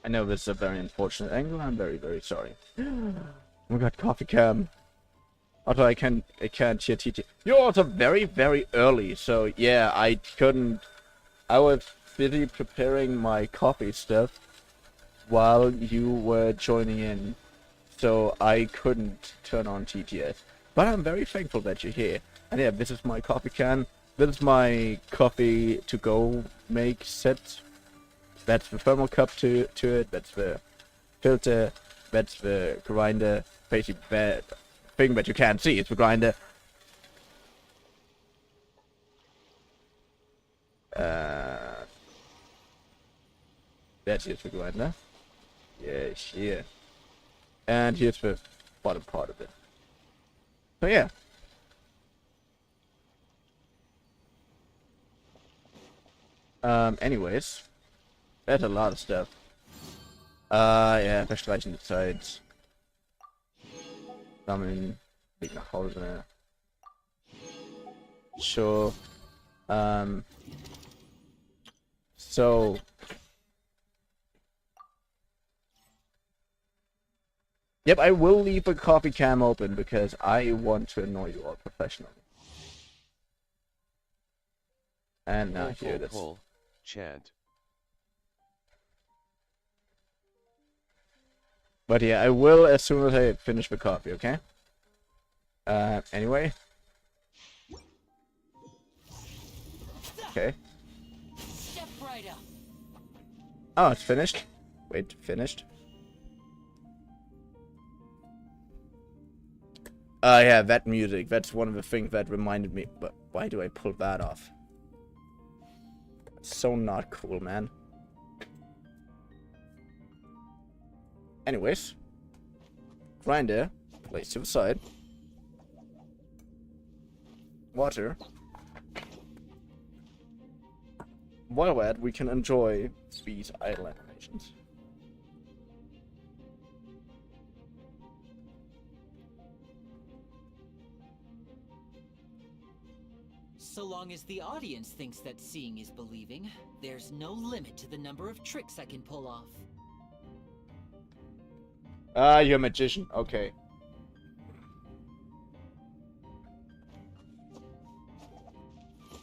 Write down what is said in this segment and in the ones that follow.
I know this is a very unfortunate angle. I'm very, very sorry. Oh my god, coffee cam. Although I can't hear TT. You're also very, very early. So yeah, I couldn't. I was busy preparing my coffee stuff while you were joining in. So I couldn't turn on TTS. But I'm very thankful that you're here. And yeah, this is my coffee can. This is my coffee to go make set. That's the thermal cup to it. That's the filter. That's the grinder. Basically, the thing that you can't see is the grinder. That's the grinder. Yes, yeah. And here's the bottom part of it. So yeah. Anyways. That's a lot of stuff. Ja, verstreichen die Zeit. Sammeln. Weg nach Hause. Sure. So. Yep, I will leave the coffee cam open because I want to annoy you all professionally. And now here it is. Chant. But yeah, I will as soon as I finish the coffee, okay? Anyway. Okay. Oh, it's finished? Wait, finished? Yeah, that music. That's one of the things that reminded me. But why do I pull that off? It's so not cool, man. Anyways, grinder, place to the side. Water. While that, we can enjoy these idle animations. So long as the audience thinks that seeing is believing, there's no limit to the number of tricks I can pull off. Ah, you're a magician. Okay.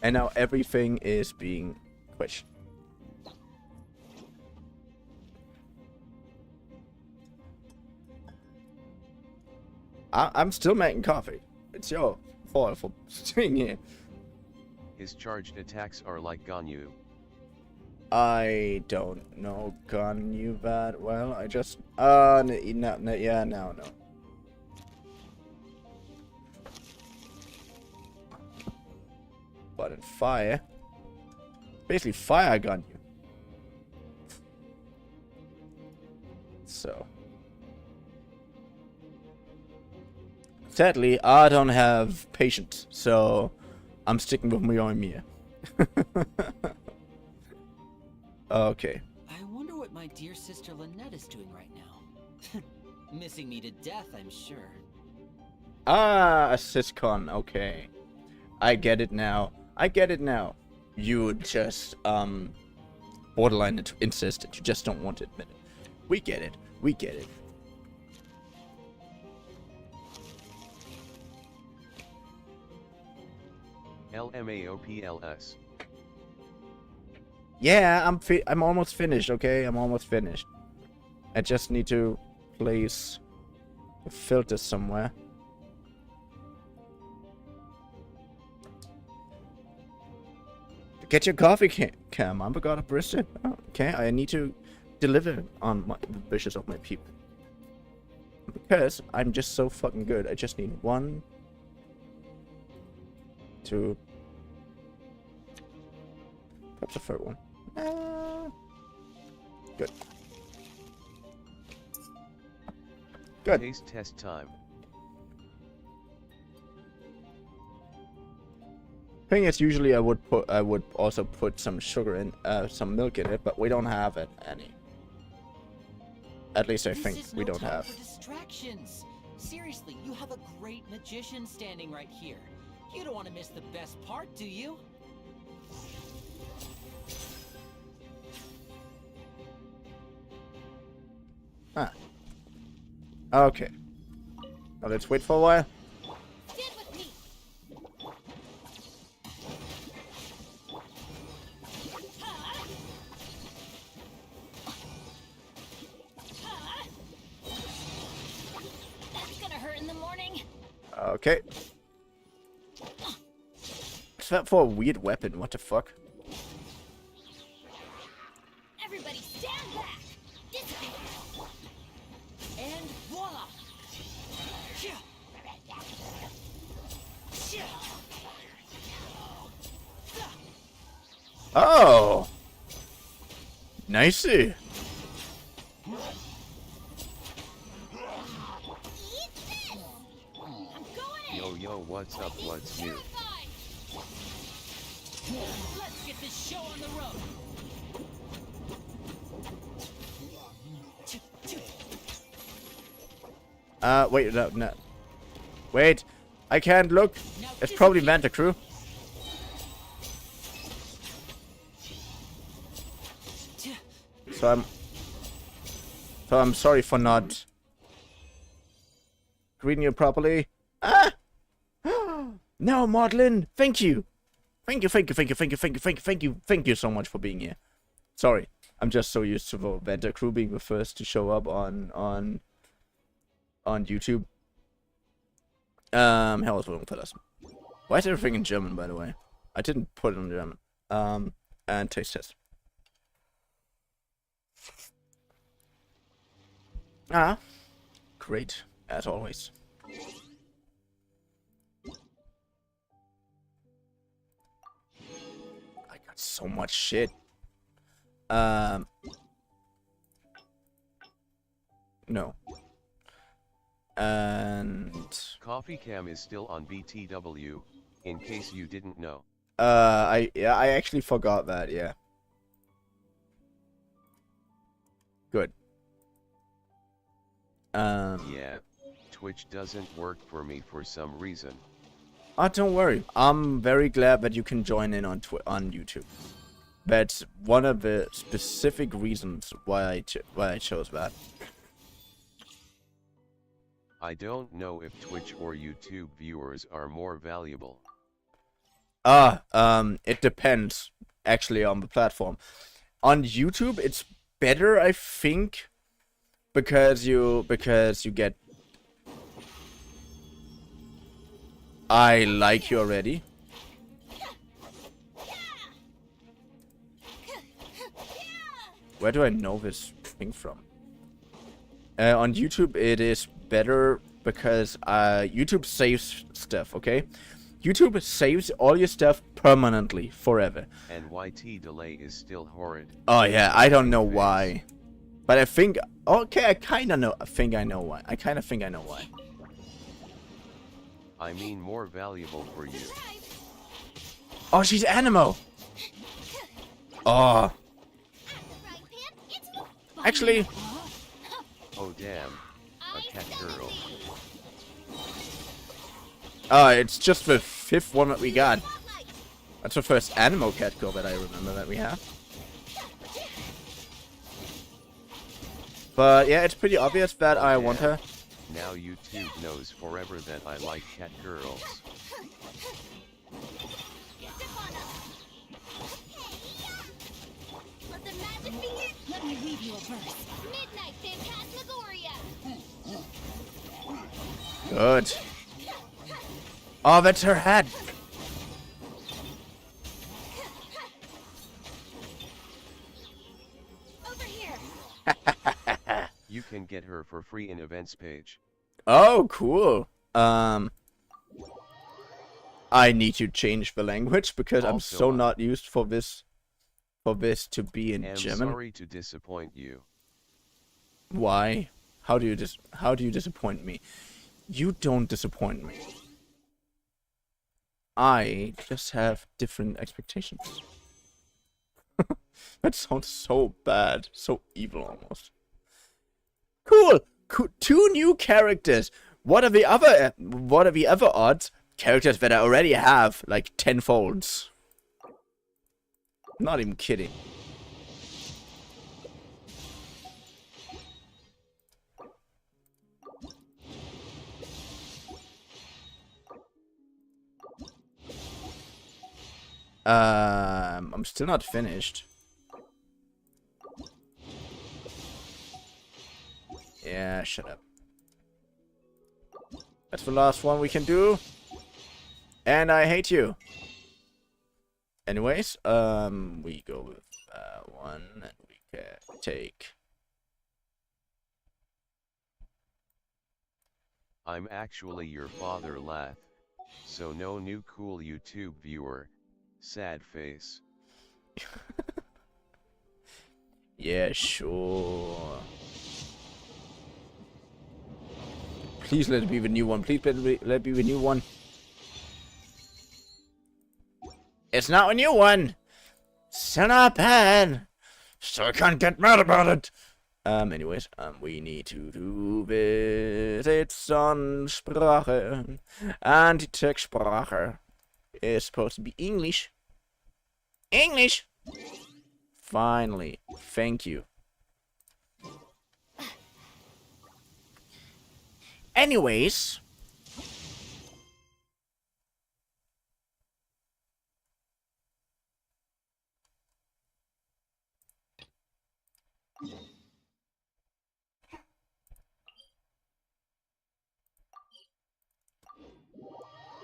And now everything is being questioned. I'm still making coffee. It's your fault for sitting here. His charged attacks are like Ganyu. I don't know Ganyu that well. I just no, yeah, no. But in fire, basically fire Ganyu. So sadly, I don't have patience, so I'm sticking with Myoimia. Okay. I wonder what my dear sister Lynette is doing right now. Missing me to death, I'm sure. Ah, a syscon. Okay. I get it now. You just, borderline insist that you just don't want to admit it. We get it. LMAOPLS. Yeah, I'm almost finished, okay? I'm almost finished. I just need to place a filter somewhere. Get your coffee cam. I'm the god of Barista. Oh, okay, I need to deliver on the wishes of my people. Because I'm just so fucking good. I just need 1, 2, perhaps a third one. Good. Taste test time. Thing is, usually I would also put some sugar in, some milk in it, but we don't have it any. At least I think we don't have. Distractions. Seriously, you have a great magician standing right here. You don't want to miss the best part, do you? Ah. Okay. Now let's wait for a while. Stand with me. That's gonna hurt in the morning. Okay. What's that for a weird weapon? What the fuck? Everybody stand back. Dissipate. And voila! Oh! Nicey. Eat this. I'm going in. Yo, what's up, what's new? Terrified. Let's get this show on the road! Wait, no. Wait, I can't look. It's probably Vtuber. So I'm sorry for not greeting you properly. Ah! No, Maudlin, thank you. Thank you so much for being here. Sorry, I'm just so used to the Vtuber being the first to show up on YouTube. Hello, fellas. Why is everything in German, by the way? I didn't put it in German. And taste test. Ah, great, as always. I got so much shit. No. And Coffee Cam is still on BTW, in case you didn't know. I actually forgot that, yeah. Good. Yeah, Twitch doesn't work for me for some reason. Don't worry. I'm very glad that you can join in on YouTube. That's one of the specific reasons why I chose that. I don't know if Twitch or YouTube viewers are more valuable. It depends actually on the platform. On YouTube, it's better, I think, because you get. I like you already. Where do I know this thing from? On YouTube, it is better because YouTube saves stuff, okay? YouTube saves all your stuff permanently, forever. And YT delay is still horrid. Oh yeah, I don't know why. But I think... Okay, I kinda know. I think I know why. I kinda think I know why. I mean more valuable for you. Oh, she's Animo! Oh. Actually... Oh damn, a cat girl. It's just the 5th one that we got. That's the first Animo cat girl that I remember that we have. But yeah, it's pretty obvious that I want her. Now YouTube knows forever that I like cat girls. Let me read you a verse. Midnight Phantasmagoria. Good. Oh, that's her head. Over here. You can get her for free in events page. Oh, cool. I need to change the language because I'm Also, so not used for this to be in I'm German. sorry to disappoint you. Why? How do you disappoint me? You don't disappoint me. I just have different expectations. That sounds so bad, so evil almost. Cool. 2 new characters. What are the other odds? Characters that I already have like 10 folds. Not even kidding. I'm still not finished. Yeah, shut up. That's the last one we can do. And I hate you. Anyways, we go with one, and we can take. I'm actually your father, Lath. So no new cool YouTube viewer. Sad face. Yeah, sure. Please let it be the new one. Please let it be the new one. It's not a new one. Still not bad. So I can't get mad about it. Anyways, we need to do Besitzungssprache. And die Textsprache is supposed to be English. English! Finally. Thank you. Anyways.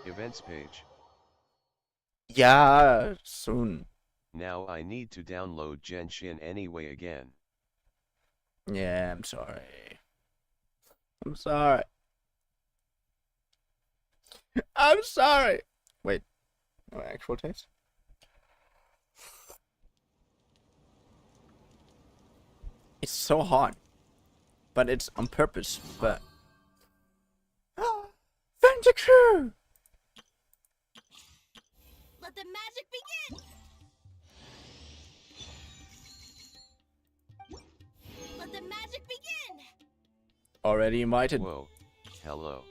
Events page. Yeah, soon. Now I need to download Genshin anyway again. Yeah, I'm sorry. I'm sorry. I'm sorry. Wait. No actual taste? It's so hard. But it's on purpose. But. Vtuber! Let the magic begin! Let the magic begin! Already invited. Whoa. Hello.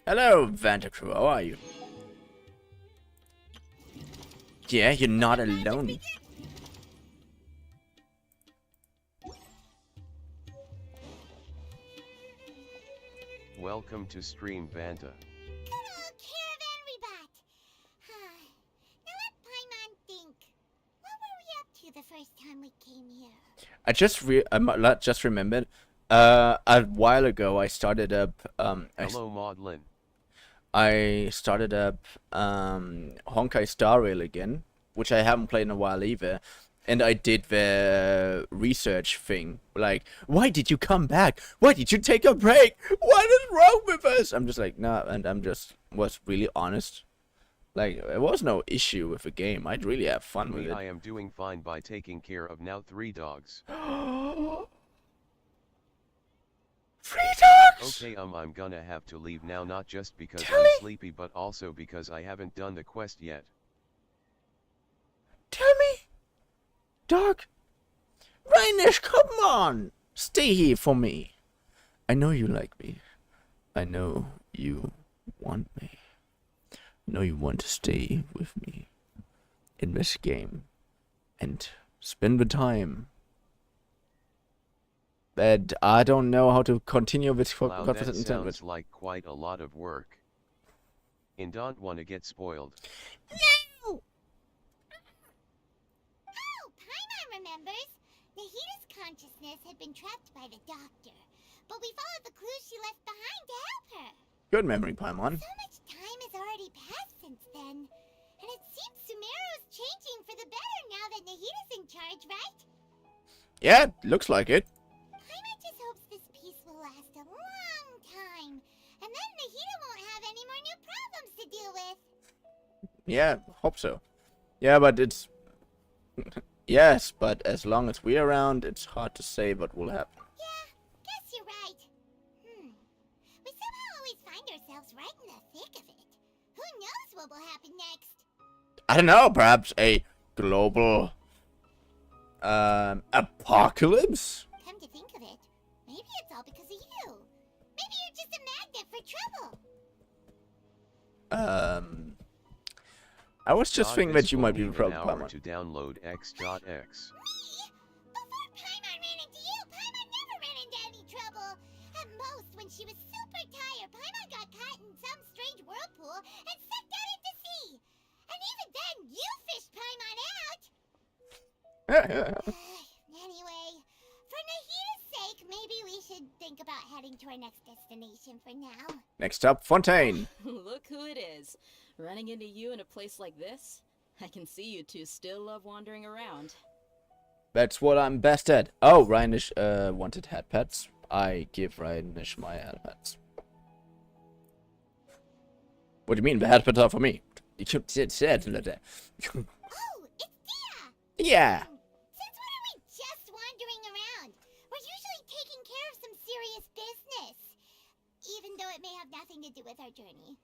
Hello, Vtuber. How are you? Yeah, you're not alone. Welcome to stream, Vanta. Good old caravan rebut! Now let Paimon think. What were we up to the first time we came here? I just remembered. A while ago, I started up. Hello, Maudlin. I started up Honkai Star Rail again, which I haven't played in a while either. And I did the research thing, like, why did you come back? Why did you take a break? What is wrong with us? I'm just like, nah, and was really honest. Like, there was no issue with the game. I'd really have fun with it. I am doing fine by taking care of now 3 dogs. 3 dogs! Okay, I'm gonna have to leave now, not just because Telly? I'm sleepy, but also because I haven't done the quest yet. Tell me, dog. Rainish, come on. Stay here for me. I know you like me. I know you want me. I know you want to stay with me in this game and spend the time. But I don't know how to continue with Wow, that conversation. sounds like quite a lot of work. And don't want to get spoiled. No! Oh, Paimon remembers. Nahita's consciousness had been trapped by the doctor, but we followed the clues she left behind to help her. Good memory, Paimon. So much time has already passed since then, and it seems Sumeru's changing for the better now that Nahita's in charge, right? Yeah, looks like it. Paimon just hopes this peace will last a long time, and then Nahita won't have any more new problems to deal with. Yeah, hope so. Yeah, but it's... yes, but as long as we're around, it's hard to say what will happen. Yeah, guess you're right. We somehow always find ourselves right in the thick of it. Who knows what will happen next? I don't know, perhaps a global... apocalypse? Come to think of it, maybe it's all because of you. Maybe you're just a magnet for trouble. I was just God, thinking this that you might will be the need problem, an hour Paimon. to download X.X. Me? Before Paimon ran into you, Paimon never ran into any trouble. At most, when she was super tired, Paimon got caught in some strange whirlpool and sucked out into sea. And even then, you fished Anyway, for Nahita's sake, maybe we should think about heading to our next destination for now. Next up, Fontaine. Look who it is. Running into you in a place like this? I can see you two still love wandering around. That's what I'm best at. Oh, Rhinish wanted hat pads. I give Rhinish my hat pads. What do you mean? The hat pads are for me. You should say it like that. Oh, it's Dia! Yeah. Since when are we just wandering around? We're usually taking care of some serious business. Even though it may have nothing to do with our journey.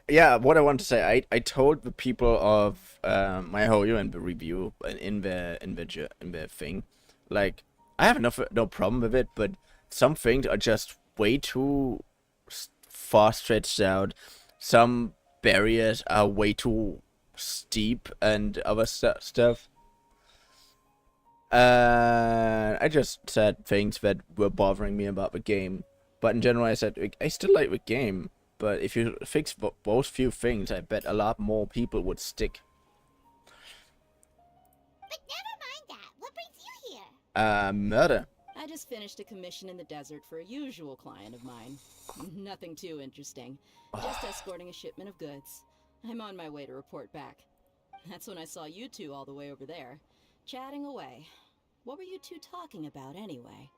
Yeah, what I want to say, I told the people of my Hoyo in the review, in the thing, like, I have no problem with it, but some things are just way too far stretched out. Some barriers are way too steep and other stuff. I just said things that were bothering me about the game, but in general I said I still like the game. But if you fix those few things, I bet a lot more people would stick. But never mind that. What brings you here? Murder. I just finished a commission in the desert for a usual client of mine. Nothing too interesting. Just escorting a shipment of goods. I'm on my way to report back. That's when I saw you two all the way over there, chatting away. What were you two talking about anyway?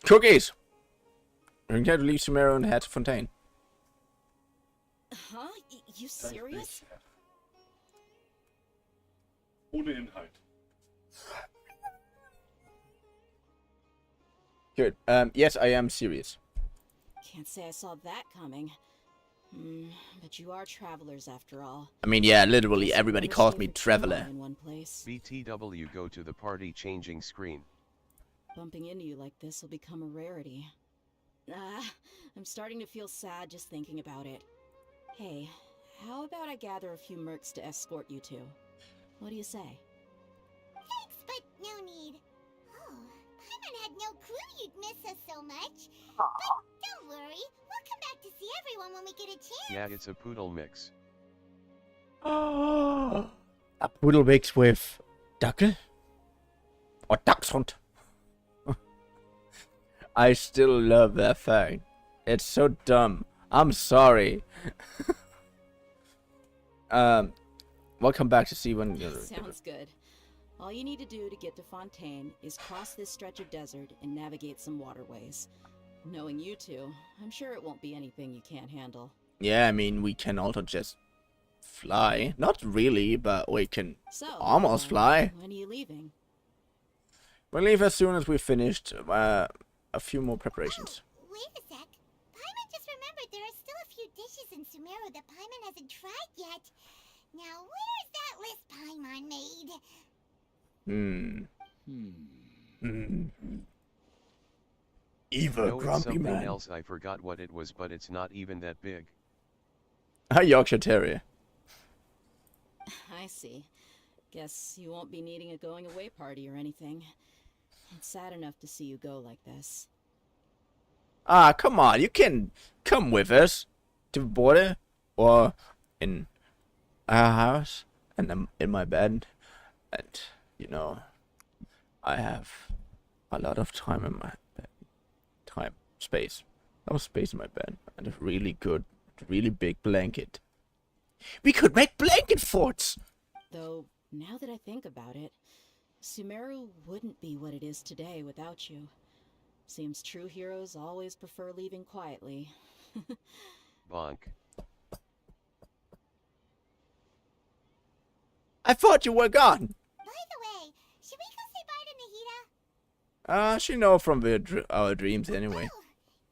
Cookies! You can leave Sumeru and head to Fontaine. Huh? You serious? Ohne Inhalt. Good. Yes, I am serious. Can't say I saw that coming. But you are travelers after all. I mean, yeah, literally everybody Never calls stay me for too traveler. long in one place. BTW go to the party changing screen. Bumping into you like this will become a rarity. I'm starting to feel sad just thinking about it. Hey, how about I gather a few mercs to escort you two? What do you say? Thanks, but no need. Oh, Paimon had no clue you'd miss us so much. But don't worry, we'll come back to see everyone when we get a chance. Yeah, it's a poodle mix. A poodle mix with Dackel? Or Dachshund? I still love that thing. It's so dumb. I'm sorry. Welcome back to see when... Sounds good. All you need to do to get to Fontaine is cross this stretch of desert and navigate some waterways. Knowing you two, I'm sure it won't be anything you can't handle. Yeah, I mean, we can also just fly. Not really, but we can So, almost fly. When are you leaving? We'll leave as soon as we've finished a few more preparations. Oh, wait a sec. Paimon just remembered there are still a few dishes in Sumeru that Paimon hasn't tried yet. Now, where's that list Paimon made? Evil No, it's grumpy something man. else. I forgot what it was, but it's not even that big. A Yorkshire Terrier. I see. Guess you won't be needing a going away party or anything. It's sad enough to see you go like this. Ah, come on. You can come with us to the border or in our house and in my bed. And, you know, I have a lot of time in my bed. Space. No space in my bed. And a really good, really big blanket. We could make blanket forts! Though, now that I think about it, Sumeru wouldn't be what it is today without you. Seems true heroes always prefer leaving quietly. Bonk. I thought you were gone! By the way, should we go say bye to Nahita? She know from our dreams anyway. Oh,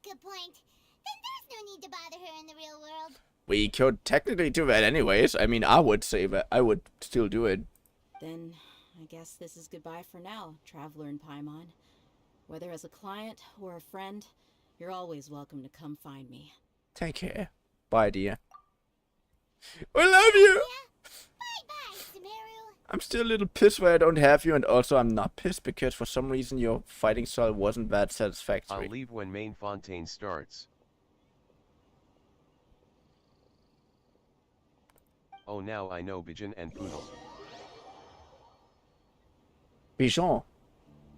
good point. Then there's no need to bother her in the real world. We could technically do that anyways. I mean, I would say that. I would still do it. Then, I guess this is goodbye for now, Traveler and Paimon. Whether as a client or a friend, you're always welcome to come find me. Take care. Bye, dear. I love you! Bye-bye, Sumeru. I'm still a little pissed where I don't have you, and also I'm not pissed because for some reason your fighting style wasn't that satisfactory. I'll leave when main Fontaine starts. Oh, now I know Bijan and Poodle. Bichon?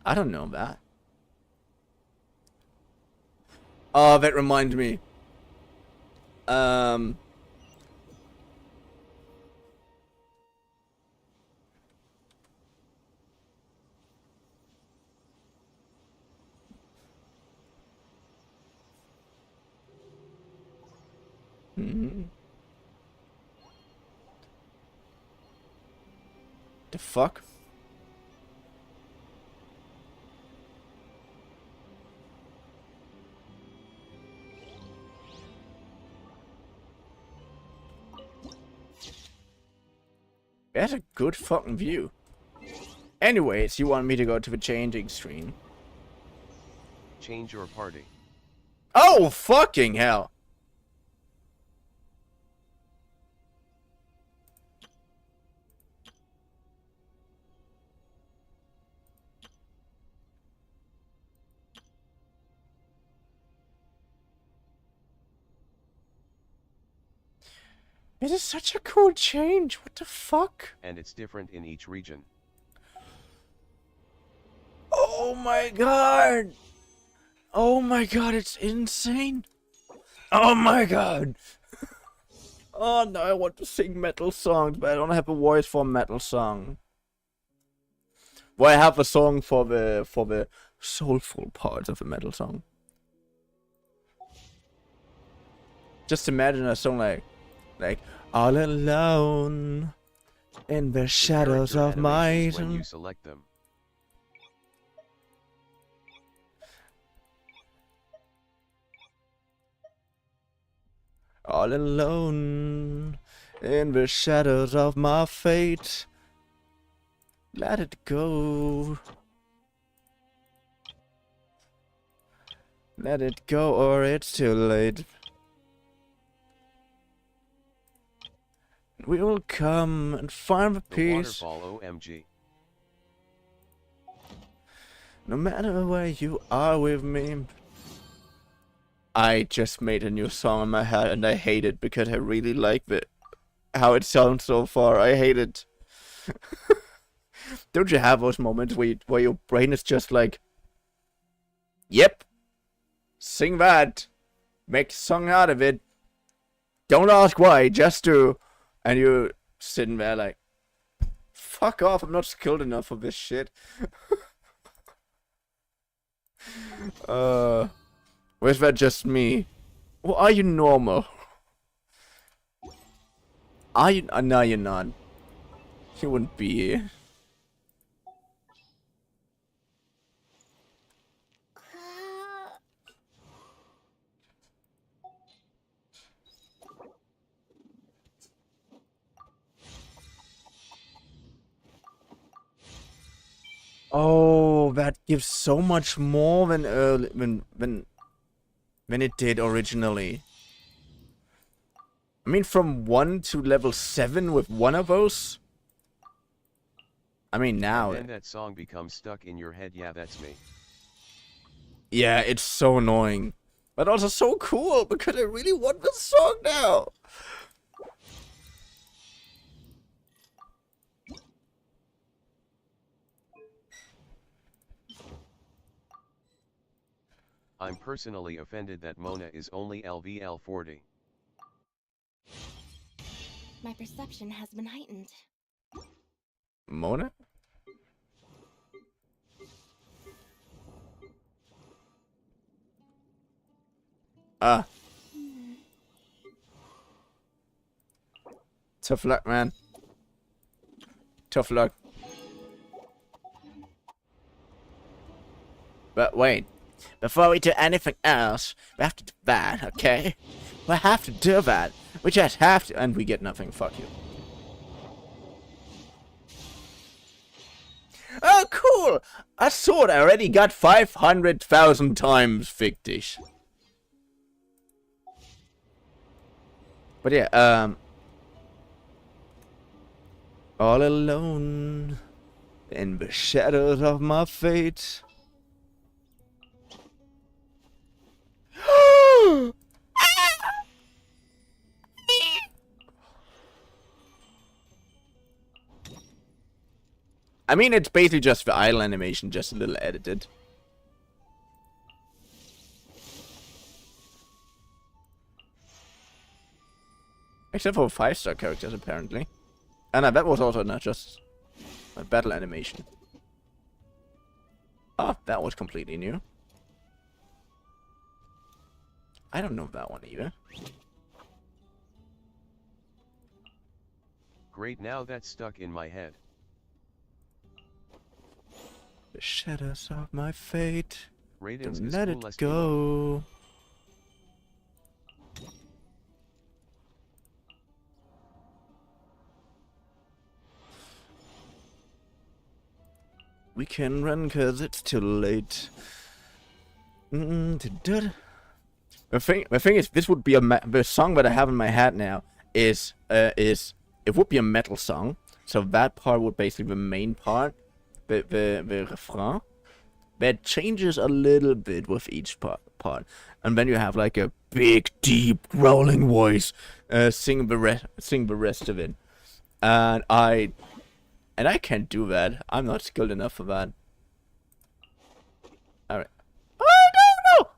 I don't know that. Oh, that reminds me. The fuck? That's a good fucking view. Anyways, you want me to go to the changing screen? Change your party. Oh, fucking hell! It is such a cool change. What the fuck? And it's different in each region. Oh my god! Oh my god, it's insane! Oh my god! Oh no, I want to sing metal songs, but I don't have a voice for a metal song. Well, I have a song for the soulful parts of a metal song. Just imagine a song like all alone in the shadows Character of my animations when you select them. all alone in the shadows of my fate. Let it go. Let it go or it's too late. We will come and find the The peace. waterfall OMG. No matter where you are with me. I just made a new song in my head and I hate it because I really like how it sounds so far. I hate it. Don't you have those moments where your brain is just like, yep, sing that, make a song out of it, don't ask why, just do, and you're sitting there like, fuck off, I'm not skilled enough for this shit. Or is that just me? Or are you normal? Are you? No, you're not. You wouldn't be here. Oh, that gives so much more than early when it did originally. I mean, from 1 to level 7 with one of those. I mean, now. And then that song becomes stuck in your head. Yeah, that's me. Yeah, it's so annoying, but also so cool because I really want this song now. I'm personally offended that Mona is only LVL 40. My perception has been heightened. Mona? Ah. Tough luck, man. Tough luck. But wait. Before we do anything else, we have to do that, okay? We have to do that. We just have to. And we get nothing. Fuck you. Oh, cool! A sword I already got 500,000 times, fictish. But yeah, all alone in the shadows of my fate. I mean, it's basically just the idle animation, just a little edited. Except for 5-star characters, apparently. And that was also not just a battle animation. Oh, that was completely new. I don't know that one either. Great, now that's stuck in my head. The shadows of my fate. Radiance Don't is let cool it as go. We can run 'cause it's too late. The thing is, this would be the song that I have in my head now is it would be a metal song. So that part would basically be the main part, the refrain. That changes a little bit with each part, and then you have like a big, deep, growling voice sing the rest of it, and I can't do that. I'm not skilled enough for that. All right. Oh no!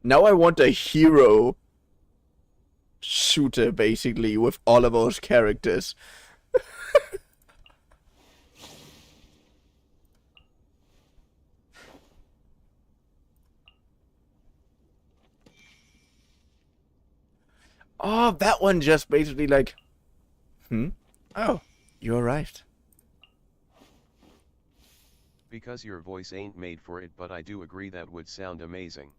Now I want a hero shooter, basically, with all of those characters. Oh, that one just basically like... Oh, you arrived. Because your voice ain't made for it, but I do agree that would sound amazing.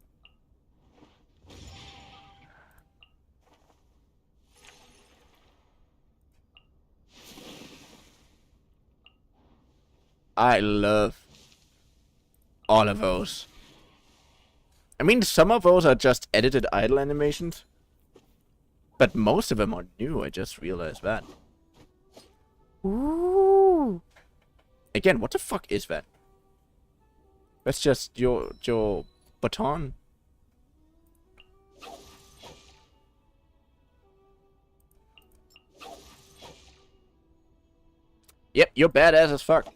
I love all of those. I mean, some of those are just edited idle animations, but most of them are new. I just realized that. Ooh. Again, what the fuck is that? That's just your baton. Yep, you're badass as fuck.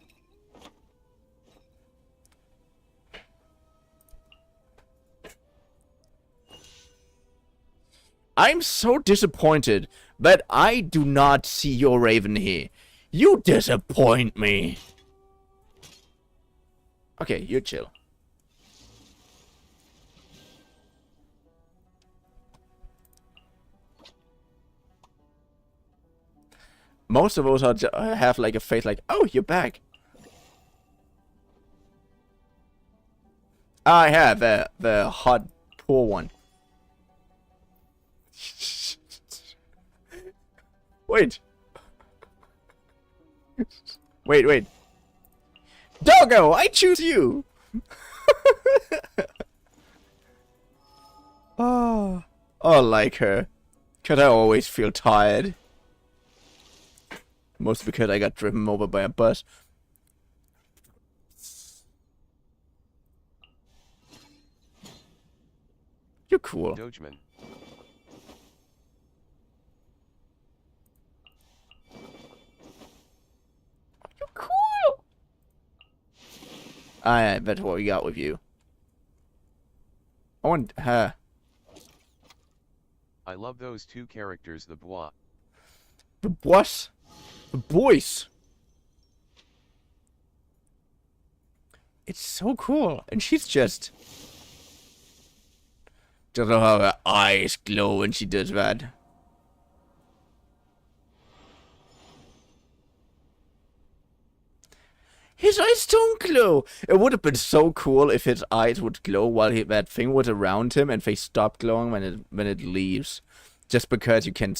I'm so disappointed that I do not see your Raven here. You disappoint me. Okay, you're chill. Most of us have like a face like, oh, you're back. I have the hot, poor one. Wait. Wait. Doggo, I choose you. Oh, I like her. 'Cause I always feel tired. Mostly because I got driven over by a bus. You're cool. Dogeman. You're cool. I bet what we got with you. I want her. I love those two characters, the bois. The what? The boys. It's so cool. And she's just... Don't know how her eyes glow when she does that. His eyes don't glow. It would have been so cool if his eyes would glow while that thing was around him and they stopped glowing when it leaves. Just because you can...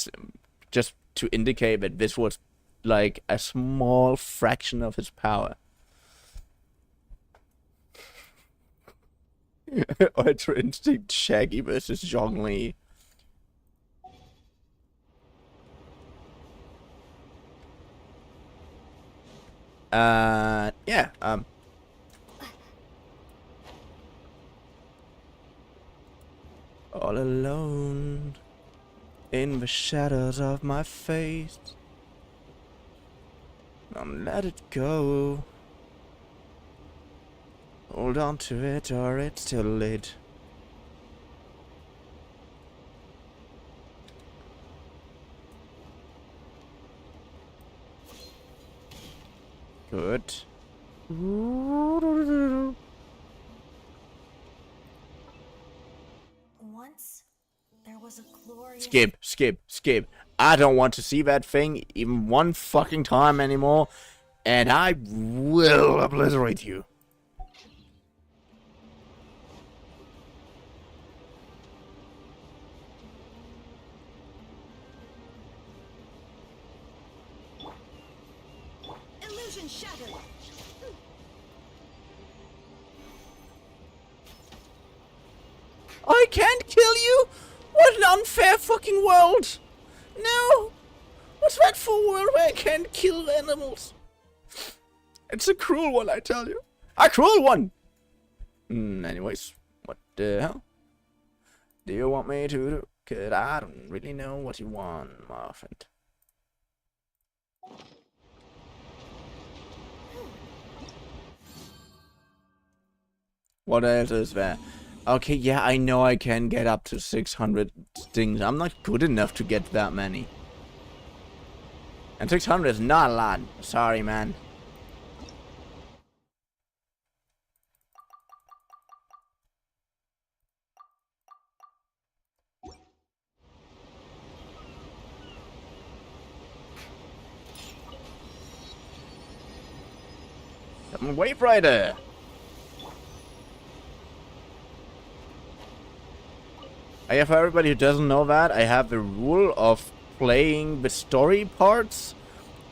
Just to indicate that this was like a small fraction of his power. Ultra Instinct Shaggy versus Zhongli. Yeah, all alone in the shadows of my face. Let it go. Hold on to it or it's too late. Good. Once, there was a glorious... Skip. I don't want to see that thing even one fucking time anymore, and I will obliterate you. Illusion shattered. I can't kill you? What an unfair fucking world! No! What's that for a world where I can't kill animals? It's a cruel one, I tell you. A cruel one! Anyways, what the hell do you want me to do? 'Cause I don't really know what you want, my friend. What else is there? Okay, yeah, I know I can get up to 600 things. I'm not good enough to get that many. And 600 is not a lot. Sorry, man. I'm a Wave Rider. For everybody who doesn't know that, I have the rule of playing the story parts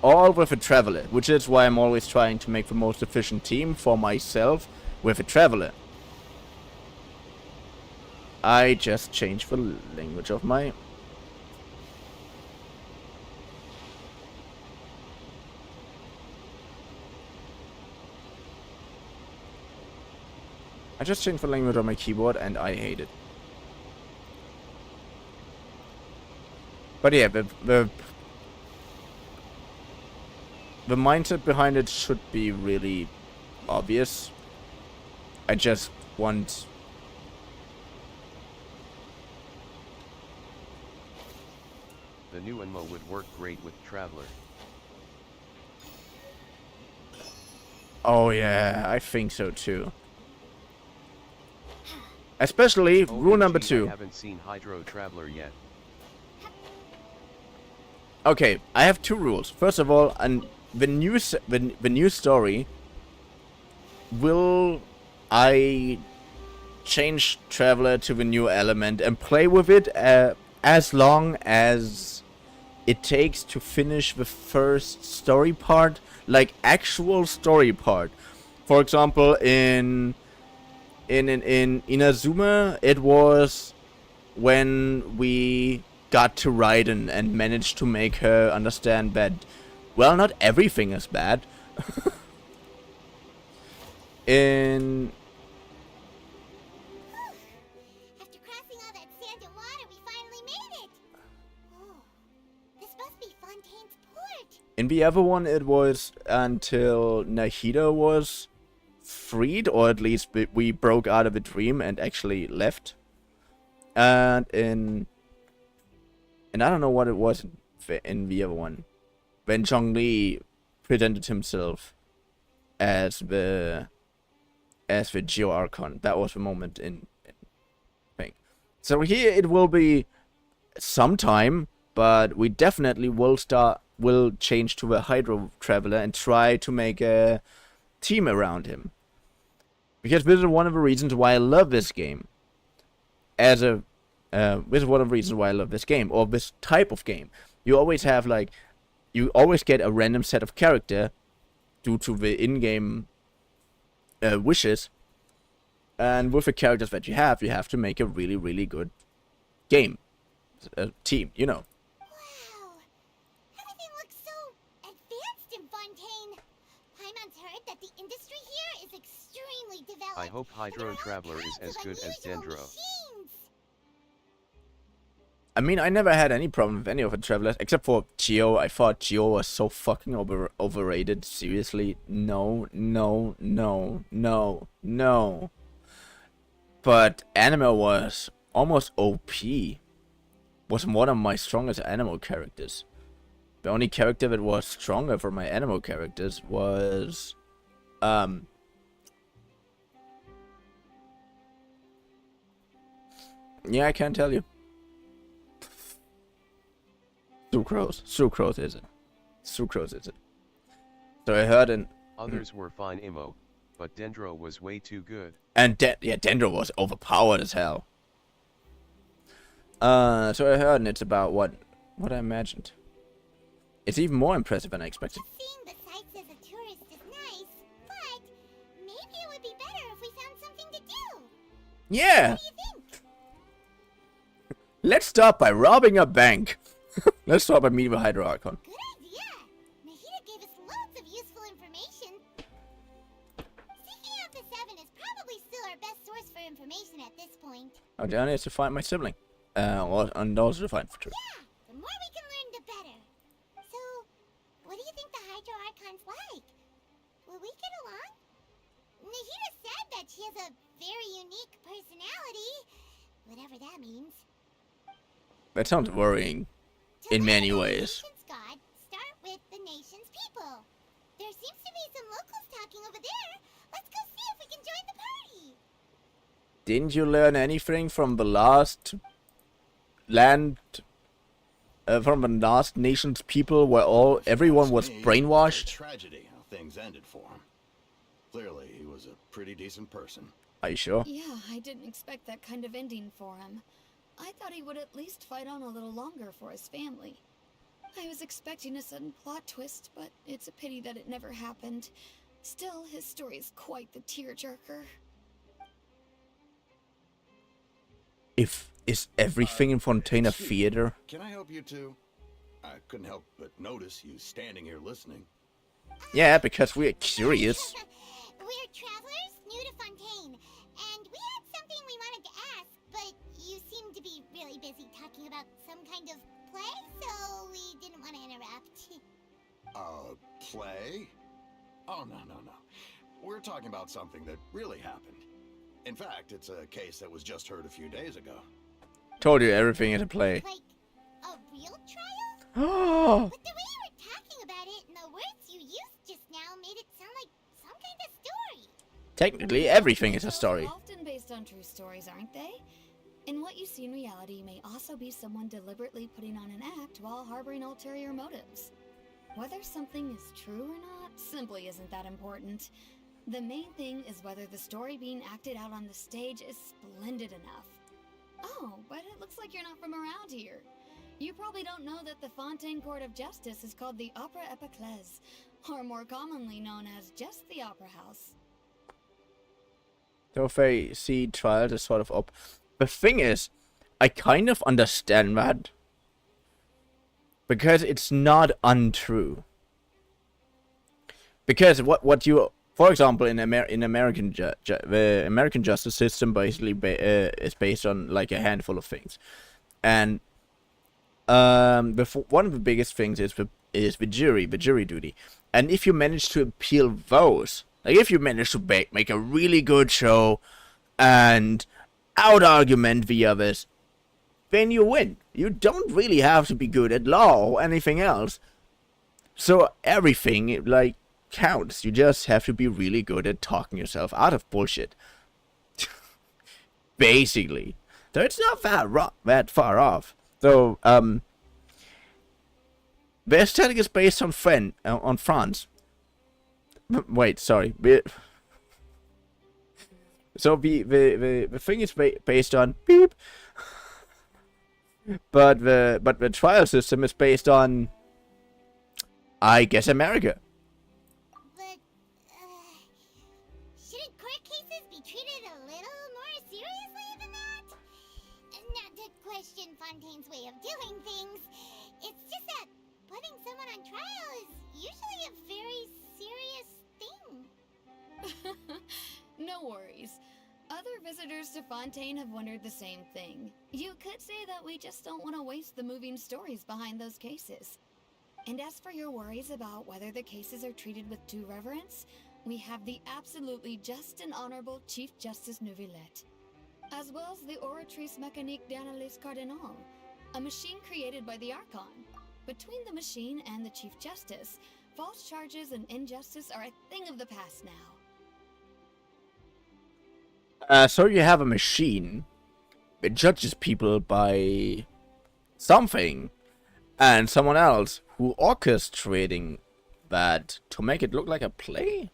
all with a traveler, which is why I'm always trying to make the most efficient team for myself with a traveler. I just changed the language of my... I just changed the language on my keyboard and I hate it. But yeah, the mindset behind it should be really obvious. I just want... The new Enmo would work great with Traveler. Oh yeah, I think so too. Especially rule number 2. I haven't seen Hydro Traveler yet. Okay, I have 2 rules. First of all, the new story, will I change Traveler to the new element and play with it as long as it takes to finish the first story part, like actual story part. For example, in Inazuma, it was when we got to Raiden and managed to make her understand that, well, not everything is bad. In... After crossing all that sand and water, we finally made it! Oh, this must be Fontaine's port! In the other one, it was until Nahida was freed, or at least we broke out of a dream and actually left. And I don't know what it was in the other one, when Zhongli presented himself as the Geo Archon. That was the moment in thing. So here it will be sometime, but we definitely will change to a Hydro Traveler and try to make a team around him. Because this is one of the reasons why I love this game. This is one of the reasons why I love this game, or this type of game. You always have, like, you always get a random set of character due to the in-game wishes. And with the characters that you have to make a really, really good game. Team, you know. Wow! Everything looks so advanced in Fontaine! I'm I hope Hydro Traveler is as good as Dendro. I mean, I never had any problem with any of the travelers, except for Geo. I thought Geo was so fucking overrated. Seriously, no. But Anima was almost OP. Was one of my strongest Animo characters. The only character that was stronger for my Animo characters was... Yeah, I can't tell you. Sucrose is it. Sucrose is it. So I heard an... Others were fine emo, but Dendro was way too good. And yeah, Dendro was overpowered as hell. So I heard, and it's about what I imagined. It's even more impressive than I expected. Seeing the sights as a tourist is nice, but maybe it would be better if we found something to do. Yeah! What do you think? Let's start by robbing a bank. Let's start by meeting with Hydro Archon. Good idea. Nahida gave us loads of useful information. Seeking out the Seven is probably still our best source for information at this point. Oh, the only is to find my sibling. And also to find for true. Yeah, the more we can learn, the better. So, what do you think the Hydro Archon's like? Will we get along? Nahida said that she has a very unique personality, whatever that means. That sounds worrying. To In learn many about the ways. nation's God, start with the nation's people. There seems to be some locals talking over there. Let's go see if we can join the party. Didn't you learn anything from the last land, from the last nation's people, where everyone was brainwashed? Tragedy how things ended for him. Clearly, he was a pretty decent person. Are you sure? Yeah, I didn't expect that kind of ending for him. I thought he would at least fight on a little longer for his family. I was expecting a sudden plot twist, but it's a pity that it never happened. Still, his story is quite the tearjerker. Is everything in Fontaine a theater? Can I help you two? I couldn't help but notice you standing here listening. Yeah, because we're curious. We're travelers new to Fontaine, and we had something we wanted to ask, but you seemed to be really busy talking about some kind of play, so we didn't want to interrupt. Play? Oh, no. We're talking about something that really happened. In fact, it's a case that was just heard a few days ago. Told you everything is a play. Like a real trial? Oh! But the way you were talking about it and the words you used just now made it sound like some kind of story. Technically, everything is a story. Often based on true stories, aren't they? And what you see in reality may also be someone deliberately putting on an act while harboring ulterior motives. Whether something is true or not simply isn't that important. The main thing is whether the story being acted out on the stage is splendid enough. Oh, but it looks like you're not from around here. You probably don't know that the Fontaine Court of Justice is called the Opera Epiclese, or more commonly known as just the Opera House. So if I see trials as sort of up. The thing is, I kind of understand that. Because it's not untrue. Because what you... For example, in American the American justice system basically is based on like a handful of things, and one of the biggest things is the jury duty, and if you manage to appeal those, like if you manage to make a really good show, and out argument the others, then you win. You don't really have to be good at law or anything else. So everything like counts. You just have to be really good at talking yourself out of bullshit. Basically. So it's not that far off. So the aesthetic is based on France. Wait, sorry. So the thing is based on beep. But the trial system is based on, I guess, America. But, shouldn't court cases be treated a little more seriously than that? Not to question Fontaine's way of doing things. It's just that putting someone on trial is usually a very serious thing. No No worries. Other visitors to Fontaine have wondered the same thing. You could say that we just don't want to waste the moving stories behind those cases. And as for your worries about whether the cases are treated with due reverence, we have the absolutely just and honorable Chief Justice Neuvillette, as well as the Oratrice Mécanique d'Analyse Cardinal, a machine created by the Archon. Between the machine and the Chief Justice, false charges and injustice are a thing of the past now. So you have a machine that judges people by something, and someone else who orchestrating that to make it look like a play?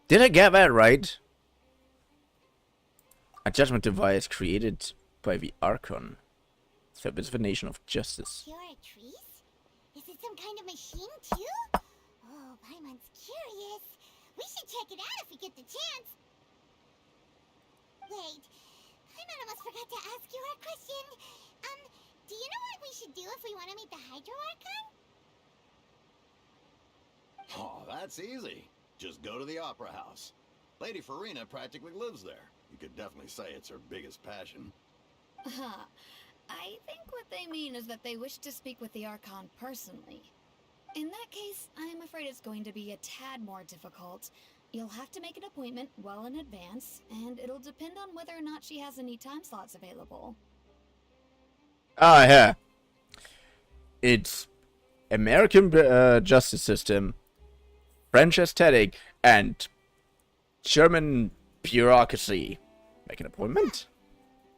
Did I get that right? A judgment device created by the Archon. So it's the nation of justice. Oratrice? Is it some kind of machine too? Oh, Paimon's curious. We should check it out if we get the chance. Wait, Paimon almost forgot to ask you our question. Do you know what we should do if we want to meet the Hydro Archon? Oh, that's easy. Just go to the Opera House. Lady Farina practically lives there. You could definitely say it's her biggest passion. I think what they mean is that they wish to speak with the Archon personally. In that case, I'm afraid it's going to be a tad more difficult. You'll have to make an appointment well in advance, and it'll depend on whether or not she has any time slots available. Ah, yeah. It's American justice system, French aesthetic, and German bureaucracy. Make an appointment?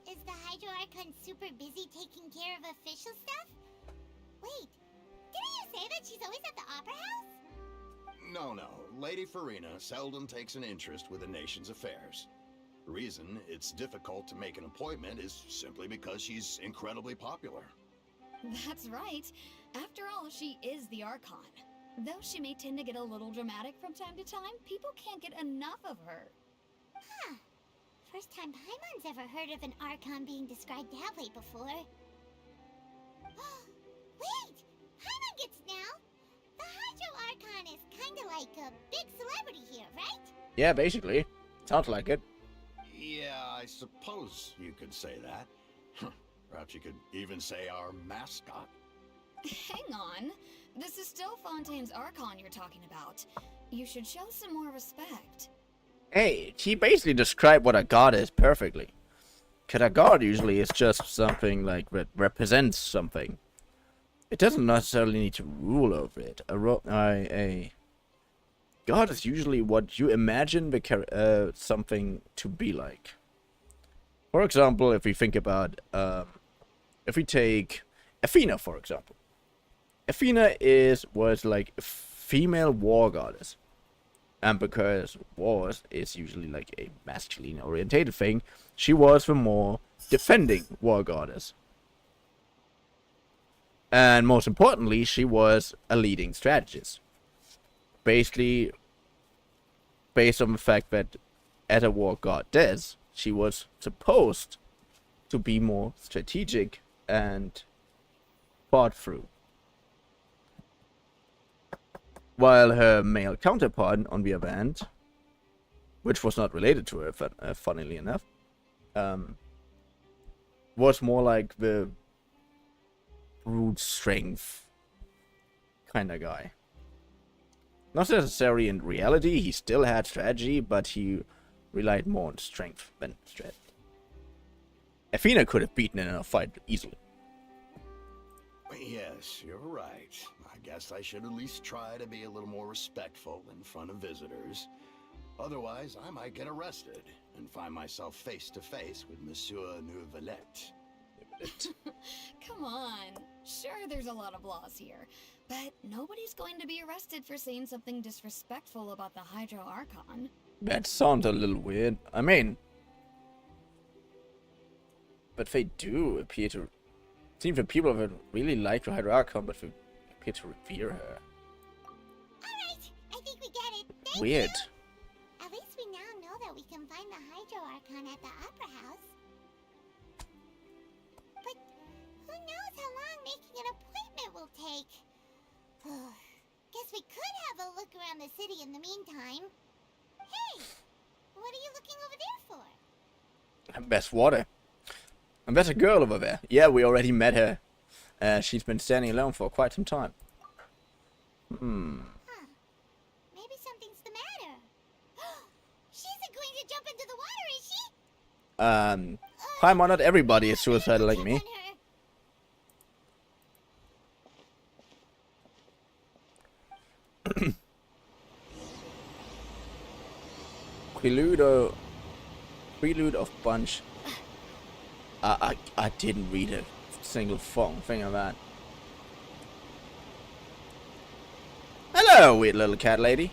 Is the Hydro Archon super busy taking care of official stuff? Wait, didn't you say that she's always at the Opera House? No. Lady Farina seldom takes an interest with the nation's affairs. The reason it's difficult to make an appointment is simply because she's incredibly popular. That's right. After all, she is the Archon. Though she may tend to get a little dramatic from time to time, people can't get enough of her. Huh. First time Paimon's ever heard of an Archon being described that way before. Wait! Paimon gets now! The Hydro Archon is kinda like a big celebrity here, right? Yeah, basically. Sounds like it. Yeah, I suppose you could say that. Perhaps you could even say our mascot. Hang on. This is still Fontaine's Archon you're talking about. You should show some more respect. Hey, he basically described what a god is perfectly. Because a god usually is just something like that represents something. It doesn't necessarily need to rule over it. A god is usually what you imagine the something to be like. For example, if we think about, if we take Athena, for example. Athena was like a female war goddess. And because wars is usually like a masculine orientated thing, she was the more defending war goddess. And most importantly, she was a leading strategist. Basically, based on the fact that as a war goddess, she was supposed to be more strategic and thought through. While her male counterpart, on the other hand, which was not related to her, funnily enough, was more like the brute strength kind of guy. Not necessarily in reality, he still had strategy, but he relied more on strength than strategy. Athena could have beaten in a fight easily. Yes, you're right. I guess I should at least try to be a little more respectful in front of visitors. Otherwise, I might get arrested and find myself face to face with Monsieur Neuvillette. Come on. Sure, there's a lot of laws here, but nobody's going to be arrested for saying something disrespectful about the Hydro Archon. That sounds a little weird. I mean, but they do appear to. It seems that people that really like the Hydro Archon, but they appear to revere her. Alright, I think we get it. Thank Weird. you. At least we now know that we can find the Hydro Archon at the Opera House. But who knows how long making an appointment will take? Guess we could have a look around the city in the meantime. Hey, what are you looking over there for? There's water. And there's a girl over there. Yeah, we already met her. She's been standing alone for quite some time. Huh. Maybe something's the matter. She isn't going to jump into the water, is she? Paimon, not everybody is suicidal like me. Prelude of Bunch. I didn't read a single thing of that. Hello, weird little cat lady.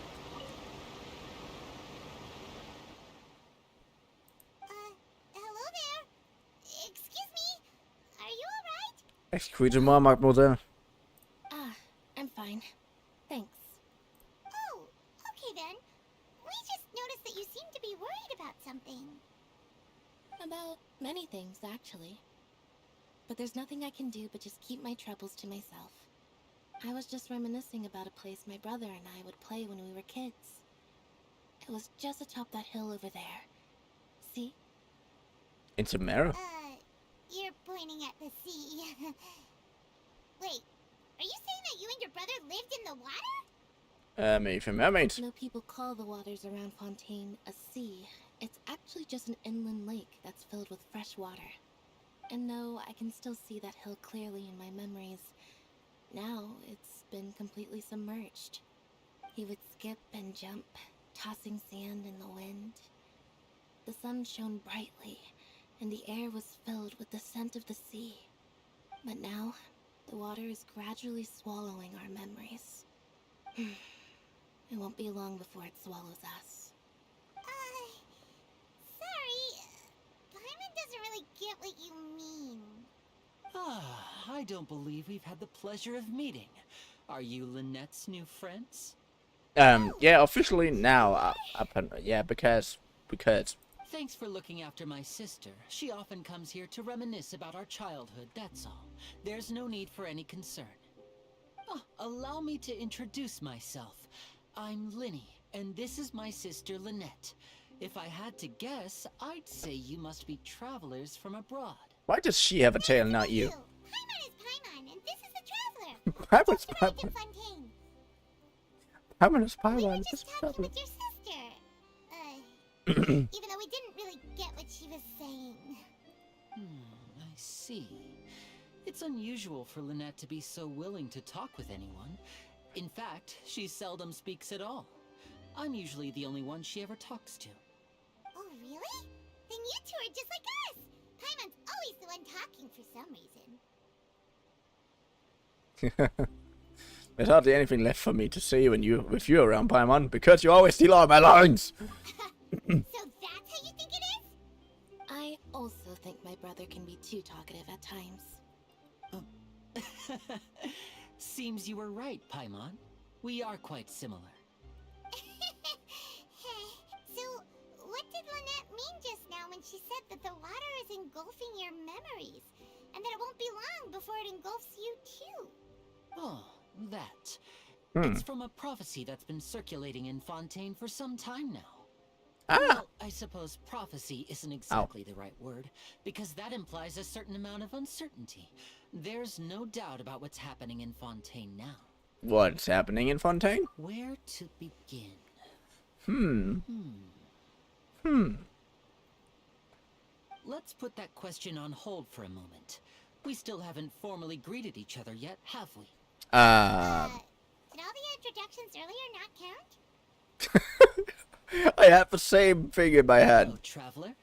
Hello there. Excuse me. Are you alright? Excusez-moi, mademoiselle. I'm fine. Thanks. Oh, okay then. We just noticed that you seem to be worried about something. About many things, actually. But there's nothing I can do but just keep my troubles to myself. I was just reminiscing about a place my brother and I would play when we were kids. It was just atop that hill over there. See? It's a mirror. You're pointing at the sea. Wait, are you saying that you and your brother lived in the water? Maybe for mermaids. No, people call the waters around Fontaine a sea. It's actually just an inland lake that's filled with fresh water. And no, I can still see that hill clearly in my memories. Now, it's been completely submerged. He would skip and jump, tossing sand in the wind. The sun shone brightly, and the air was filled with the scent of the sea. But now, the water is gradually swallowing our memories. It won't be long before it swallows us. Sorry. Paimon doesn't really get what you mean. I don't believe we've had the pleasure of meeting. Are you Lynette's new friends? Yeah, officially now. Yeah, because. Thanks for looking after my sister. She often comes here to reminisce about our childhood, that's all. There's no need for any concern. Allow me to introduce myself. I'm Linny, and this is my sister Lynette. If I had to guess, I'd say you must be travelers from abroad. Why does she have a tail, not you? Paimon is Paimon, and this is the traveler. Paimon's Just arrived Paimon. in Fontaine. Paimon is We Paimon. were This just is talking traveler. with your sister. Even though we didn't really get what she was saying. I see. It's unusual for Lynette to be so willing to talk with anyone. In fact, she seldom speaks at all. I'm usually the only one she ever talks to. Oh, really? Then you two are just like us. Paimon's always the one talking for some reason. There's hardly anything left for me to say with you around, Paimon, because you always steal all my lines. So that's how you think it is? I also think my brother can be too talkative at times. Seems you were right, Paimon. We are quite similar. So, what did Lynette mean just now when she said that the water is engulfing your memories? And that it won't be long before it engulfs you too? Oh, that. It's from a prophecy that's been circulating in Fontaine for some time now. Well, I suppose prophecy isn't exactly the right word, because that implies a certain amount of uncertainty. There's no doubt about what's happening in Fontaine now. What's happening in Fontaine? Where to begin? Let's put that question on hold for a moment. We still haven't formally greeted each other yet, have we? Did all the introductions earlier not count? I have the same thing in my head. Hello, traveler.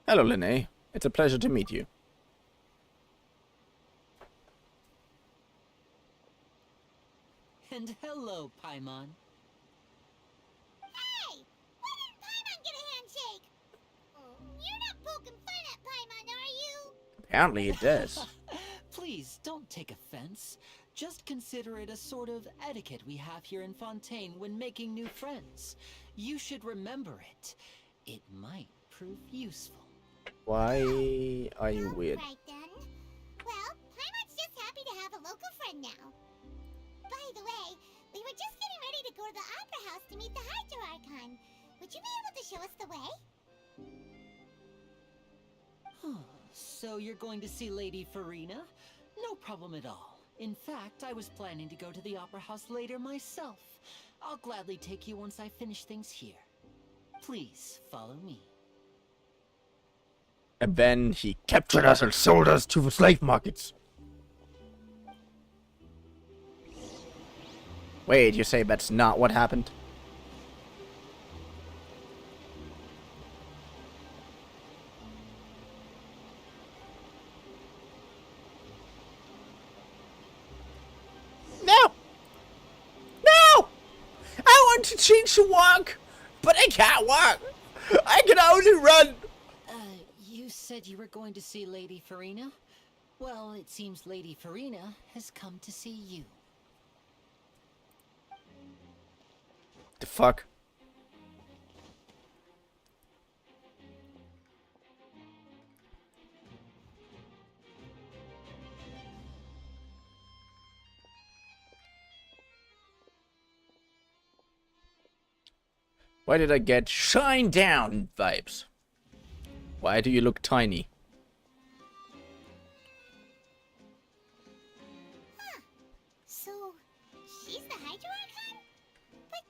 Hello, Linné. It's a pleasure to meet you. And hello, Paimon. Hey! Why didn't Paimon get a handshake? You're not poking fun at Paimon, are you? Apparently it does. Please, don't take offense. Just consider it a sort of etiquette we have here in Fontaine when making new friends. You should remember it. It might prove useful. Why are you weird? Right then. Well, Paimon's just happy to have a local friend now. show us the way? So you're going to see Lady Farina? No problem at all. In fact, I was planning to go to the Opera House later myself. I'll gladly take you once I finish things here. Please, follow me. And then he captured us and sold us to the slave markets. Wait, you say that's not what happened? No! No! I want to change to walk, but I can't walk. I can only run. You said you were going to see Lady Farina? Well, it seems Lady Farina has come to see you. The fuck? Why did I get shine down vibes? Why do you look tiny? Huh. So, she's the Hydro Archon? But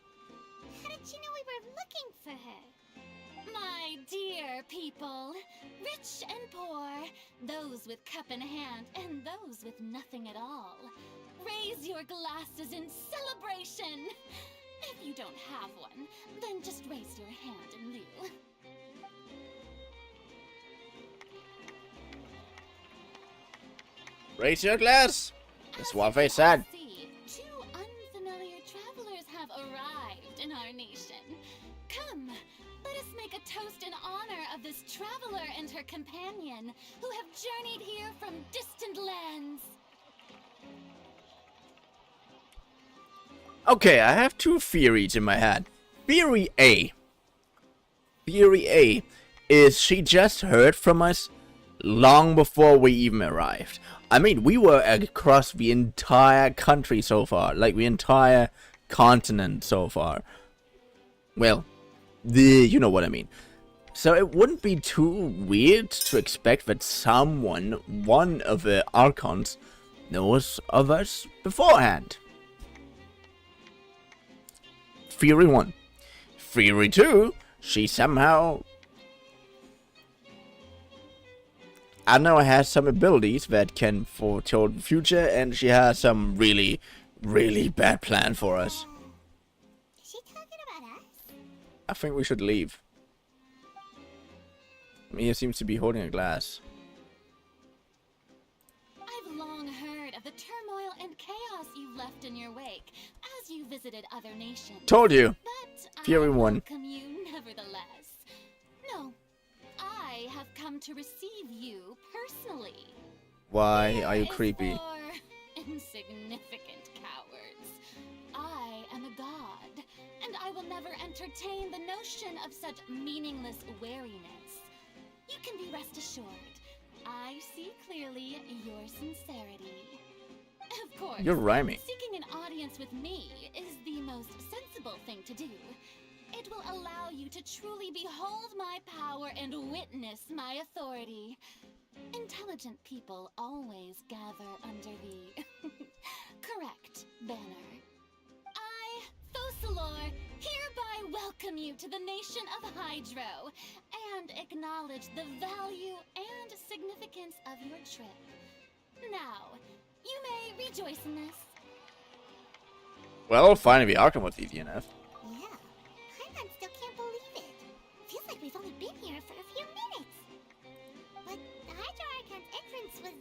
how did she know we were looking for her? My dear people, rich and poor, those with cup in hand and those with nothing at all, raise your glasses in celebration. If you don't have one, then just raise your hand in lieu. Raise your glass. That's what they said. See, two unfamiliar travelers have arrived in our nation. Come, let us make a toast in honor of this traveler and her companion who have journeyed here from distant lands. Okay, I have two theories in my head. Theory A. Theory A is she just heard from us long before we even arrived. I mean, we were across the entire country so far. Like, the entire continent so far. Well, you know what I mean. So it wouldn't be too weird to expect that someone, one of the Archons, knows of us beforehand. Theory 1. Theory 2, she somehow, I know, has some abilities that can foretell the future, and she has some really, really bad plan for us. Is she talking about us? I think we should leave. Mia seems to be holding a glass. I've long heard of the turmoil and chaos you left in your wake as you visited other nations. Told you. But Theory I 1. welcome you nevertheless. No, I have come to receive you personally. Why are you Here is creepy? for insignificant cowards. I am a god, and I will never entertain the notion of such meaningless wariness. You can be rest assured, I see clearly your sincerity. Of course, You're rhyming. seeking an audience with me is the most sensible thing to do. It will allow you to truly behold my power and witness my authority. Intelligent people always gather under the correct banner. I, Fosalor, hereby welcome you to the nation of Hydro and acknowledge the value and significance of your trip. Now, you may rejoice in this. Well, finally, Arkham with DNF. Yeah. Paimon still can't believe it. Feels like we've only been here for a few minutes. But the Hydro Archon's entrance was,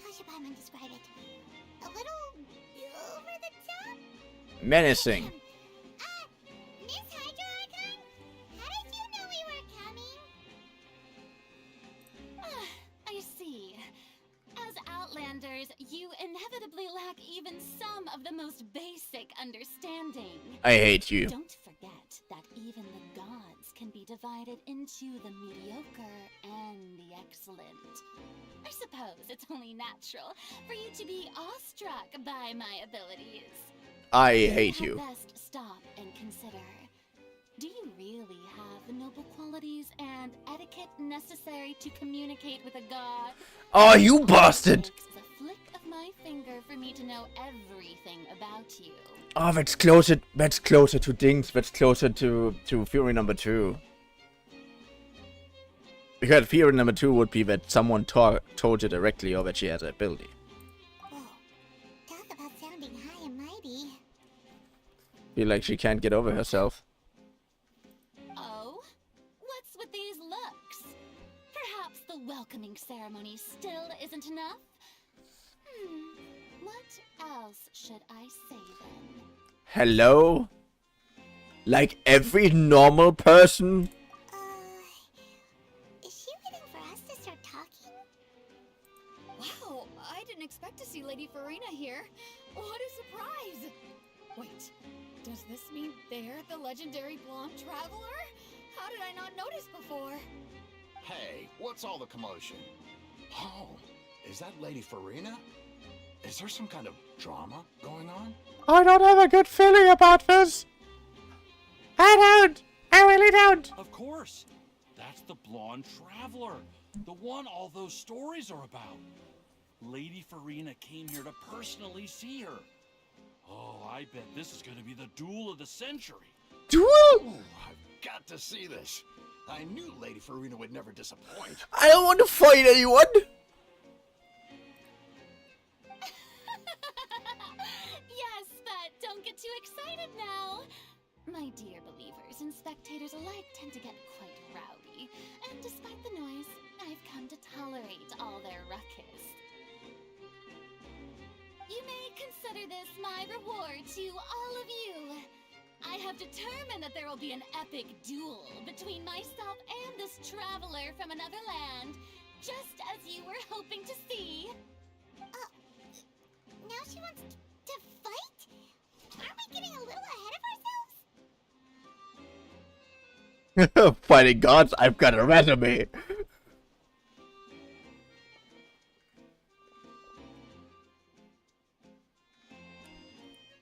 how should Paimon describe it? A little over the top? Menacing. Miss Hydro Archon? How did you know we were coming? I see. As Outlanders, you inevitably lack even some of the most basic understanding. I hate you. Don't forget that even the gods can be divided into the mediocre and the excellent. I suppose it's only natural for you to be awestruck by my abilities. I hate you. Best stop and consider. Do you really have the noble qualities and etiquette necessary to communicate with a god? Oh, you bastard! It takes a flick of my finger for me to know everything about you. Oh, that's closer to Dings, that's closer to theory number 2. Because theory number 2 would be that someone told you directly or that she has an ability. Whoa. Talk about sounding high and mighty. Feel like she can't get over herself. Oh? What's with these looks? Perhaps the welcoming ceremony still isn't enough? What else should I say then? Hello? Like every normal person? Is she waiting for us to start talking? Wow, I didn't expect to see Lady Farina here. What a surprise! Wait, does this mean they're the legendary blonde traveler? How did I not notice before? Hey, what's all the commotion? Oh, is that Lady Farina? Is there some kind of drama going on? I don't have a good feeling about this. I really don't. Of course. That's the blonde traveler. The one all those stories are about. Lady Farina came here to personally see her. Oh, I bet this is going to be the duel of the century. Duel? Ooh, I've got to see this. I knew Lady Farina would never disappoint. I don't want to fight anyone. Yes, but don't get too excited now. My dear believers and spectators alike tend to get quite rowdy, and despite the noise, I've come to tolerate all their ruckus. You may consider this my reward to all of you. I have determined that there will be an epic duel between myself and this traveler from another land, just as you were hoping to see. Now she wants to fight? Aren't we getting a little ahead of ourselves? Fighting gods, I've got a resume.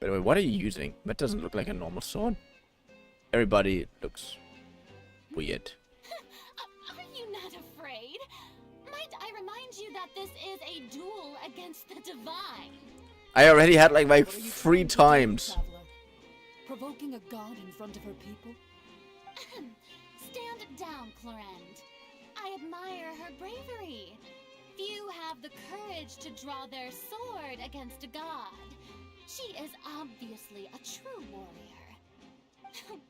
By the way, what are you using? That doesn't look like a normal sword. Everybody looks weird. Are you not afraid? Might I remind you that this is a duel against the divine? I already had like my What are you 3 trying to do, times. traveler? Provoking a god in front of her people? Stand down, Clorend. I admire her bravery. Few have the courage to draw their sword against a god. She is obviously a true warrior.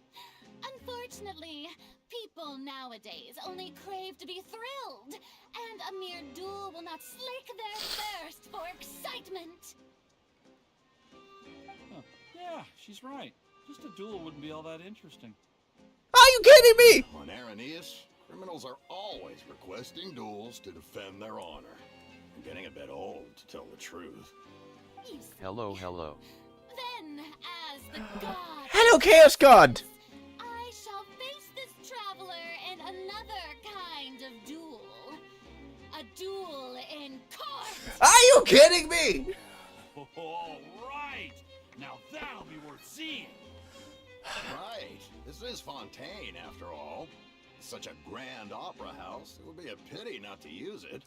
Unfortunately, people nowadays only crave to be thrilled, and a mere duel will not slake their thirst for excitement. Huh. Yeah, she's right. Just a duel wouldn't be all that interesting. Are you kidding me? On Aranias, criminals are always requesting duels to defend their honor. I'm getting a bit old, to tell the truth. You see, Hello, hello. then, as the god, Hello, Chaos God. I shall face this traveler in another kind of duel. A duel in court! Are you kidding me? All right. Now that'll be worth seeing. Right. This is Fontaine, after all. It's such a grand opera house. It would be a pity not to use it.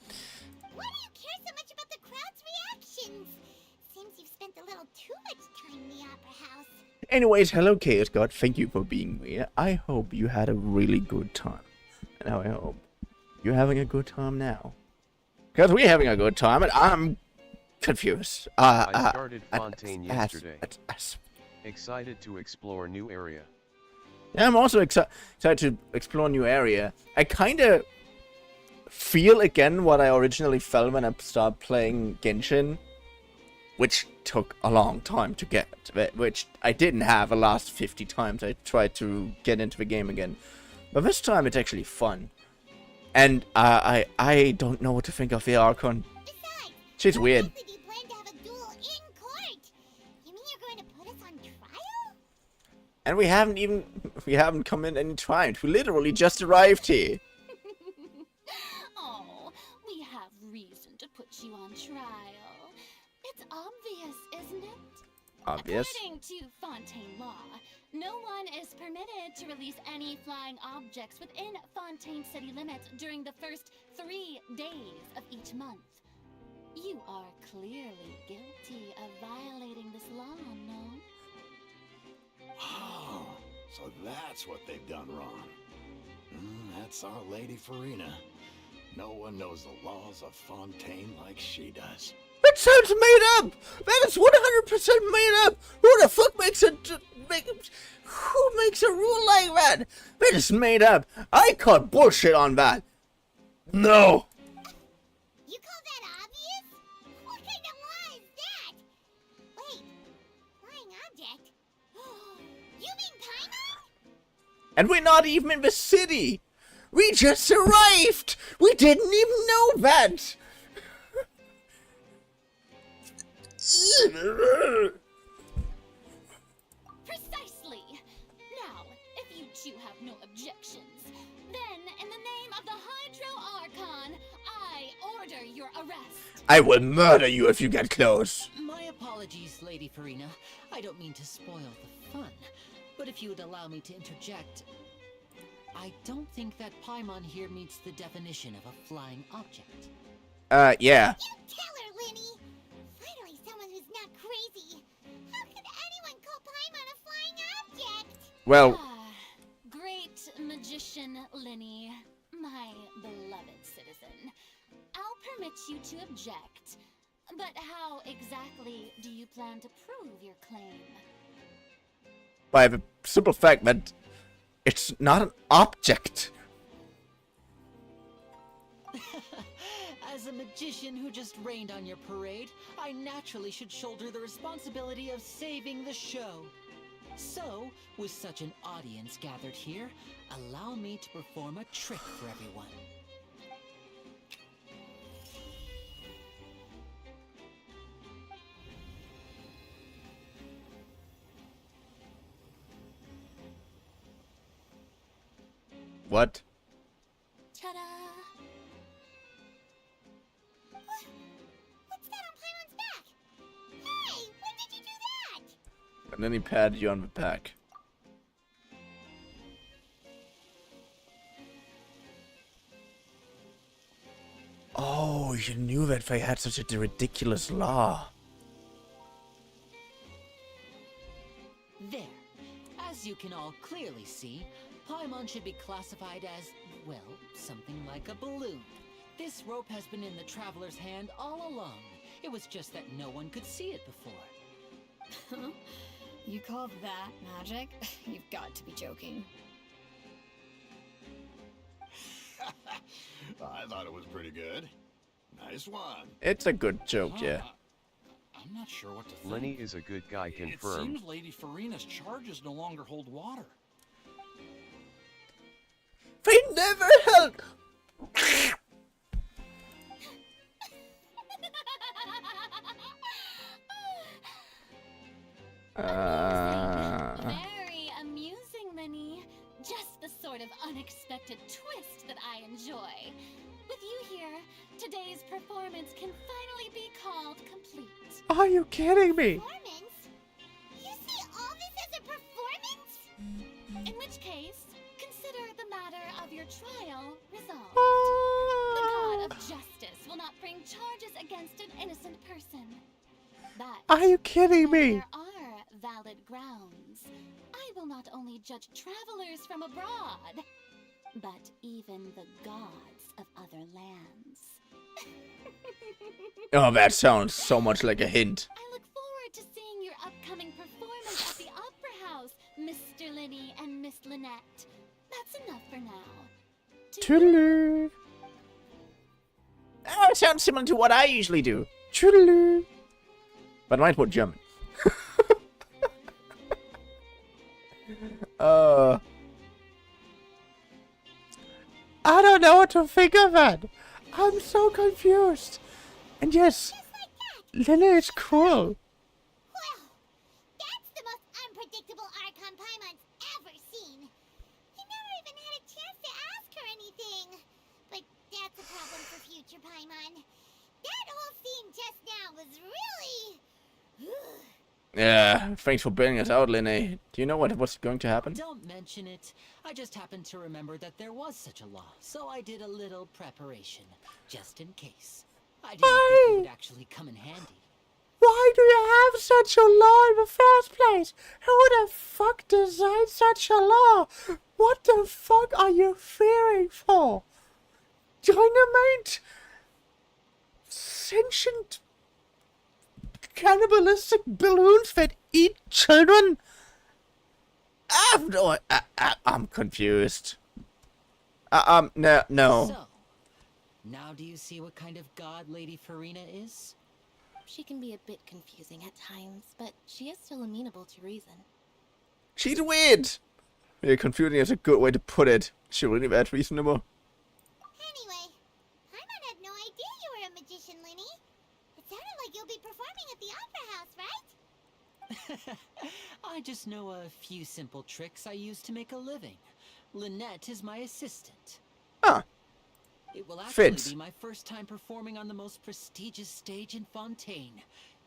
Why do you care so much about the crowd's reactions? Seems you've spent a little too much time in the opera house. Anyways, hello, Chaos God. Thank you for being here. I hope you had a really good time. And I hope you're having a good time now. Because we're having a good time, and I'm confused. I started Fontaine yesterday. Excited to explore new area. Yeah, I'm also excited to explore a new area. I kind of feel again what I originally felt when I started playing Genshin, which took a long time to get, which I didn't have the last 50 times I tried to get into the game again. But this time it's actually fun. And I don't know what to think of the Archon. Besides, She's how weird. likely do you plan to have a duel in court? You mean you're going to put us on trial? And we haven't come in any triumph. We literally just arrived here. Oh, we have reason to put you on trial. It's obvious, isn't it? Obvious. According to Fontaine law, no one is permitted to release any flying objects within Fontaine city limits during the first 3 days of each month. You are clearly guilty of violating this law, no? Oh, so that's what they've done wrong. That's our Lady Farina. No one knows the laws of Fontaine like she does. That sounds made up! That is 100% made up! Who the fuck makes who makes a rule like that? That is made up. I call bullshit on that. No! You call that obvious? What kind of law is that? Wait, flying object? You mean Paimon? And we're not even in the city! We just arrived! We didn't even know that! Precisely! Now, if you two have no objections, then in the name of the Hydro Archon, I order your arrest. I will murder you if you get close. My apologies, Lady Farina. I don't mean to spoil the fun, but if you would allow me to interject, I don't think that Paimon here meets the definition of a flying object. Yeah. You tell her, Linny! Finally someone who's not crazy. How could anyone call Paimon a flying object? Well, Great magician Linny, my beloved citizen. I'll permit you to object, but how exactly do you plan to prove your claim? by the simple fact that it's not an object. As a magician who just rained on your parade, I naturally should shoulder the responsibility of saving the show. So, with such an audience gathered here, allow me to perform a trick for everyone. What? Ta-da! What's that on Paimon's back? Hey, when did you do that? And then he patted you on the back. Oh, you knew that they had such a ridiculous law. There. As you can all clearly see, Paimon should be classified as, well, something like a balloon. This rope has been in the traveler's hand all along. It was just that no one could see it before. You call that magic? You've got to be joking. I thought it was pretty good. Nice one. It's a good joke, yeah. I'm not sure what to think. Lenny is a good guy, It confirmed. seems Lady Farina's charges no longer hold water. They never help. Very amusing, Lenny. Just the sort of unexpected twist that I enjoy. With you here, today's performance can finally be called complete. Are you kidding me? Performance? You see all this as a performance? In which case, consider the matter of your trial resolved. Ah. The god of justice will not bring charges against an innocent person. But Are you kidding when me? there are valid grounds, I will not only judge travelers from abroad, but even the gods of other lands. Oh, that sounds so much like a hint. I look forward to seeing your upcoming performance at the Opera House, Mr. Linny and Miss Lynette. That's enough for now. Toodaloo. Oh, it sounds similar to what I usually do. Toodaloo. But mine's more German. I don't know what to think of that. I'm so confused. And yes, Lily is cool. Well, that's the most unpredictable Archon Paimon's ever seen. He never even had a chance to ask her anything. But that's a problem for future Paimon. That whole scene just now was really... Yeah, thanks for bailing us out, Linne. Do you know what's going to happen? Don't mention it. I just happened to remember that there was such a law, so I did a little preparation, just in case. I didn't think it would actually come in handy. Why do you have such a law in the first place? Who the fuck designed such a law? What the fuck are you fearing for? Dynamite? Sentient cannibalistic balloons that eat children? I'm confused. No. So, now do you see what kind of god Lady Farina is? She can be a bit confusing at times, but she is still amenable to reason. She's weird. Yeah, confusing is a good way to put it. She really that reasonable. Anyway, Paimon had no idea you were a magician, Linny. It sounded like you'll be performing at the Opera House, right? I just know a few simple tricks I use to make a living. Lynette is my assistant. Ah. It will actually Fits. be my first time performing on the most prestigious stage in Fontaine,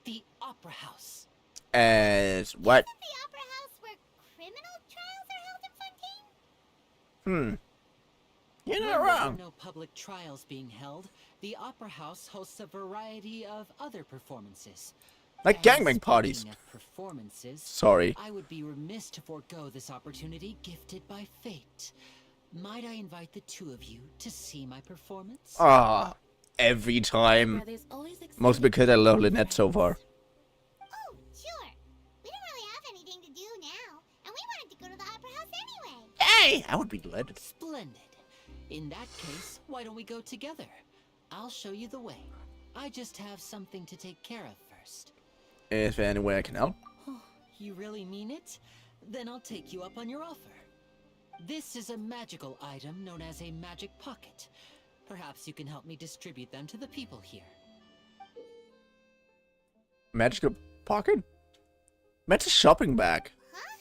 the Opera House. As what? Isn't the Opera House where criminal trials are held in Fontaine? You're When not there are wrong. no public trials being held, the Opera House hosts a variety of other performances. Like And gangbang parties. speaking of performances, Sorry. I would be remiss to forego this opportunity gifted by fate. Might I invite the two of you to see my performance? Ah, every time. Where there's always Mostly because I love Lynette so far. Oh, sure. We don't really have anything to do now, and we wanted to go to the Opera House anyway. Hey, I would be delighted. Splendid. In that case, why don't we go together? I'll show you the way. I just have something to take care of first. Is there any way I can help? Oh, you really mean it? Then I'll take you up on your offer. This is a magical item known as a magic pocket. Perhaps you can help me distribute them to the people here. Magical pocket? That's a shopping bag. Huh?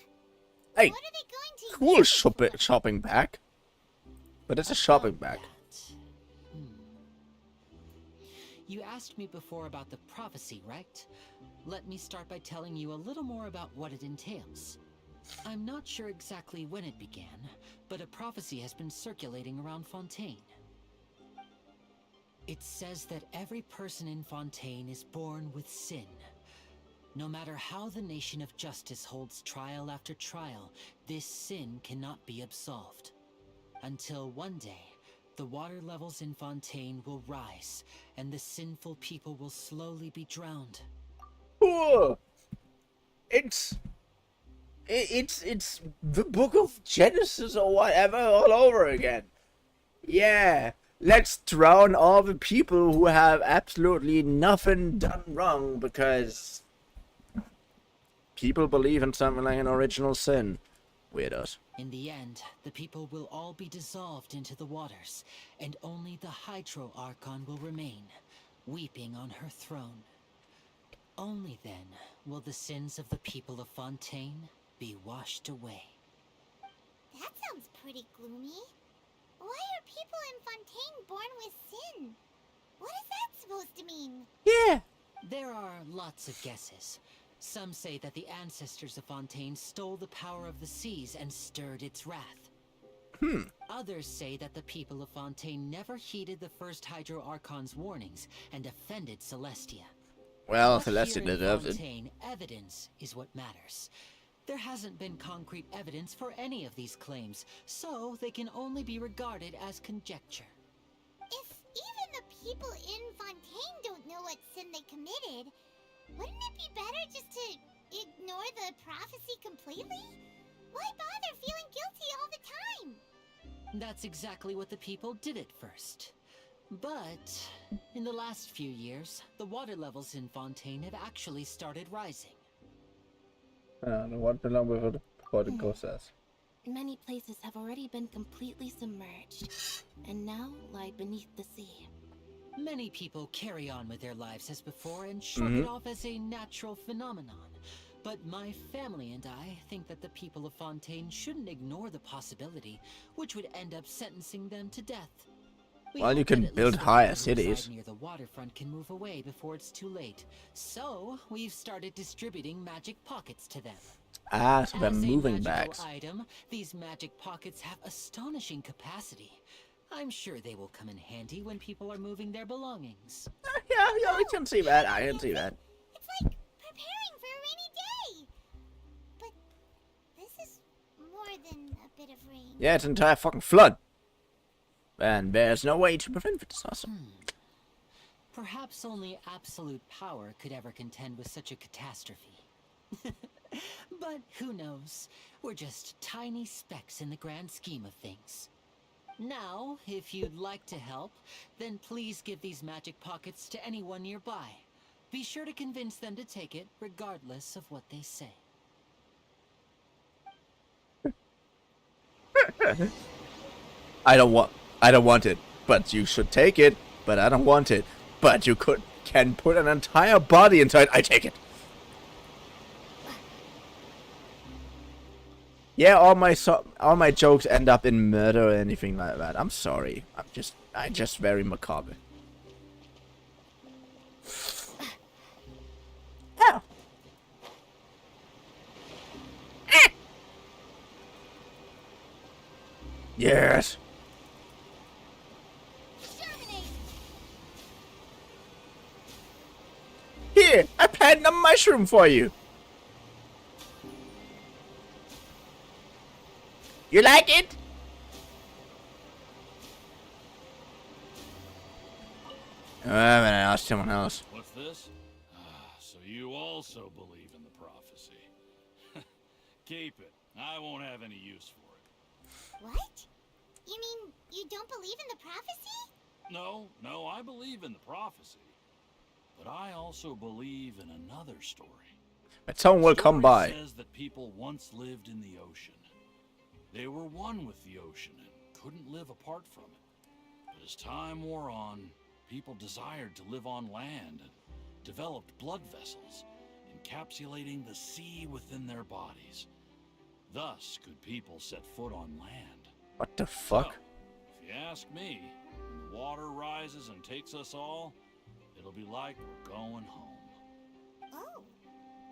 Hey, What are they going to cool use it for? shopping bag. But it's a shopping About bag. that. You asked me before about the prophecy, right? Let me start by telling you a little more about what it entails. I'm not sure exactly when it began, but a prophecy has been circulating around Fontaine. It says that every person in Fontaine is born with sin. No matter how the nation of justice holds trial after trial, this sin cannot be absolved. Until one day, the water levels in Fontaine will rise, and the sinful people will slowly be drowned. Cool. It's the book of Genesis or whatever all over again. Yeah, let's drown all the people who have absolutely nothing done wrong because people believe in something like an original sin. Weirdos. In the end, the people will all be dissolved into the waters, and only the Hydro Archon will remain, weeping on her throne. Only then will the sins of the people of Fontaine be washed away. That sounds pretty gloomy. Why are people in Fontaine born with sin? What is that supposed to mean? Yeah. There are lots of guesses. Some say that the ancestors of Fontaine stole the power of the seas and stirred its wrath. Others say that the people of Fontaine never heeded the first Hydro Archon's warnings and offended Celestia. Well, But Celestia here in deserves it. Fontaine, evidence is what matters. There hasn't been concrete evidence for any of these claims, so they can only be regarded as conjecture. If even the people in Fontaine don't know what sin they committed, wouldn't it be better just to ignore the prophecy completely? Why bother feeling guilty all the time? That's exactly what the people did at first. But in the last few years, the water levels in Fontaine have actually started rising. What belong with the prodigal says. Many places have already been completely submerged, and now lie beneath the sea. Many people carry on with their lives as before and shrug it off as a natural phenomenon. But my family and I think that the people of Fontaine shouldn't ignore the possibility, which would end up sentencing them to death. We Well, you hope can that at build least the higher people who reside cities. near the waterfront can move away before it's too late. So, we've started distributing magic pockets to them. Ah, so they're As a moving magical bags. item, these magic pockets have astonishing capacity. I'm sure they will come in handy when people are moving their belongings. Yeah, I can see that. I can see that. It's like preparing for a rainy day. But this is more than a bit of rain. Yeah, it's an entire fucking flood. And there's no way to prevent the disaster. Perhaps only absolute power could ever contend with such a catastrophe. But who knows? We're just tiny specks in the grand scheme of things. Now, if you'd like to help, then please give these magic pockets to anyone nearby. Be sure to convince them to take it, regardless of what they say. I don't want it, but you should take it. But I don't want it, but you can put an entire body inside. I take it. Yeah, all my jokes end up in murder or anything like that. I'm sorry. I'm just very macabre. Ow. Ah. Yes. Here, I planted a mushroom for you. You like it? Then I asked someone else. What's this? So you also believe in the prophecy. Keep it. I won't have any use for it. What? You mean you don't believe in the prophecy? No, I believe in the prophecy. But I also believe in another story. But someone will come by. It says that people once lived in the ocean. They were one with the ocean and couldn't live apart from it. But as time wore on, people desired to live on land and developed blood vessels, encapsulating the sea within their bodies. Thus could people set foot on land. What the fuck? So, if you ask me, when the water rises and takes us all, it'll be like we're going home. Oh,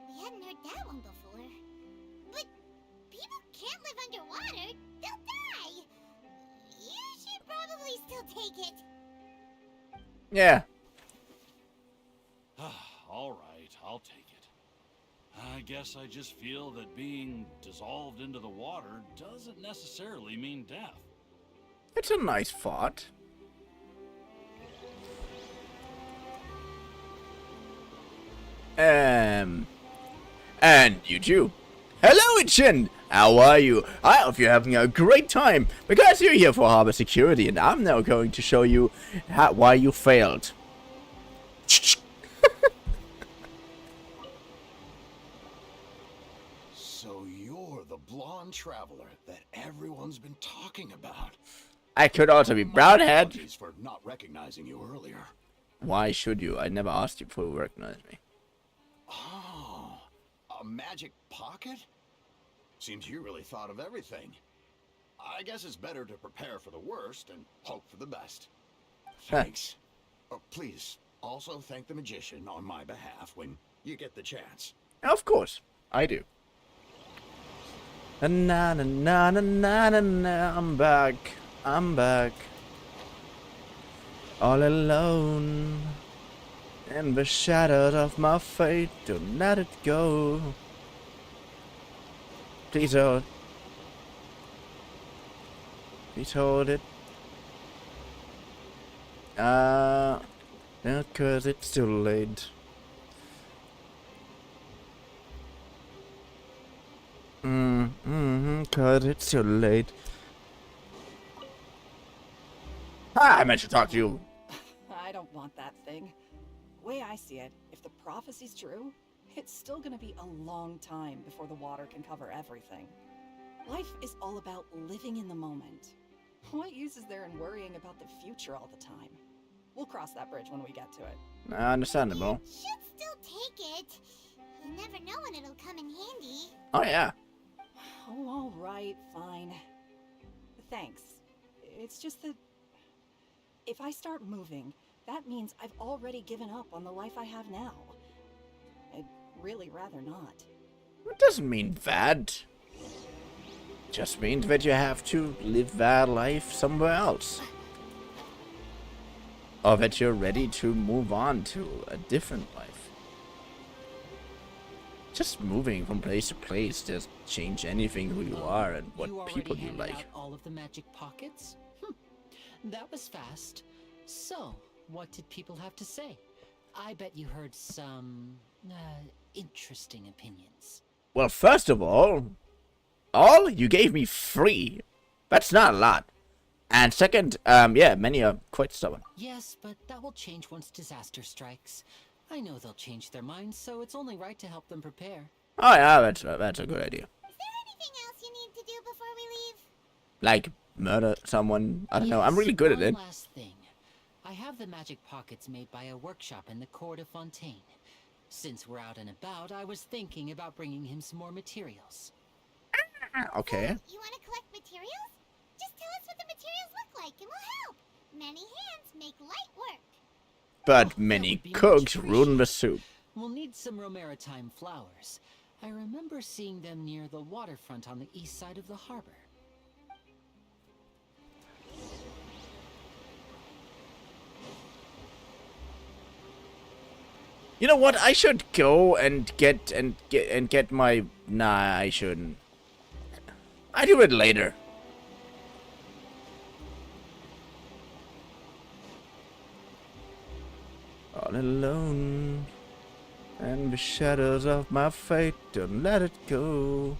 we hadn't heard that one before. But people can't live underwater. They'll die. You should probably still take it. Yeah. All right, I'll take it. I guess I just feel that being dissolved into the water doesn't necessarily mean death. It's a nice thought. And you too. Hello, Ichin! How are you? I hope you're having a great time, because you're here for harbor security, and I'm now going to show you why you failed. So you're the blonde traveler that everyone's been talking about. I could also be brownhead. Apologies for not recognizing you earlier. Why should you? I never asked you to recognize me. Oh, a magic pocket? Seems you really thought of everything. I guess it's better to prepare for the worst and hope for the best. Thanks. Please, also thank the magician on my behalf when you get the chance. Of course, I do. Na na na na na na na. I'm back. All alone. In the shadow of my fate, don't let it go. Please hold. Please hold it. No, 'cause it's too late. Cause it's too late. I meant to talk to you. I don't want that thing. The way I see it, if the prophecy's true, it's still gonna be a long time before the water can cover everything. Life is all about living in the moment. What use is there in worrying about the future all the time? We'll cross that bridge when we get to it. Understandable. You should still take it. You never know when it'll come in handy. Oh yeah. Oh, all right, fine. Thanks. It's just that If I start moving, that means I've already given up on the life I have now. I'd really rather not. It doesn't mean that. It just means that you have to live that life somewhere else. Or that you're ready to move on to a different life. Just moving from place to place doesn't change anything who you are and what people you like. Out all of the magic pockets? That was fast. So, what did people have to say? I bet you heard some interesting opinions. Well, first of all you gave me 3. That's not a lot. And second, yeah, many are quite stubborn. Yes, but that will change once disaster strikes. I know they'll change their minds, so it's only right to help them prepare. Oh yeah, that's a good idea. Is there anything else you need to do before we leave? Like murder someone? I don't know. I'm really good at it. One last thing. I have the magic pockets made by a workshop in the court of Fontaine. Since we're out and about, I was thinking about bringing him some more materials. Okay. So, you want to collect materials? Just tell us what the materials look like and we'll help. Many hands make light work. But many cooks ruin the soup. We'll need some romaritime flowers. I remember seeing them near the waterfront on the east side of the harbor. You know what? I should go and get my. Nah, I shouldn't. I do it later. All alone, and the shadows of my fate, don't let it go.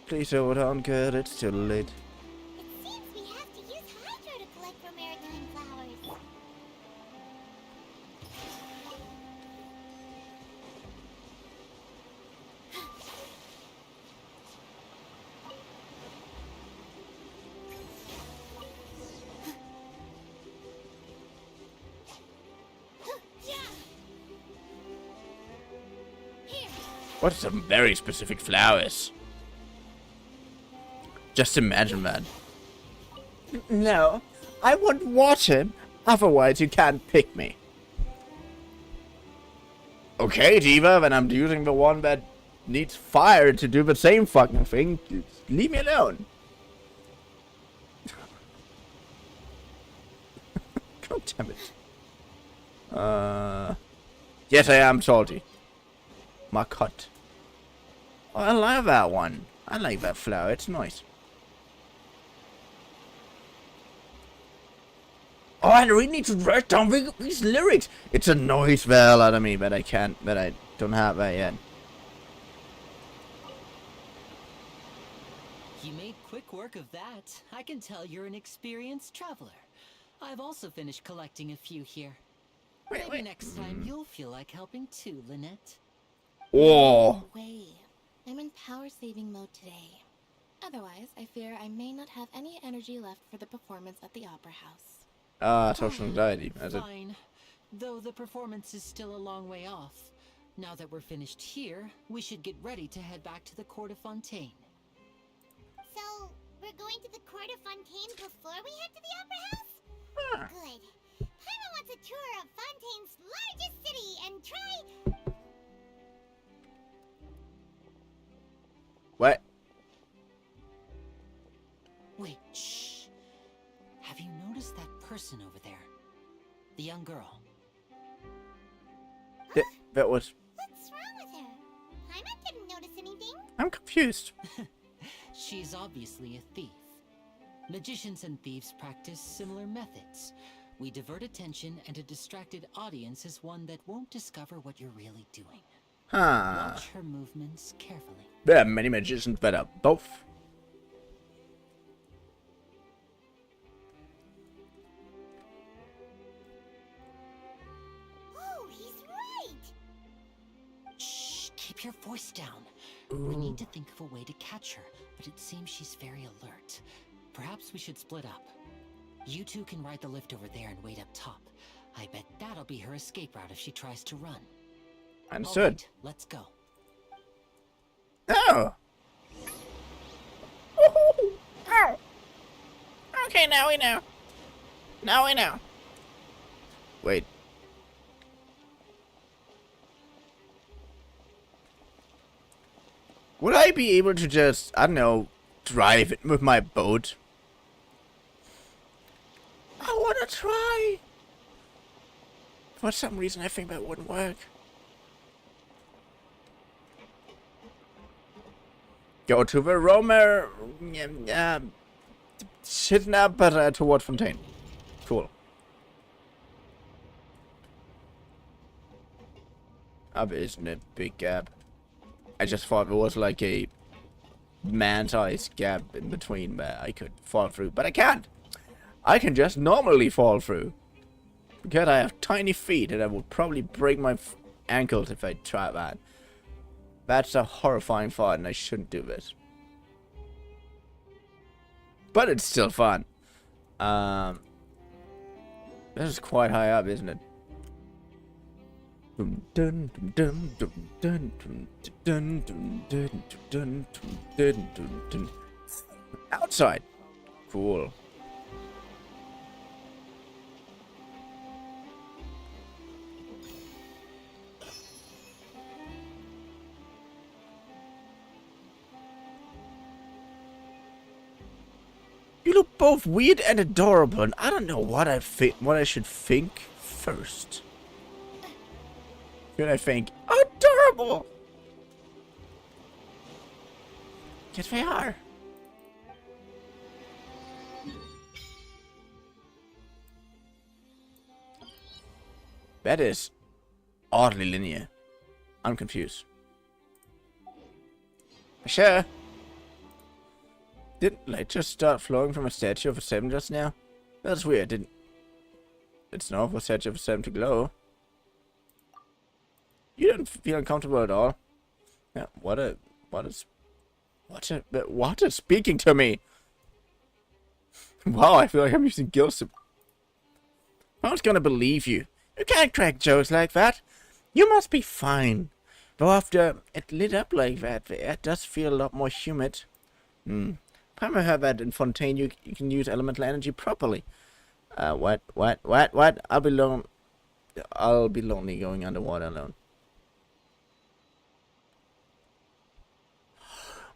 Please hold on, girl, it's too late. It seems we have to use hydro to collect romaritime flowers. What some very specific flowers. Just imagine that. No, I want water. Otherwise, you can't pick me. Okay, Diva, then I'm using the one that needs fire to do the same fucking thing. Just leave me alone. God damn it. Yes, I am salty. My cut. Oh, I like that one. I like that flower. It's nice. Oh, I really need to write down these lyrics. It's a noise the hell out of me, but I don't have that yet. You made quick work of that. I can tell you're an experienced traveler. I've also finished collecting a few here. Maybe next time you'll feel like helping too, Lynette. Oh. No way. I'm in power-saving mode today. Otherwise, I fear I may not have any energy left for the performance at the Opera House. Social anxiety. Fine. Though the performance is still a long way off. Now that we're finished here, we should get ready to head back to the court of Fontaine. So, we're going to the court of Fontaine before we head to the Opera House? Good. Paimon wants a tour of Fontaine's largest city and try... What? Wait, shh. Have you noticed that person over there? The young girl. That was... What's wrong with her? Paimon didn't notice anything. I'm confused. She's obviously a thief. Magicians and thieves practice similar methods. We divert attention, and a distracted audience is one that won't discover what you're really doing. Huh. Watch her movements carefully. There are many magicians that are both. Oh, he's right. Shh, keep your voice down. We need to think of a way to catch her, but it seems she's very alert. Perhaps we should split up. You two can ride the lift over there and wait up top. I bet that'll be her escape route if she tries to run. Understood. All right, let's go. Oh. Oh. Ow. Okay, now we know. Now we know. Wait. Would I be able to just, I don't know, drive it with my boat? I wanna try. For some reason, I think that wouldn't work. Go to the Romer, sitting up, but toward Fontaine. Cool. Up isn't a big gap. I just thought there was like a man-sized gap in between where I could fall through, but I can't. I can just normally fall through. Because I have tiny feet and I would probably break my ankles if I try that. That's a horrifying thought and I shouldn't do this. But it's still fun. This is quite high up, isn't it? Outside. Cool. You look both weird and adorable, and I don't know what I should think first. Should I think adorable? Yes, they are. That is oddly linear. I'm confused. Sure. Didn't light just start flowing from a statue of a 7 just now? That's weird, didn't... It's not for a statue of a 7 to glow. You didn't feel uncomfortable at all. Yeah, what is speaking to me? Wow, I feel like I'm using ghosts. I was gonna believe you. You can't crack jokes like that. You must be fine. Though after it lit up like that, the air does feel a lot more humid. I heard that in Fontaine you can use elemental energy properly. What? I'll be lonely going underwater alone.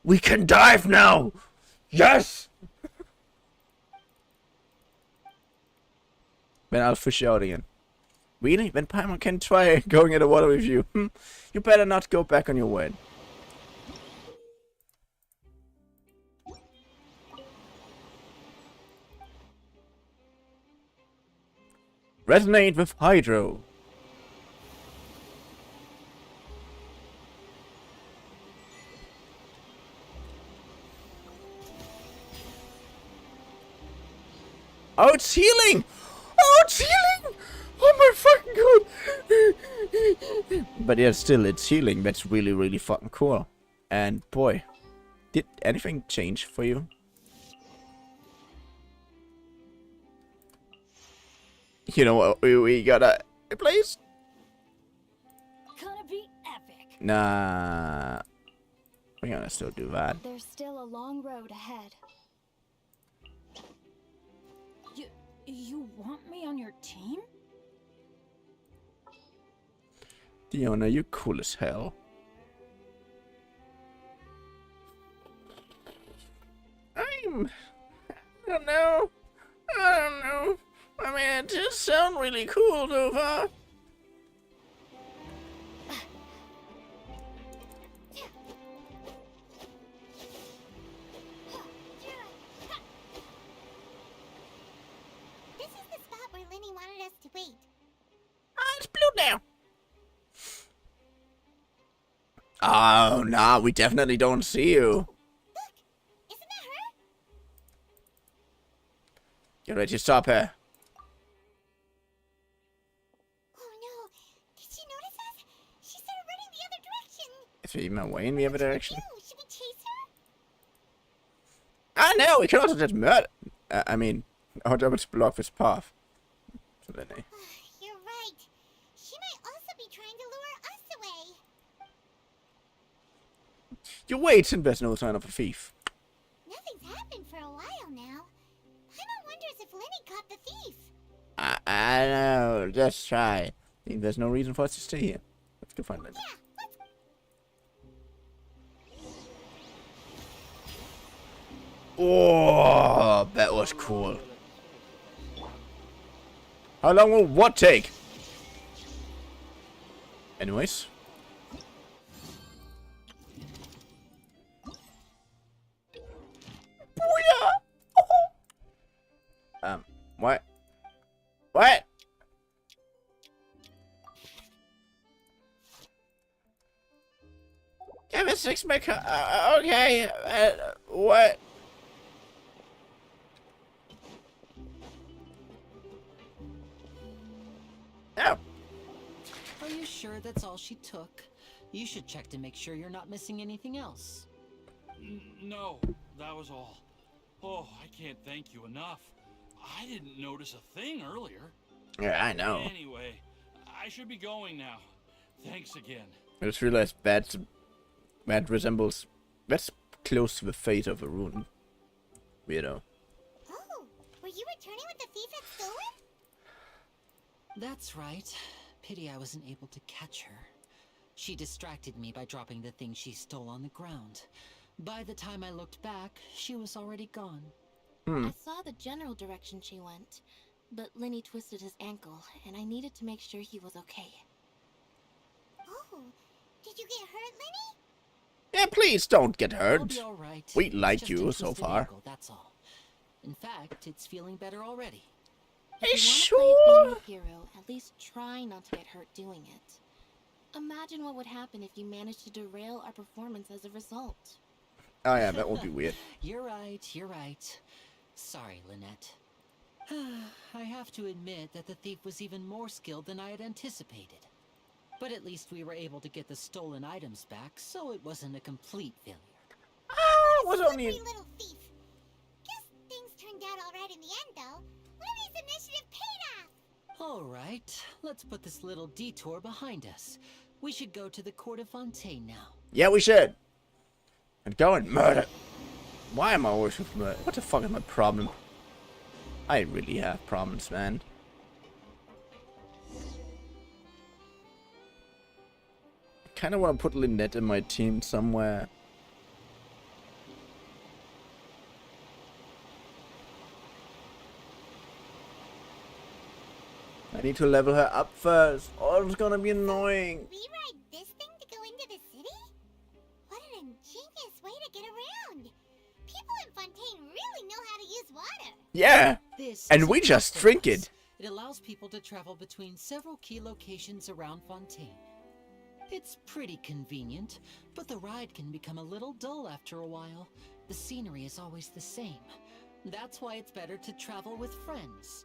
We can dive now! Yes! Then I'll fish out again. Really? Then Paimon can try going in the water with you. You better not go back on your word. Resonate with Hydro. Oh, it's healing! Oh, it's healing! Oh my fucking god! But yeah, still, it's healing. That's really, really fucking cool. And boy, did anything change for you? You know what? We gotta replace. Gonna be epic. Nah, we're gonna still do that. There's still a long road ahead. You want me on your team? Diona, you're cool as hell. I don't know. I mean, it does sound really cool, Nova. This is the spot where Lenny wanted us to wait. It's blue now. Oh, nah, we definitely don't see you. Look, isn't that her? Get ready to stop her. Oh no, did she notice us? She started running the other direction. Is there even a way in the other direction? Should we chase her? Ah, no, we can also just murder. I mean, our job is to block this path. So then, You're right. She might also be trying to lure us away. you wait, and there's no sign of a thief. Nothing's happened for a while now. Paimon I know. Just try. I think there's no reason for us to stay here. Let's go find Linda. Oh, that was cool. How long will what take? Anyways. Booyah! What? What? Give me 6 make. Okay. What? No. Are you sure that's all she took? You should check to make sure you're not missing anything else. No, that was all. Oh, I can't thank you enough. I didn't notice a thing earlier. Yeah, I know. Anyway, I should be going now. Thanks again. I just realized that resembles. That's close to the fate of a rune. Weirdo. Oh, were you returning what the thief had stolen? That's right. Pity I wasn't able to catch her. She distracted me by dropping the thing she stole on the ground. By the time I looked back, she was already gone. I saw the general direction she went, but Lenny twisted his ankle, and I needed to make sure he was okay. Oh, did you get hurt, Lenny? Yeah, please don't get I'll hurt. be all right. We It's like just you a so twisted far. ankle, that's all. In fact, it's feeling better already. If you want to play being a hero, at least try not to get hurt doing it. Imagine what would happen if you managed to derail our performance as a result. Oh yeah, that would be weird. You're right, you're right. Sorry, Lynette. I have to admit that the thief was even more skilled than I had anticipated. But at least we were able to get the stolen items back, so it wasn't a complete failure. It was only... Slippery little thief. Guess things turned out all right in the end, though. One of these initiative paid off. All right, let's put this little detour behind us. We should go to the court of Fontaine now. Yeah, we should. And go and murder. Why am I always with murder? What the fuck is my problem? I really have problems, man. I kind of want to put Lynette in my team somewhere. I need to level her up first. Oh, it's gonna be annoying. Rewrite this thing to go into the city? What an ingenious way to get around. People in Fontaine really know how to use water. Yeah. This And is we a just bus drink service. it. It allows people to travel between several key locations around Fontaine. It's pretty convenient, but the ride can become a little dull after a while. The scenery is always the same. That's why it's better to travel with friends.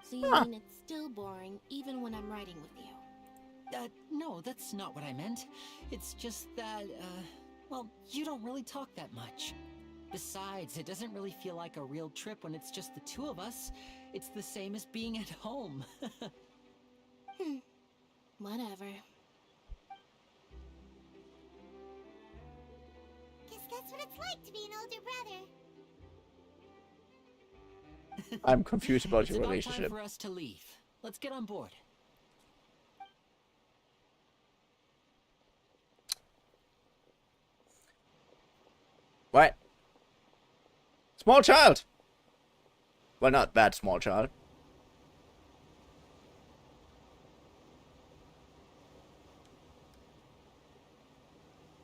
So you mean it's still boring even when I'm riding with you? No, that's not what I meant. It's just that, well, you don't really talk that much. Besides, it doesn't really feel like a real trip when it's just the two of us. It's the same as being at home. Whatever. Guess that's what it's like to be an older brother. I'm confused about your It's relationship. about time for us to leave. Let's get on board. What? Small child! Well, not that small child.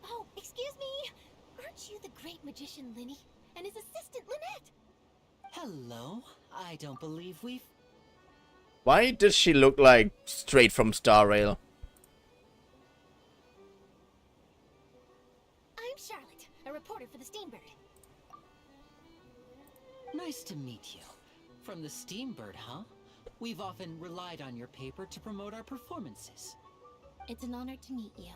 Oh, excuse me! Aren't you the great magician Linny and his assistant Lynette? Hello. I don't believe we've... Why does she look like straight from Star Rail? I'm Charlotte, a reporter for the Steambird. Nice to meet you. From the Steambird, huh? We've often relied on your paper to promote our performances. It's an honor to meet you.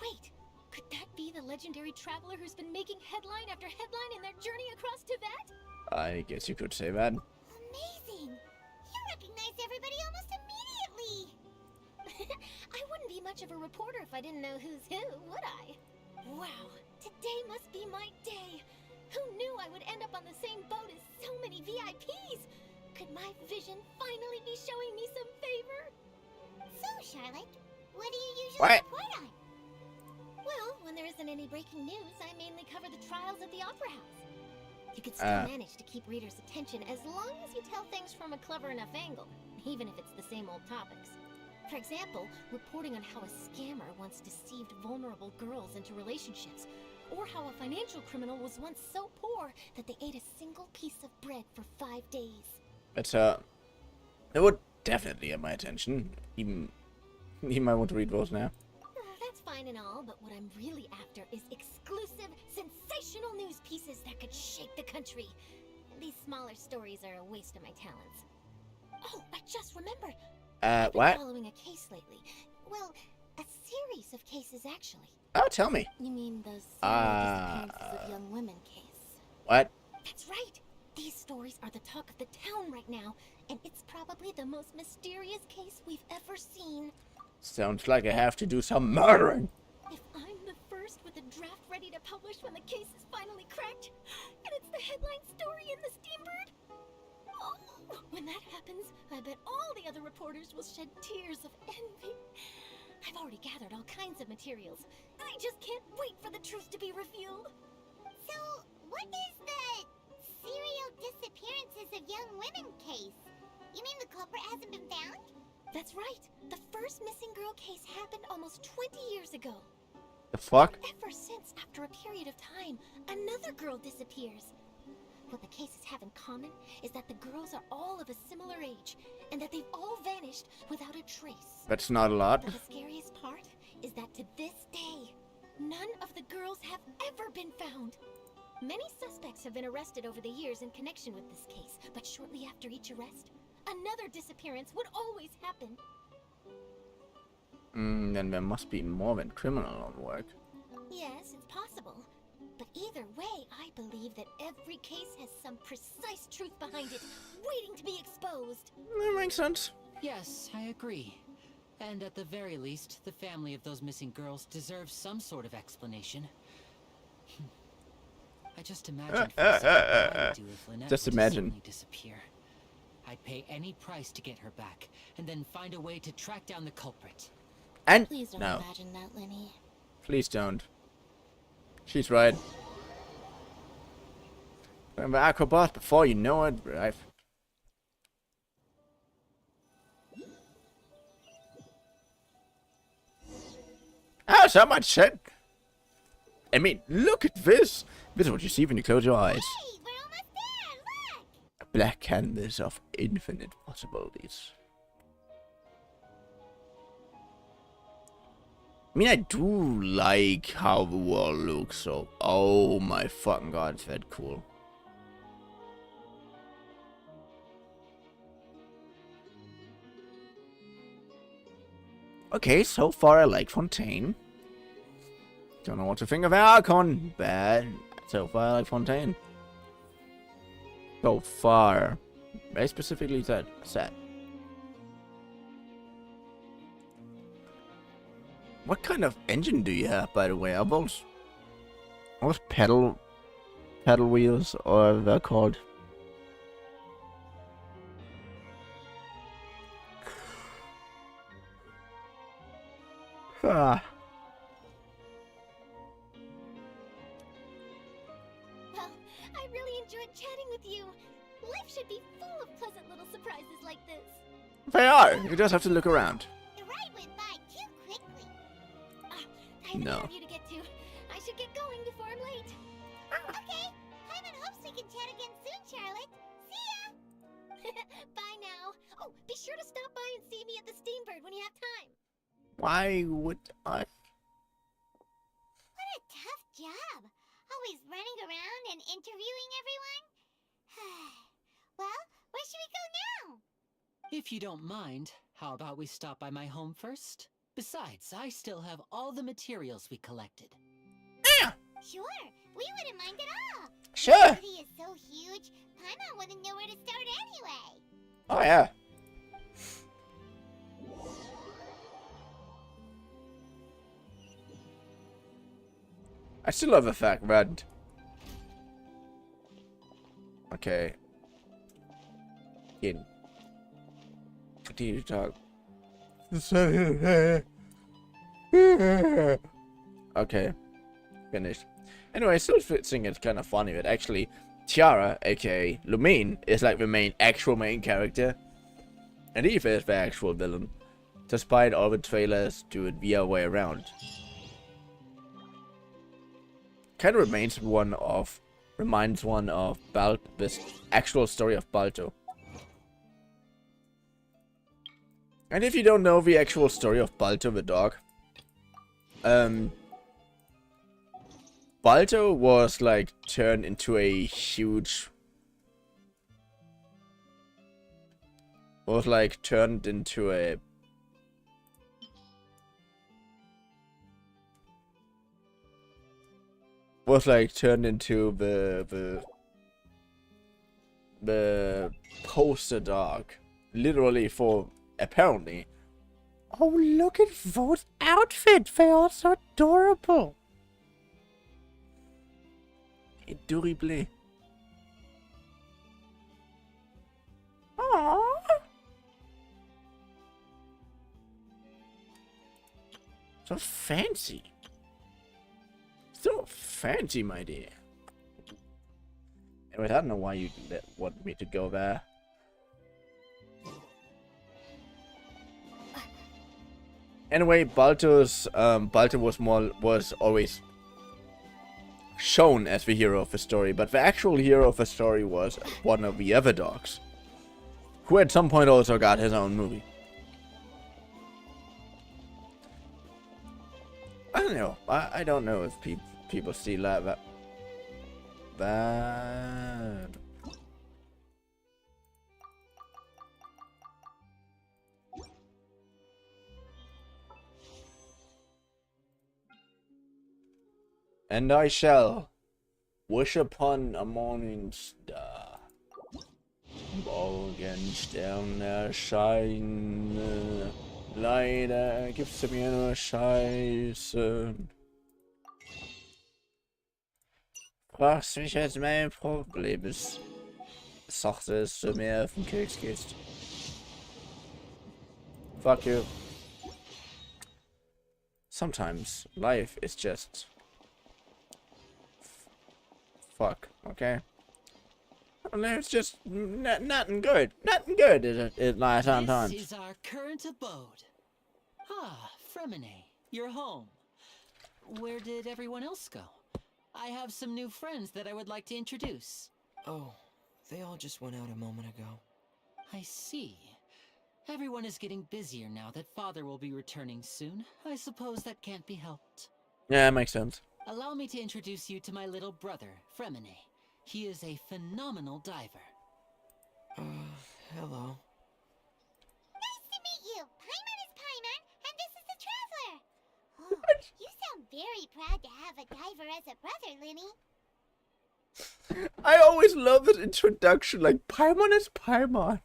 Wait, could that be the legendary traveler who's been making headline after headline in their journey across Tibet? I guess you could say that. Amazing. You recognized everybody almost immediately. I wouldn't be much of a reporter if I didn't know who's who, would I? Wow, today must be my day. Who knew I would end up on the same boat as so many VIPs? Could my vision finally be showing me some favor? So, Charlotte, what do you usually What? report on? Well, when there isn't any breaking news, I mainly cover the trials at the Opera House. You can still manage to keep readers' attention as long as you tell things from a clever enough angle, even if it's the same old topics. For example, reporting on how a scammer once deceived vulnerable girls into relationships, or how a financial criminal was once so poor that they ate a single piece of bread for 5 days. But that would definitely get my attention. Even he might want to read those now. That's fine and all, but what I'm really after is exclusive, sensational news pieces that could shake the country. These smaller stories are a waste of my talents. Oh, I just remembered. I've been What? following a case lately. Well, a series of cases, actually. Oh, tell me. You mean the serial disappearances of young women case? What? That's right. These stories are the talk of the town right now, and it's probably the most mysterious case we've ever seen. Sounds like I have to do some murdering. If I'm the first with a draft ready to publish when the case is finally cracked, and it's the headline story in the Steambird, oh, when that happens, I bet all the other reporters will shed tears of envy. I've already gathered all kinds of materials. I just can't wait for the truth to be revealed. So, what is the serial disappearances of young women case? You mean the culprit hasn't been found? That's right. The first missing girl case happened almost 20 years ago. The fuck? Ever since, after a period of time, another girl disappears. What the cases have in common is that the girls are all of a similar age, and that they've all vanished without a trace. That's not a lot. But the scariest part is that to this day, none of the girls have ever been found. Many suspects have been arrested over the years in connection with this case, but shortly after each arrest, another disappearance would always happen. Then there must be more than criminal on work. Yes, it's possible. But either way, I believe that every case has some precise truth behind it, waiting to be exposed. That makes sense. Yes, I agree. And at the very least, the family of those missing girls deserves some sort of explanation. I just imagine for a second what I would do if Lynette Just were to imagine. suddenly disappear. I'd pay any price to get her back, and then find a way to track down the culprit. And Please don't no, imagine that, Lenny. please don't. She's right. Remember Aquabot before you know it, right? Oh, so much shit. I mean, look at this. This is what you see when you close your eyes. Hey, we're almost there, look! A black canvas of infinite possibilities. I mean, I do like how the world looks, so... Oh my fucking god, it's that cool. Okay, so far I like Fontaine. Don't know what to think of Archon, but so far I like Fontaine. So far. Very specifically said. What kind of engine do you have, by the way? Are those pedal wheels, or they're called? Ah. Well, I really enjoyed chatting with you. Life should be full of pleasant little surprises like this. They are. You just have to look around. The ride went by too quickly. I have an No. interview to get to. I should get going before I'm late. Okay, Hyman hopes we can chat again soon, Charlotte. See ya! Bye now. Oh, be sure to stop by and see me at the Steambird when you have time. Why would I? What a tough job. Always running around and interviewing everyone. Well, where should we go now? If you don't mind, how about we stop by my home first? Besides, I still have all the materials we collected. Sure, we wouldn't mind at all. Sure. The city is so huge, Paimon wouldn't know where to start anyway. Oh yeah. I still love the fact that... Okay. again. Continue to talk. Okay. Finished. Anyway, I still think it's kind of funny that actually Tiara, aka Lumine, is like the actual main character. And Eve is the actual villain. Despite all the trailers do it the other way around. Kind of reminds one of this actual story of Balto. And if you don't know the actual story of Balto the dog, Balto was like turned into a huge... Was like turned into the poster dog, literally for apparently. Oh, look at those outfits! They are so adorable. Adorable. Aww. So fancy. So fancy, my dear. Anyways, I don't know why you want me to go there. Anyway, Balto was always shown as the hero of the story, but the actual hero of the story was one of the other dogs, who at some point also got his own movie. I don't know. I don't know if people see that. And I shall wish upon a morning star. Morgenstern erscheinen. Leider gibt's mir nur Scheiße. Fragst mich, was mein Problem ist. Sagte es zu mir auf den Keks gehst. Fuck you. Sometimes life is just fuck, okay? It's just nothing good. Nothing good is life sometimes. This is our current abode. Ah, Fremine, you're home. Where did everyone else go? I have some new friends that I would like to introduce. Oh, they all just went out a moment ago. I see. Everyone is getting busier now that Father will be returning soon. I suppose that can't be helped. Yeah, it makes sense. Allow me to introduce you to my little brother, Fremine. He is a phenomenal diver. Hello. Nice to meet you. Paimon is Paimon, and this is the Traveler. Oh, you sound very proud to have a diver as a brother, Linny. I always love this introduction, like, Paimon is Paimon.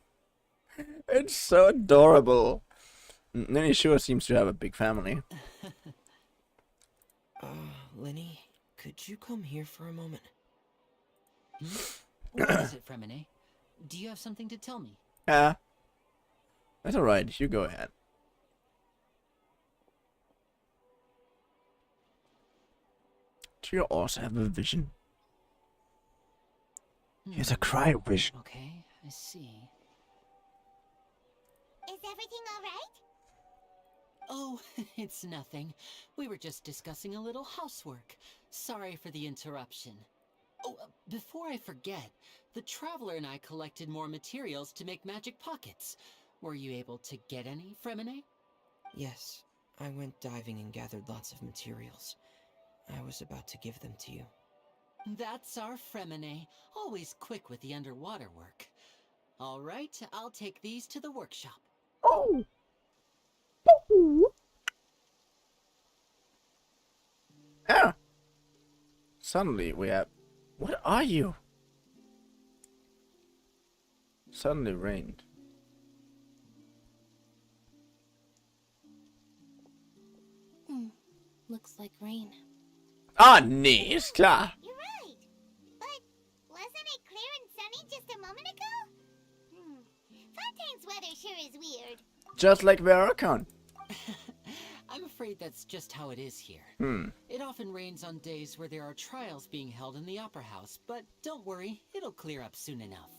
It's so adorable. Linny sure seems to have a big family. Linny, could you come here for a moment? What is it, Fremine? Do you have something to tell me? Yeah. That's alright, you go ahead. Do you also have a vision? Here's a cry vision. Okay, I see. Is everything alright? Oh, it's nothing. We were just discussing a little housework. Sorry for the interruption. Oh, before I forget, the Traveler and I collected more materials to make magic pockets. Were you able to get any, Fremine? Yes, I went diving and gathered lots of materials. I was about to give them to you. That's our Fremine, always quick with the underwater work. All right, I'll take these to the workshop. Oh! Yeah. Suddenly we have... What are you? Suddenly rained. Looks like rain. Ah, nee, ist klar. You're right. But wasn't it clear and sunny just a moment ago? Just like Veracon. I'm afraid that's just how it is here. It often rains on days where there are trials being held in the Opera House, but don't worry, it'll clear up soon enough.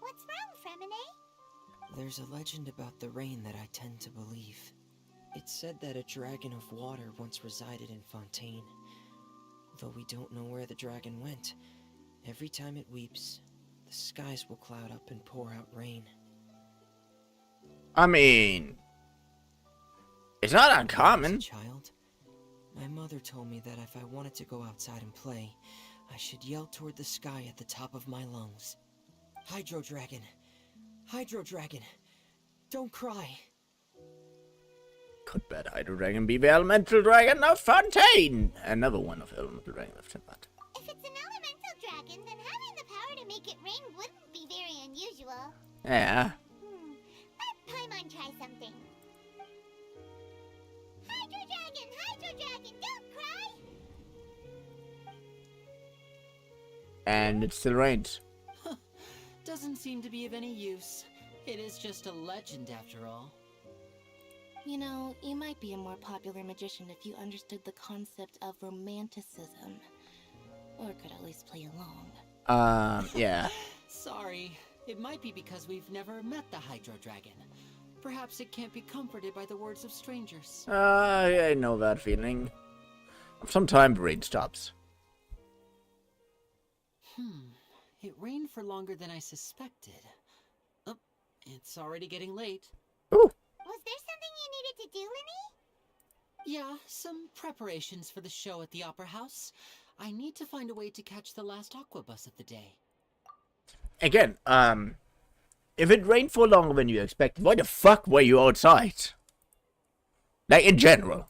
What's wrong, Fremine? There's a legend about the rain that I tend to believe. It's said that a dragon of water once resided in Fontaine. Though we don't know where the dragon went, every time it weeps, the skies will cloud up and pour out rain. I mean, it's not uncommon. As a child, my mother told me that if I wanted to go outside and play, I should yell toward the sky at the top of my lungs. Hydro Dragon! Hydro Dragon! Don't cry! Could that Hydro Dragon be the elemental dragon of Fontaine? Another one of elemental dragon of Fontaine. If it's an elemental dragon, then having the power to make it rain wouldn't be very unusual. Yeah. Let Paimon try something. Hydro Dragon, don't cry! And it still rains. Doesn't seem to be of any use. It is just a legend after all. You know, you might be a more popular magician if you understood the concept of romanticism. Or could at least play along. Yeah. Sorry. It might be because we've never met the Hydro Dragon. Perhaps it can't be comforted by the words of strangers. I know that feeling. Sometimes rain stops. It rained for longer than I suspected. Oh, it's already getting late. Ooh. Was there something you needed to do, Linny? Yeah, some preparations for the show at the Opera House. I need to find a way to catch the last aqua bus of the day. Again, if it rained for longer than you expected, why the fuck were you outside? Like, in general.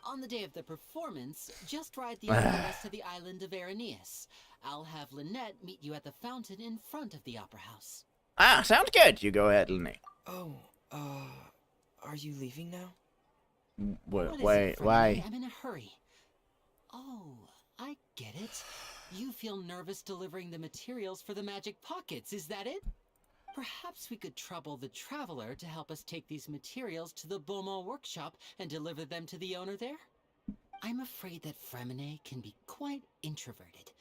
On the day of the performance, just ride the aqua bus to the island of Aeneas. I'll have Lynette meet you at the fountain in front of the Opera House. Ah, sounds good. You go ahead, Lenny. Oh, are you leaving now? Wait, why? I'm in a hurry. Oh, I get it. You feel nervous delivering the materials for the magic pockets, is that it? Perhaps we could trouble the traveler to help us take these materials to the Beaumont workshop and deliver them to the owner there? I'm afraid that Fremine can be quite introverted,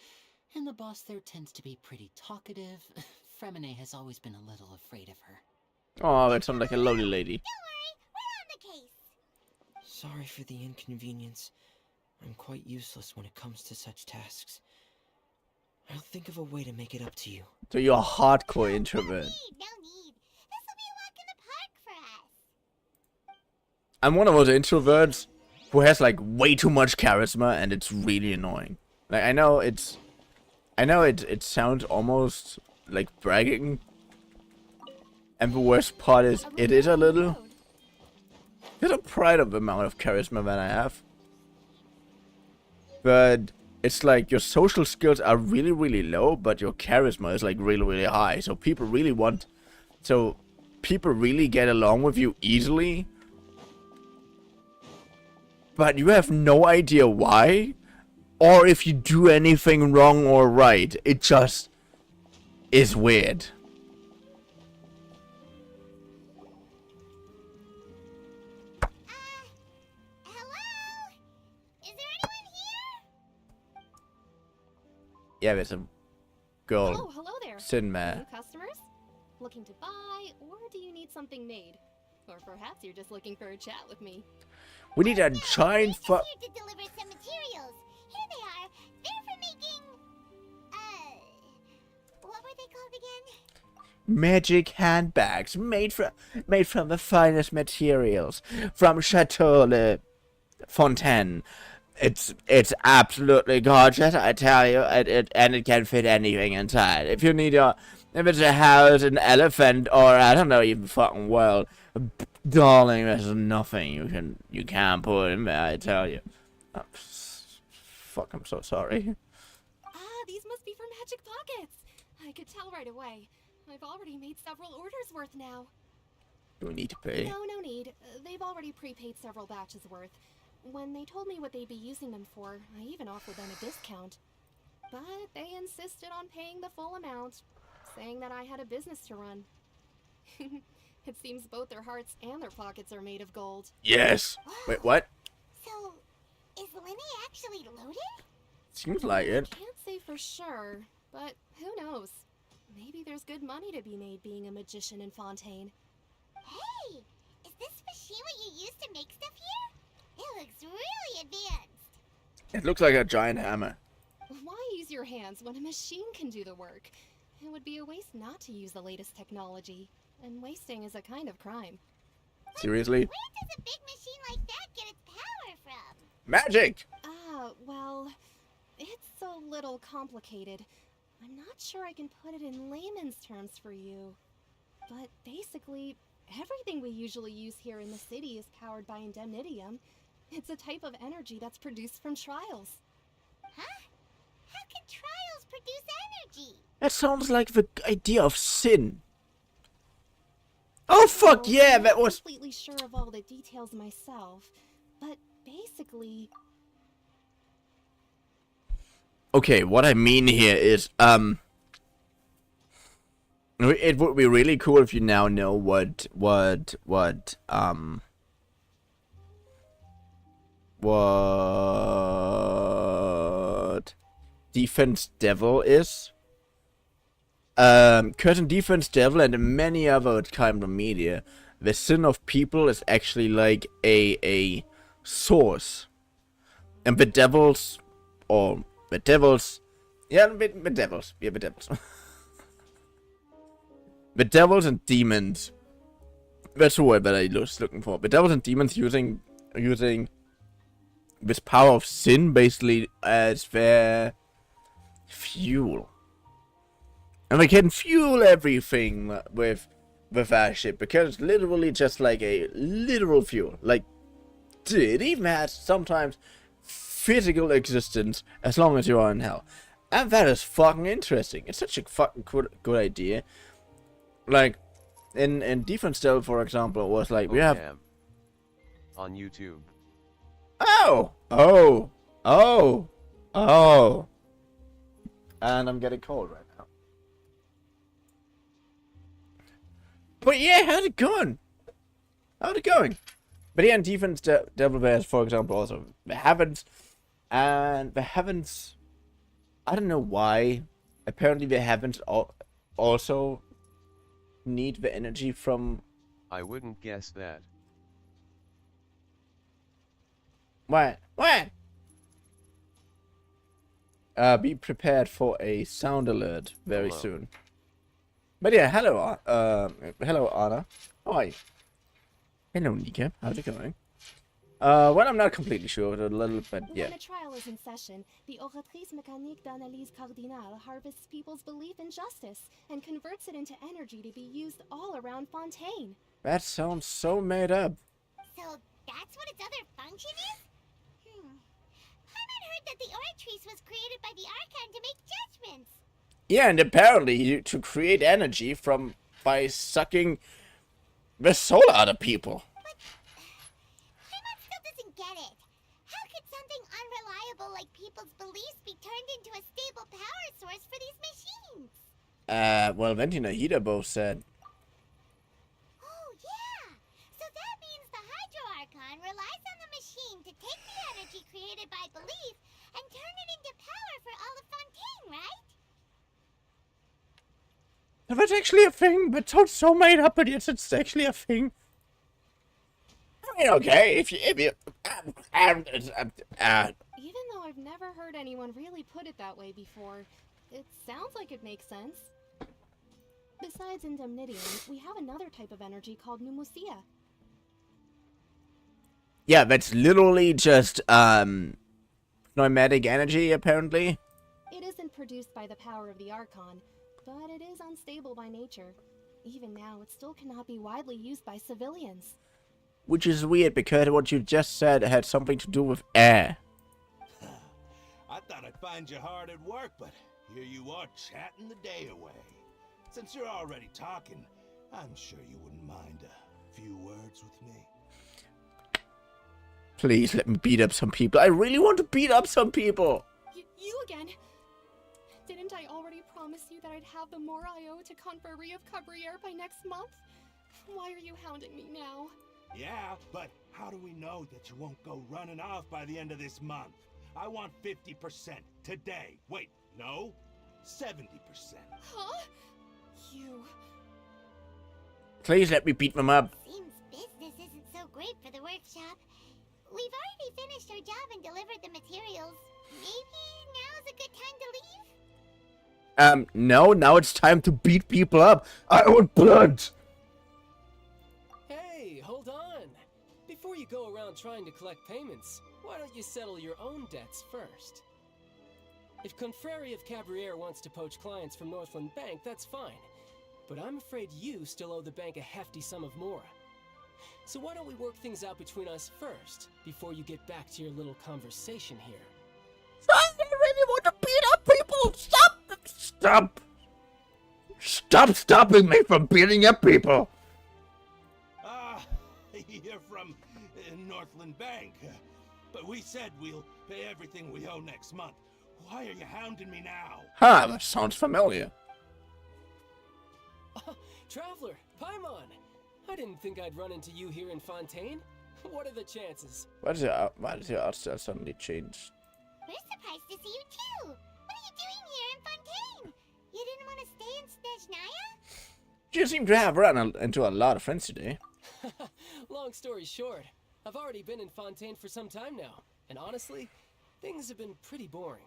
and the boss there tends to be pretty talkative. Fremine has always been a little afraid of her. Oh, that sounds like a lovely lady. Don't worry, we're on the case. Sorry for the inconvenience. I'm quite useless when it comes to such tasks. I'll think of a way to make it up to you. So you're a hardcore introvert. No need. This will be a walk in the park for us. I'm one of those introverts who has like way too much charisma, and it's really annoying. Like I know it sounds almost like bragging, and the worst part is it is a little. There's a pride of the amount of charisma that I have, but it's like your social skills are really, really low, but your charisma is like really, really high. So people really get along with you easily. But you have no idea why, or if you do anything wrong or right. It just is weird. Yeah, there's a girl. Oh, hello there. Sitting there. New customers? Looking to buy, or do you need something made? Or perhaps you're just looking for a chat with me. We need a giant Here to deliver some materials. Here they are. They're for making... what were they called again? magic handbags made from the finest materials from Chateau Le Fontaine. It's absolutely gorgeous, I tell you, and it can fit anything inside. If it's a house, an elephant, or I don't know, even fucking world, darling, there's nothing you can't put in there, I tell you. Oh, fuck, I'm so sorry. These must be for Magic Pockets. I could tell right away. I've already made several orders worth now. Do we need to pay? No need. They've already prepaid several batches worth. When they told me what they'd be using them for, I even offered them a discount. But they insisted on paying the full amount, saying that I had a business to run. It seems both their hearts and their pockets are made of gold. Yes. Wait, what? So, is Linny actually loaded? Seems like it. Can't say for sure, but who knows? Maybe there's good money to be made being a magician in Fontaine. Hey, is this machine what you use to make stuff here? It looks really advanced. It looks like a giant hammer. Why use your hands when a machine can do the work? It would be a waste not to use the latest technology, and wasting is a kind of crime. Seriously? Where does a big machine like that get its power from? Magic! Well, it's a little complicated. I'm not sure I can put it in layman's terms for you. But basically, everything we usually use here in the city is powered by indemnitium. It's a type of energy that's produced from trials. Huh? How can trials produce energy? That sounds like the idea of sin. Oh fuck yeah, that was... I'm not completely sure of all the details myself, but basically... Okay, what I mean here is, it would be really cool if you now know what Defense Devil is. Curtain Defense Devil and many other kind of media, the sin of people is actually like a source. And the devils, yeah, the devils. The devils and demons. That's the word that I was looking for. The devils and demons using this power of sin basically as their fuel. And they can fuel everything with our ship because it's literally just like a literal fuel. Like, it even has sometimes physical existence as long as you are in hell. And that is fucking interesting. It's such a fucking good idea. Like, in Defense Devil, for example, it was like, we have... On YouTube. Oh! And I'm getting cold right now. But yeah, how's it going? But yeah, in Defense Devil there's, for example, also the Heavens. And the Heavens... I don't know why. Apparently the Heavens also need the energy from... I wouldn't guess that. What? Be prepared for a sound alert very soon. But yeah, hello, Anna. How are you? Hello, Nika. How's it going? Well, I'm not completely sure, but a little bit, yeah. When a trial is in session, the Oratrice Mécanique d'Analyse Cardinale harvests people's belief in justice and converts it into energy to be used all around Fontaine. That sounds so made up. So that's what its other function is? Paimon heard that the Oratrice was created by the Archon to make judgments. Yeah, and apparently to create energy by sucking the soul out of people. Get it. How could something unreliable like people's beliefs be turned into a stable power source for these machines? Well, Ventina and Hida both said. Oh, yeah. So that means the Hydro Archon relies on the machine to take the energy created by belief and turn it into power for all of Fontaine, right? That's actually a thing, but sounds so made up, but yes, it's actually a thing. I mean, okay, if you Even though I've never heard anyone really put it that way before, it sounds like it makes sense. Besides indemnitium, we have another type of energy called pneumosia. Yeah, that's literally just, pneumatic energy, apparently. It isn't produced by the power of the Archon, but it is unstable by nature. Even now, it still cannot be widely used by civilians. Which is weird, because what you just said had something to do with air. I thought I'd find you hard at work, but here you are chatting the day away. Since you're already talking, I'm sure you wouldn't mind a few words with me. Please let me beat up some people. I really want to beat up some people. You again? Didn't I already promise you that I'd have the more I owe to Confrérie of Cabriere by next month? Why are you hounding me now? Yeah, but how do we know that you won't go running off by the end of this month? I want 50% today. Wait, no? 70%. Huh? You... Please let me beat them up. Seems business isn't so great for the workshop. We've already finished our job and delivered the materials. Maybe now's a good time to leave? No, now it's time to beat people up. I want blood. Hey, hold on. Before you go around trying to collect payments, why don't you settle your own debts first? If Confrérie of Cabriere wants to poach clients from Northland Bank, that's fine. But I'm afraid you still owe the bank a hefty sum of mora. So why don't we work things out between us first, before you get back to your little conversation here? I really want to beat up people! Stop! Stop! Stop stopping me from beating up people! You're from Northland Bank. But we said we'll pay everything we owe next month. Why are you hounding me now? Huh, that sounds familiar. Traveler, Paimon! I didn't think I'd run into you here in Fontaine. What are the chances? Why does your art style suddenly change? We're surprised to see you too. What are you doing here in Fontaine? You didn't want to stay in Snezhnaya? You seem to have run into a lot of friends today. Long story short, I've already been in Fontaine for some time now. And honestly, things have been pretty boring.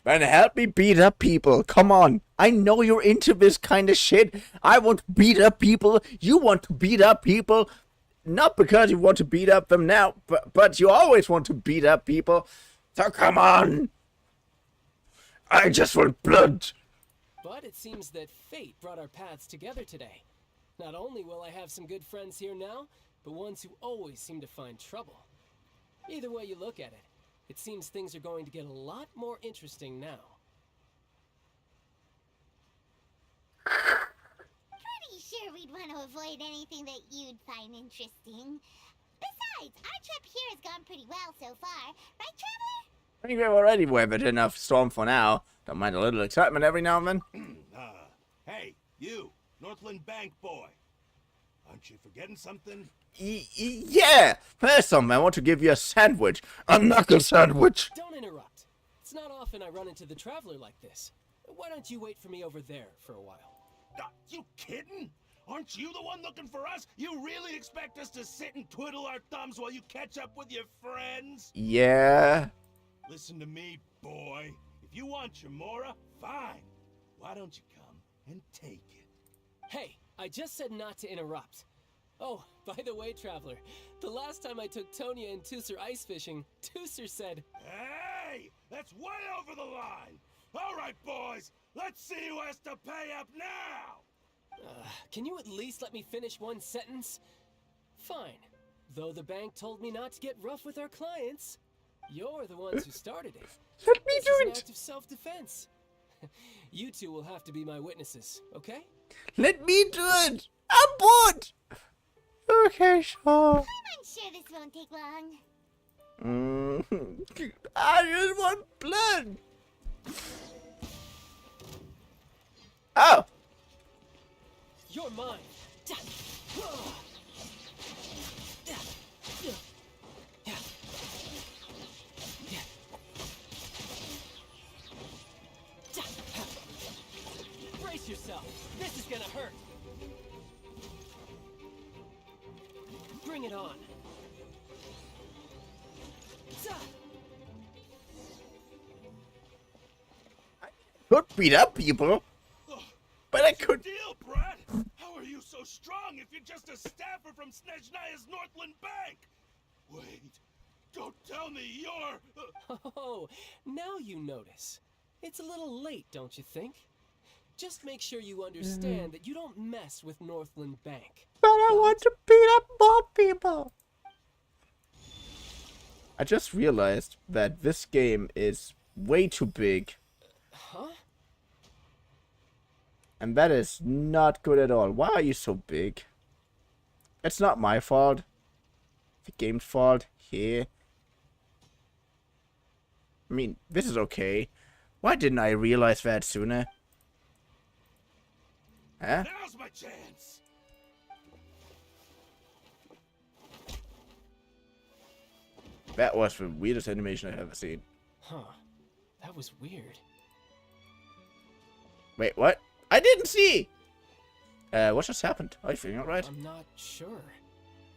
Man, help me beat up people. Come on. I know you're into this kind of shit. I want to beat up people. You want to beat up people. Not because you want to beat up them now, but you always want to beat up people. So come on. I just want blood. But it seems that fate brought our paths together today. Not only will I have some good friends here now, but ones who always seem to find trouble. Either way you look at it, it seems things are going to get a lot more interesting now. Pretty sure we'd want to avoid anything that you'd find interesting. Besides, our trip here has gone pretty well so far. Right, Traveler? I think we've already weathered enough storm for now. Don't mind a little excitement every now and then. Hey, you, Northland Bank boy. Aren't you forgetting something? Yeah! First off, I want to give you a sandwich. A knuckle sandwich. Don't interrupt. It's not often I run into the Traveler like this. Why don't you wait for me over there for a while? You kidding? Aren't you the one looking for us? You really expect us to sit and twiddle our thumbs while you catch up with your friends? Yeah. Listen to me, boy. If you want your mora, fine. Why don't you come and take it? Hey, I just said not to interrupt. Oh, by the way, Traveler, the last time I took Tonya and Tusser ice fishing, Tusser said, Hey! That's way over the line! All right, boys, let's see who has to pay up now! Can you at least let me finish one sentence? Fine. Though the bank told me not to get rough with our clients, you're the ones who started it. Let me this do is it! An act of self-defense. You two will have to be my witnesses, okay? Let me do it! I'm bored! Okay, sure. I'm sure this won't take long. I just want blood! Oh! You're mine! Brace yourself! This is gonna hurt! Bring it on! Could beat up people, but I could. Deal, Brad. How are you so strong if you're just a staffer from Snezhnaya's Northland Bank? Wait, don't tell me you're. Oh, now you notice. It's a little late, don't you think? Just make sure you understand that you don't mess with Northland Bank. But I want to beat up more people. I just realized that this game is way too big. Huh? And that is not good at all. Why are you so big? It's not my fault. The game's fault. Here. I mean, this is okay. Why didn't I realize that sooner? Huh? Now's my chance. That was the weirdest animation I've ever seen. Huh. That was weird. Wait, what? I didn't see! What just happened? Are you feeling alright? I'm not sure.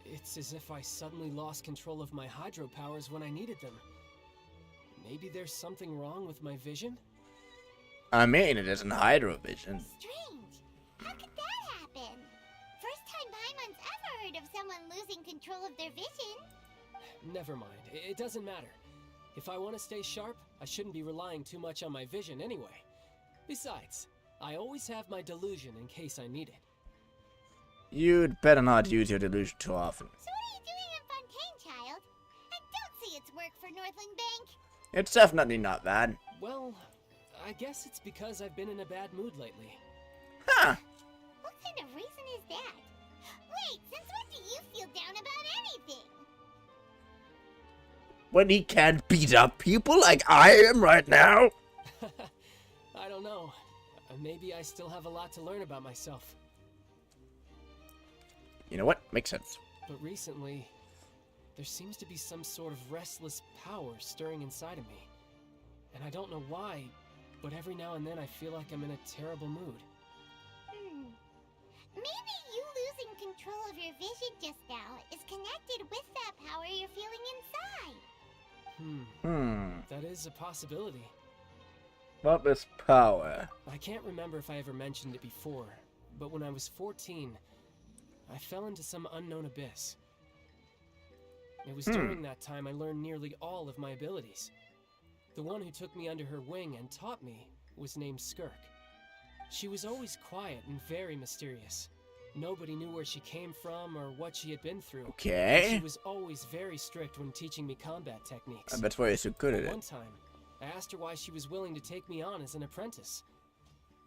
It's as if I suddenly lost control of my hydro powers when I needed them. Maybe there's something wrong with my vision? I mean, it isn't hydro vision. Strange. How could that happen? First time Paimon's ever heard of someone losing control of their vision. Never mind. It doesn't matter. If I want to stay sharp, I shouldn't be relying too much on my vision anyway. Besides, I always have my delusion in case I need it. You'd better not use your delusion too often. So what are you doing in Fontaine, child? I don't see its work for Northland Bank. It's definitely not bad. Well, I guess it's because I've been in a bad mood lately. Huh. What kind of reason is that? Wait, since when do you feel down about anything? When he can't beat up people like I am right now? I don't know. Maybe I still have a lot to learn about myself. You know what? Makes sense. But recently, there seems to be some sort of restless power stirring inside of me. And I don't know why, but every now and then I feel like I'm in a terrible mood. Maybe you losing control of your vision just now is connected with that power you're feeling inside. That is a possibility. What is power? I can't remember if I ever mentioned it before, but when I was 14, I fell into some unknown abyss. It was during that time I learned nearly all of my abilities. The one who took me under her wing and taught me was named Skirk. She was always quiet and very mysterious. Nobody knew where she came from or what she had been through. Okay. And she was always very strict when teaching me combat techniques. I bet why you're so good at it. One time, I asked her why she was willing to take me on as an apprentice.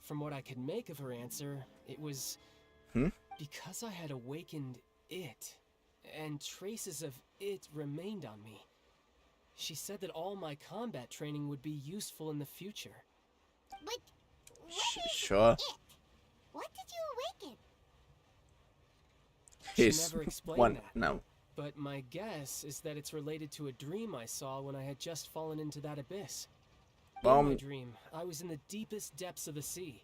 From what I could make of her answer, it was because I had awakened it, and traces of it remained on me. She said that all my combat training would be useful in the future. But sure. it? What did you awaken? She never explained that. No. But my guess is that it's related to a dream I saw when I had just fallen into that abyss. In my dream, I was in the deepest depths of the sea,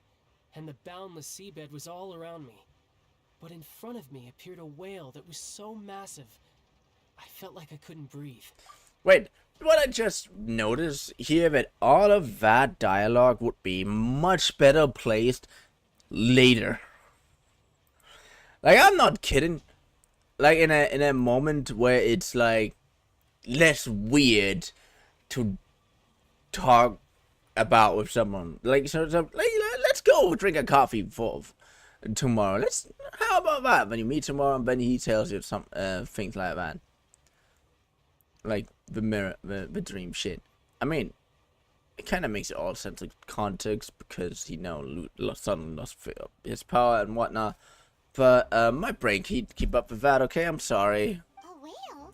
and the boundless seabed was all around me. But in front of me appeared a whale that was so massive, I felt like I couldn't breathe. Wait, what I just noticed here that all of that dialogue would be much better placed later. Like, I'm not kidding. Like, in a moment where it's, like, less weird to talk about with someone. Like, so like, let's go drink a coffee for tomorrow. How about that? When you meet tomorrow and then he tells you some things like that. Like, the dream shit. I mean, it kind of makes it all sense of context because he suddenly lost his power and whatnot. But my brain can't keep up with that, okay? I'm sorry. A whale?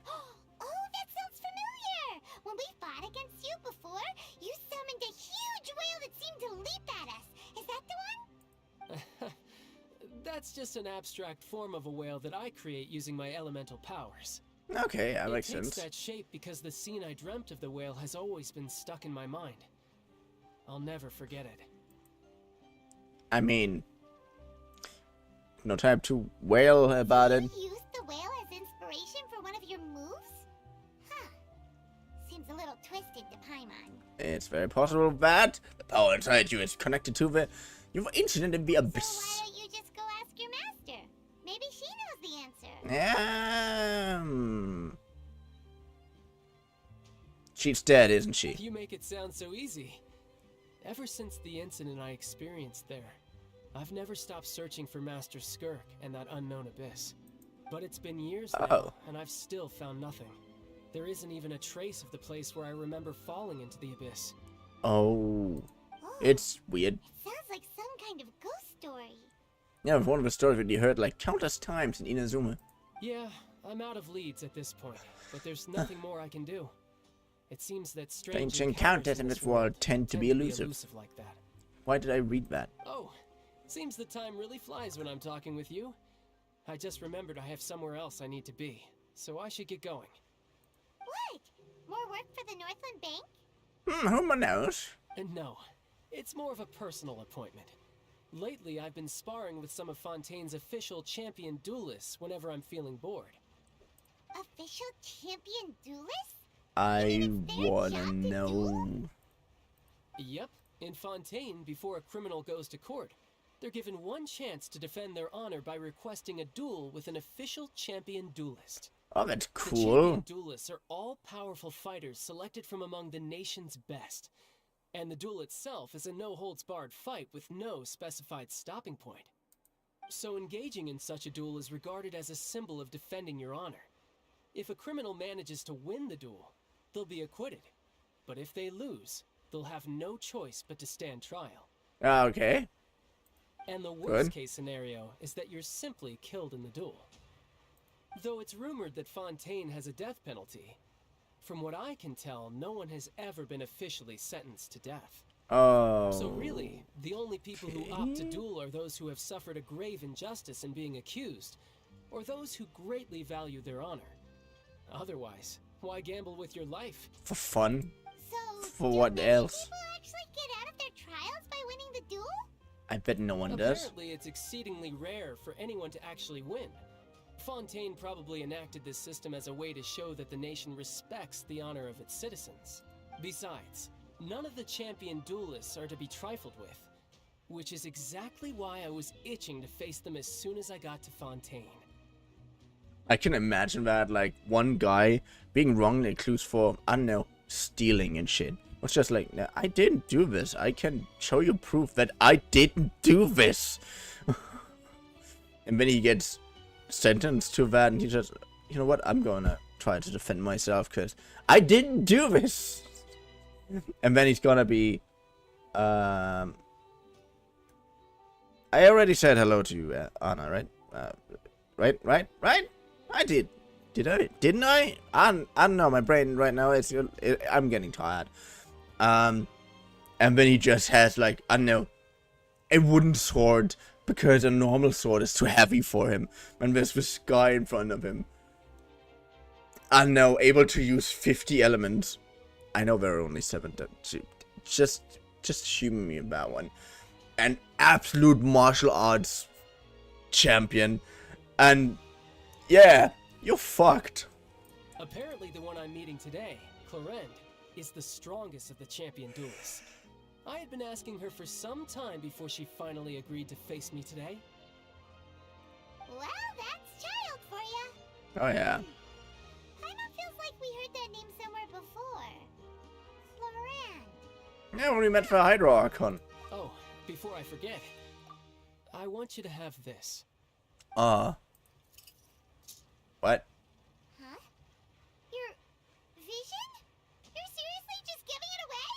Oh, that sounds familiar! When we fought against you before, you summoned a huge whale that seemed to leap at us. Is that the one? That's just an abstract form of a whale that I create using my elemental powers. Okay, that makes sense. It sense. takes that shape because the scene I dreamt of the whale has always been stuck in my mind. I'll never forget it. I mean, no time to wail about it. You used the whale as inspiration for one of your moves? Huh. Seems a little twisted to Paimon. It's very possible that the power inside you is connected to your incident in the abyss. So why don't you just go ask your master? Maybe she knows the answer. She's dead, isn't she? You make it sound so easy. Ever since the incident I experienced there, I've never stopped searching for Master Skirk and that unknown abyss. But it's been years now, and I've still found nothing. There isn't even a trace of the place where I remember falling into the abyss. Oh, it's weird. It sounds like some kind of ghost story. Yeah, one of the stories that you heard like countless times in Inazuma. Yeah, I'm out of leads at this point, but there's nothing more I can do. It seems that strange encounters in this world tend to be elusive. Like that. Why did I read that? Oh, seems the time really flies when I'm talking with you. I just remembered I have somewhere else I need to be, so I should get going. What? More work for the Northland Bank? Who knows? No, it's more of a personal appointment. Lately, I've been sparring with some of Fontaine's official champion duelists whenever I'm feeling bored. Official champion duelists? I wanna know. Yep, in Fontaine, before a criminal goes to court, they're given one chance to defend their honor by requesting a duel with an official champion duelist. Oh, that's The cool. champion duelists are all powerful fighters selected from among the nation's best. And the duel itself is a no-holds-barred fight with no specified stopping point. So engaging in such a duel is regarded as a symbol of defending your honor. If a criminal manages to win the duel, they'll be acquitted. But if they lose, they'll have no choice but to stand trial. Okay. And the worst-case scenario is that you're simply killed in the duel. Though it's rumored that Fontaine has a death penalty, from what I can tell, no one has ever been officially sentenced to death. Oh. So really, the only people who opt to duel are those who have suffered a grave injustice in being accused, or those who greatly value their honor. Otherwise, why gamble with your life? For fun? So, For what else? people actually get out of their trials by winning the duel? I bet no one does. Apparently, it's exceedingly rare for anyone to actually win. Fontaine probably enacted this system as a way to show that the nation respects the honor of its citizens. Besides, none of the champion duelists are to be trifled with, which is exactly why I was itching to face them as soon as I got to Fontaine. I can imagine that, like, one guy being wrongly accused for, I don't know, stealing and shit. It's just like, no, I didn't do this. I can show you proof that I didn't do this. And then he gets sentenced to that, and he just, you know what, I'm gonna try to defend myself, because I didn't do this. And then he's gonna be, I already said hello to you, Anna, right? Right? I did. Did I? Didn't I? I don't know, my brain right now, I'm getting tired. And then he just has, like, I don't know, a wooden sword, because a normal sword is too heavy for him. And there's this guy in front of him, I don't know, able to use 50 elements. I know there are only 7. Just humor me about one. An absolute martial arts champion. And yeah, you're fucked. Apparently the one I'm meeting today, Clorend, is the strongest of the champion duelists. I had been asking her for some time before she finally agreed to face me today. Well, that's child for ya. Oh yeah. Paimon feels like we heard that name somewhere before. Clorand. Yeah, when we met for Hydro Archon. Oh, before I forget, I want you to have this. What? Huh? Your vision? You're seriously just giving it away?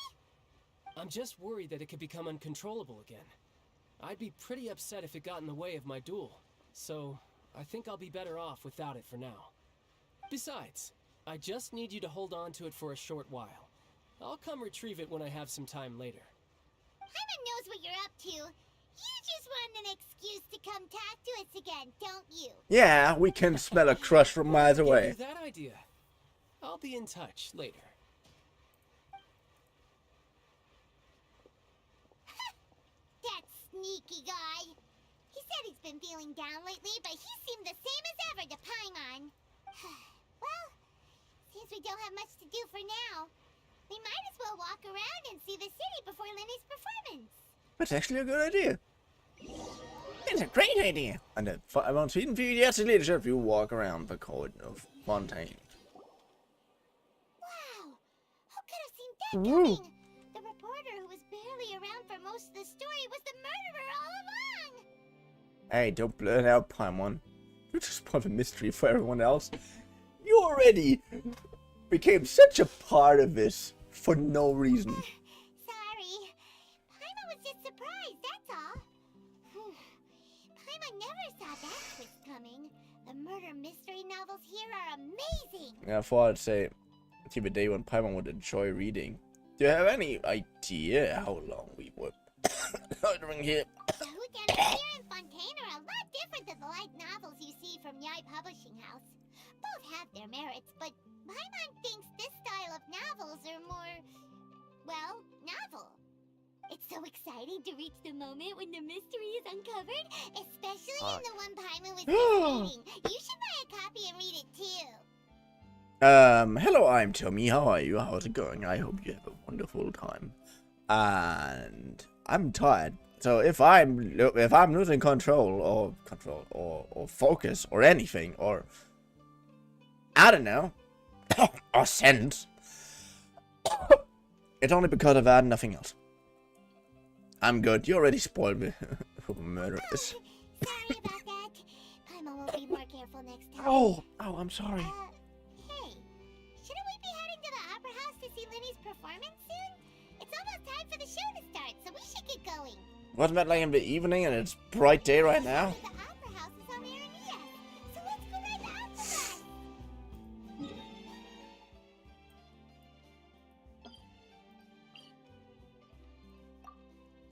I'm just worried that it could become uncontrollable again. I'd be pretty upset if it got in the way of my duel, so I think I'll be better off without it for now. Besides, I just need you to hold on to it for a short while. I'll come retrieve it when I have some time later. Paimon knows what you're up to. You just want an excuse to come talk to us again, don't you? Yeah, we can smell a crush from miles away. Give you that idea. I'll be in touch later. That sneaky guy. He said he's been feeling down lately, but he seemed the same as ever to Paimon. Well, since we don't have much to do for now, we might as well walk around and see the city before Lenny's performance. That's actually a good idea. It's a great idea. And I want to enthusiastic leadership, you walk around the court of Fontaine. Wow! Who could have seen that coming? The reporter who was barely around for most of the story was the murderer all along! Hey, don't blurt out, Paimon. You just brought a mystery for everyone else. You already became such a part of this for no reason. Sorry. Paimon was just surprised, that's all. Paimon never saw that twist coming. The murder mystery novels here are amazing. Yeah, I thought I'd say, to the day when Paimon would enjoy reading. Do you have any idea how long we would ordering here? The whodunits here in Fontaine are a lot different than the light novels you see from Yai Publishing House. Both have their merits, but Paimon thinks this style of novels are more, well, novel. It's so exciting to reach the moment when the mystery is uncovered, especially in the one Paimon was just reading. You should buy a copy and read it too. Hello, I'm Tommy. How are you? How's it going? I hope you have a wonderful time. And I'm tired. So if I'm losing control or focus or anything or I don't know or sense, it's only because I've had nothing else. I'm good. You already spoiled me. Murderous. Sorry about that. Paimon will be more careful next time. Oh, I'm sorry. Hey, shouldn't we be heading to the Opera House to see Linny's performance soon? It's almost time for the show to start, so we should get going. Wasn't that like in the evening and it's bright day right now? The Opera House is on Aranea, so let's go ride the Opera Bus.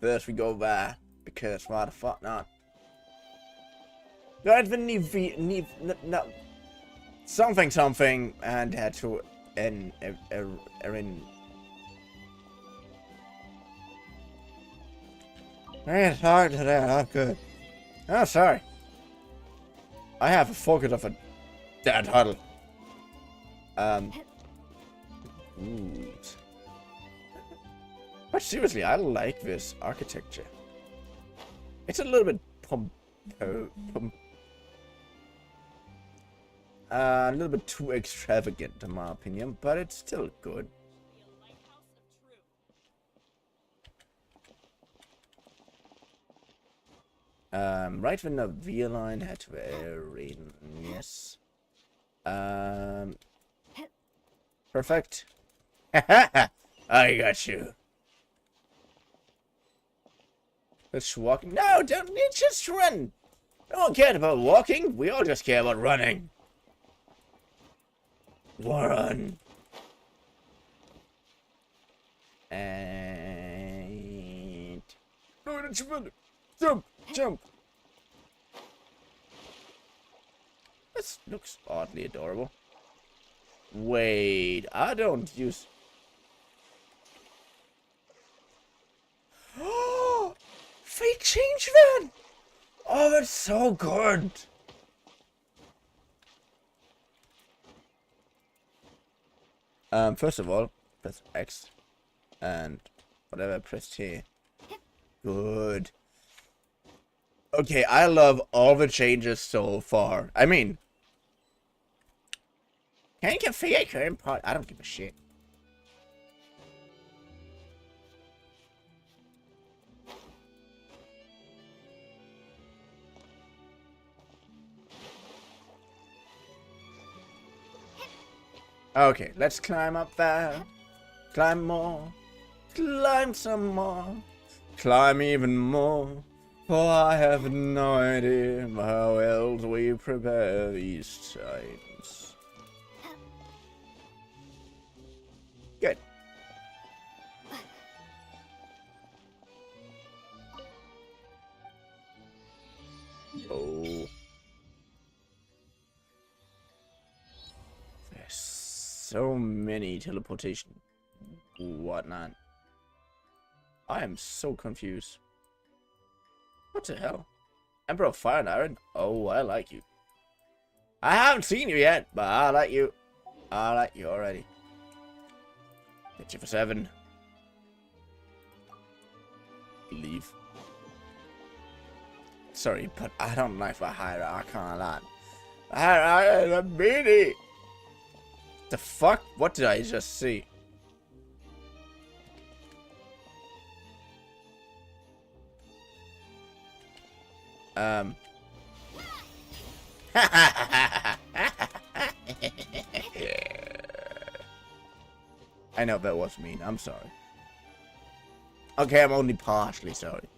First we go there, because why the fuck not? Right, the something and had to Erin. It's hard today, not good. Oh, sorry. I have a focus of a dead huddle. Ooh. But seriously, I like this architecture. It's a little bit a little bit too extravagant in my opinion, but it's still good. Right when the V line had to rain, yes. Perfect. I got you. Let's walk. No, don't. Just run. No one cared about walking. We all just care about running. Run. And no, don't you run. Jump. This looks oddly adorable. Wait, I don't use. Oh, they changed that. Oh, that's so good. First of all, press X, and whatever, press T. Good. Okay, I love all the changes so far. I mean, can you configure current part? I don't give a shit. Okay, let's climb up there. Climb more. Climb some more. Climb even more. For I have no idea how else we prepare these times. Good. Oh. There's so many teleportation whatnot. I am so confused. What the hell? Emperor of Fire and Iron? Oh, I like you. I haven't seen you yet, but I like you. I like you already. Hit you for 7. Leave. Sorry, but I don't like the hierarchy a lot. Hierarchy is a beanie. The fuck? What did I just see? I know that was mean. I'm sorry. Okay, I'm only partially sorry.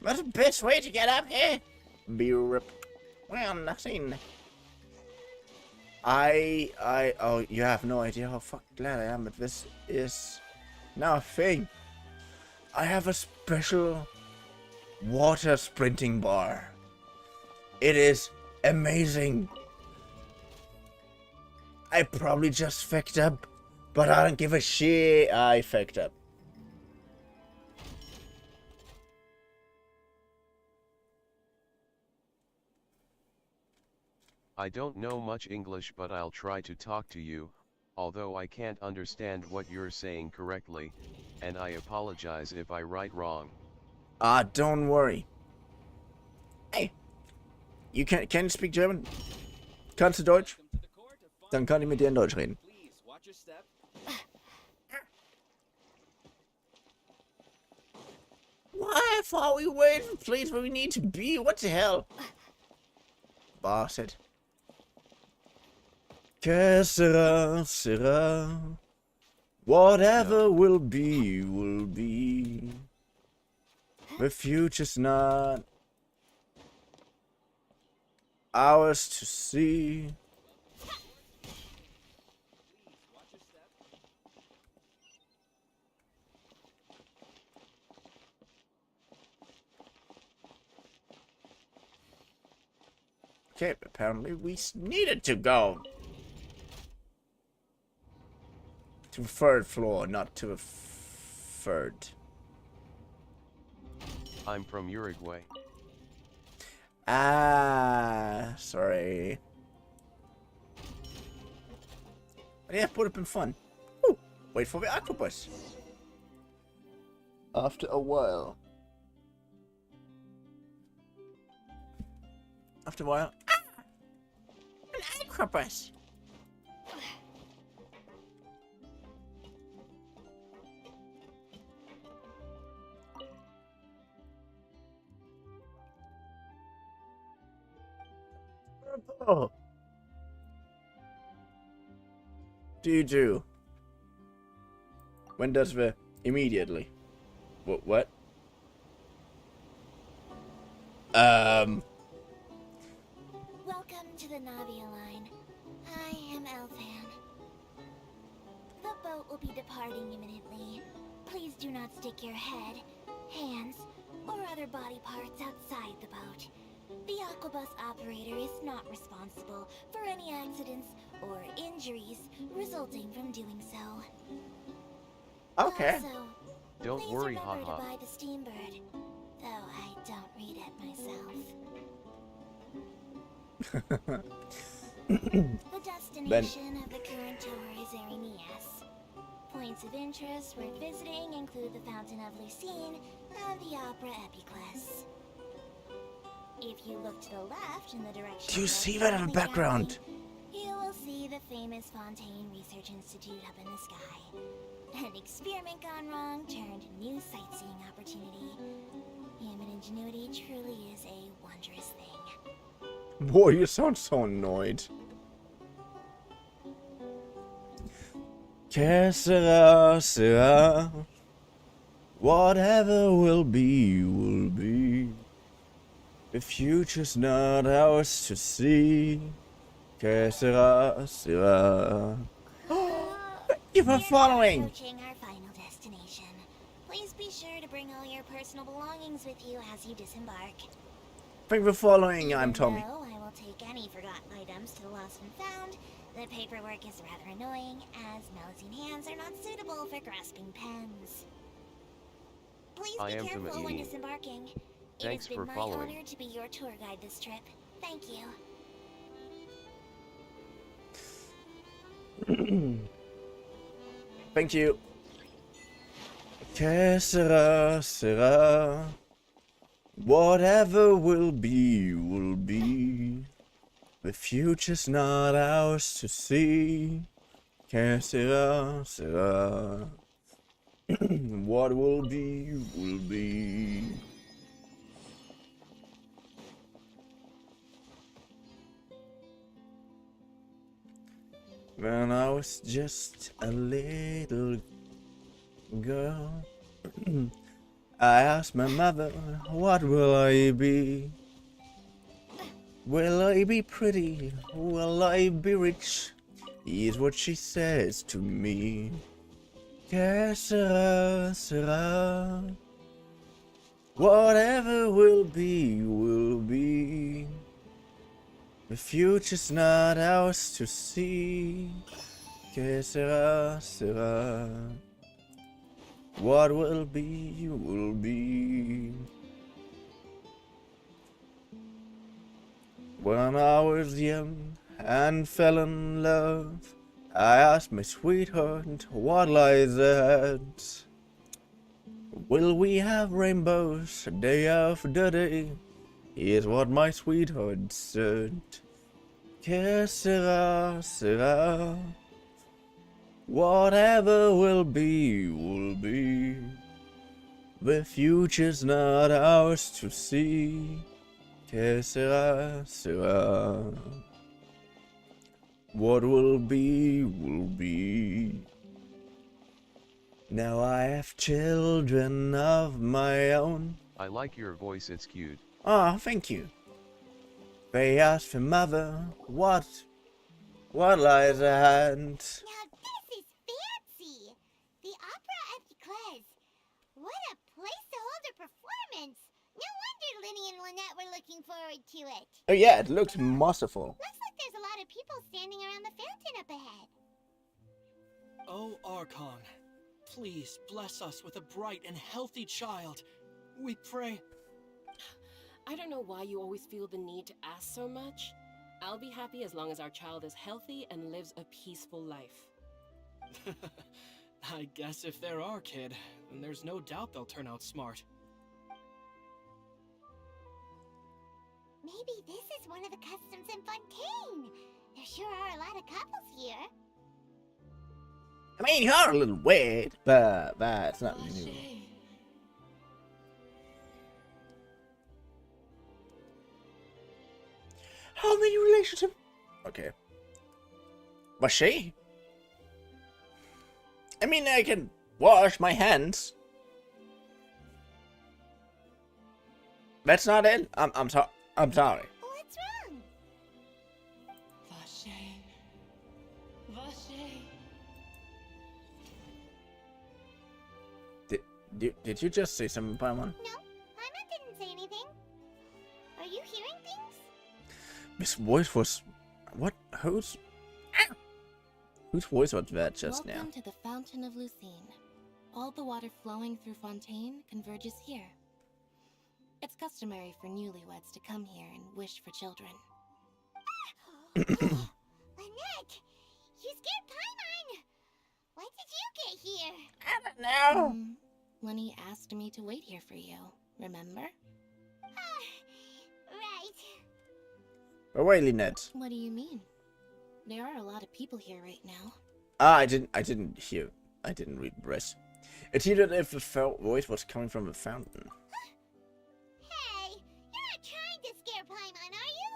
What's the best way to get up here? Be ripped. Well, nothing. Oh, you have no idea how fucking glad I am that this is now a thing. I have a special water sprinting bar. It is amazing. I probably just fucked up, but I don't give a shit. I fucked up. I don't know much English, but I'll try to talk to you, although I can't understand what you're saying correctly, and I apologize if I write wrong. Don't worry. Hey, you can you speak German? Kannst du Deutsch? Dann kann ich mit dir in Deutsch reden. Why are we waiting for the place where we need to be? What the hell? Bastard. Que sera, sera. Whatever will be, will be. The future's not ours to see. Okay, apparently we needed to go to the third floor, not to the third. I'm from Uruguay. Sorry. Yeah, would have been fun. Ooh, wait for the octopus. After a while. After a while. An octopus. Oh. Do you do? When does the immediately? What? Welcome to the Navia line. I am Elfan. The boat will be departing imminently. Please do not stick your head, hands, or other body parts outside the boat. The Aquabus operator is not responsible for any accidents or injuries resulting from doing so. Okay. Also, Don't worry, remember to haha. buy the Steambird, though I don't read it myself. The destination of the current tour is Erinias. Points of interest worth visiting include the Fountain of Lucine and the Opera Epiclese. If you look to the left in the direction Do you of see that in the background? you will see the famous Fontaine Research Institute up in the sky. An experiment gone wrong turned new sightseeing opportunity. Human ingenuity truly is a wondrous thing. Boy, you sound so annoyed. Que sera, sera. Whatever will be, will be. The future's not ours to see. Que sera, sera. Thank you for following. Approaching our final destination. Please be sure to bring all your personal belongings with you as you disembark. Thank you for following. I'm Tommy. Though I will take any forgotten items to the lost and found, the paperwork is rather annoying, as Melusine hands are not suitable for grasping pens. Please I be am careful when Tommy. disembarking. Thanks It has for been my following. honor to be your tour guide this trip. Thank you. Thank you. Que sera, sera. Whatever will be, will be. The future's not ours to see. Que sera, sera. What will be, will be. When I was just a little girl, I asked my mother, what will I be? Will I be pretty? Will I be rich? Is what she says to me. Que sera, sera. Whatever will be, will be. The future's not ours to see. Que sera, sera. What will be, will be. When I was young and fell in love, I asked my sweetheart what lies ahead. Will we have rainbows day after day? Is what my sweetheart said. Que sera, sera. Whatever will be, will be. The future's not ours to see. Que sera, sera. What will be, will be. Now I have children of my own. I like your voice, it's cute. Ah, thank you. They asked for mother, what lies ahead? Now this is fancy! The Opera at the Clays. What a place to hold a performance! No wonder Linny and Lynette were looking forward to it. Oh yeah, it looks masterful. Looks like there's a lot of people standing around the fountain up ahead. Oh, Archon, please bless us with a bright and healthy child. We pray. I don't know why you always feel the need to ask so much. I'll be happy as long as our child is healthy and lives a peaceful life. I guess if they're our kid, then there's no doubt they'll turn out smart. Maybe this is one of the customs in Fontaine. There sure are a lot of couples here. I mean, you're a little weird, but that's not new. How many relationships? Okay. Was she? I mean, I can wash my hands. That's not it. I'm sorry. What's wrong? Vache. Vache. Did you just say something, Paimon? No, Paimon didn't say anything. Are you hearing things? This voice was... What? Whose voice was that just now? Welcome to the Fountain of Lucine. All the water flowing through Fontaine converges here. It's customary for newlyweds to come here and wish for children. Lynette! You scared Paimon! When did you get here? I don't know. Lenny asked me to wait here for you, remember? Right. Oh, wait, Lynette. What do you mean? There are a lot of people here right now. Ah, I didn't hear. I didn't read the rest. It seemed that if the voice was coming from the fountain. Hey, you're not trying to scare Paimon, are you?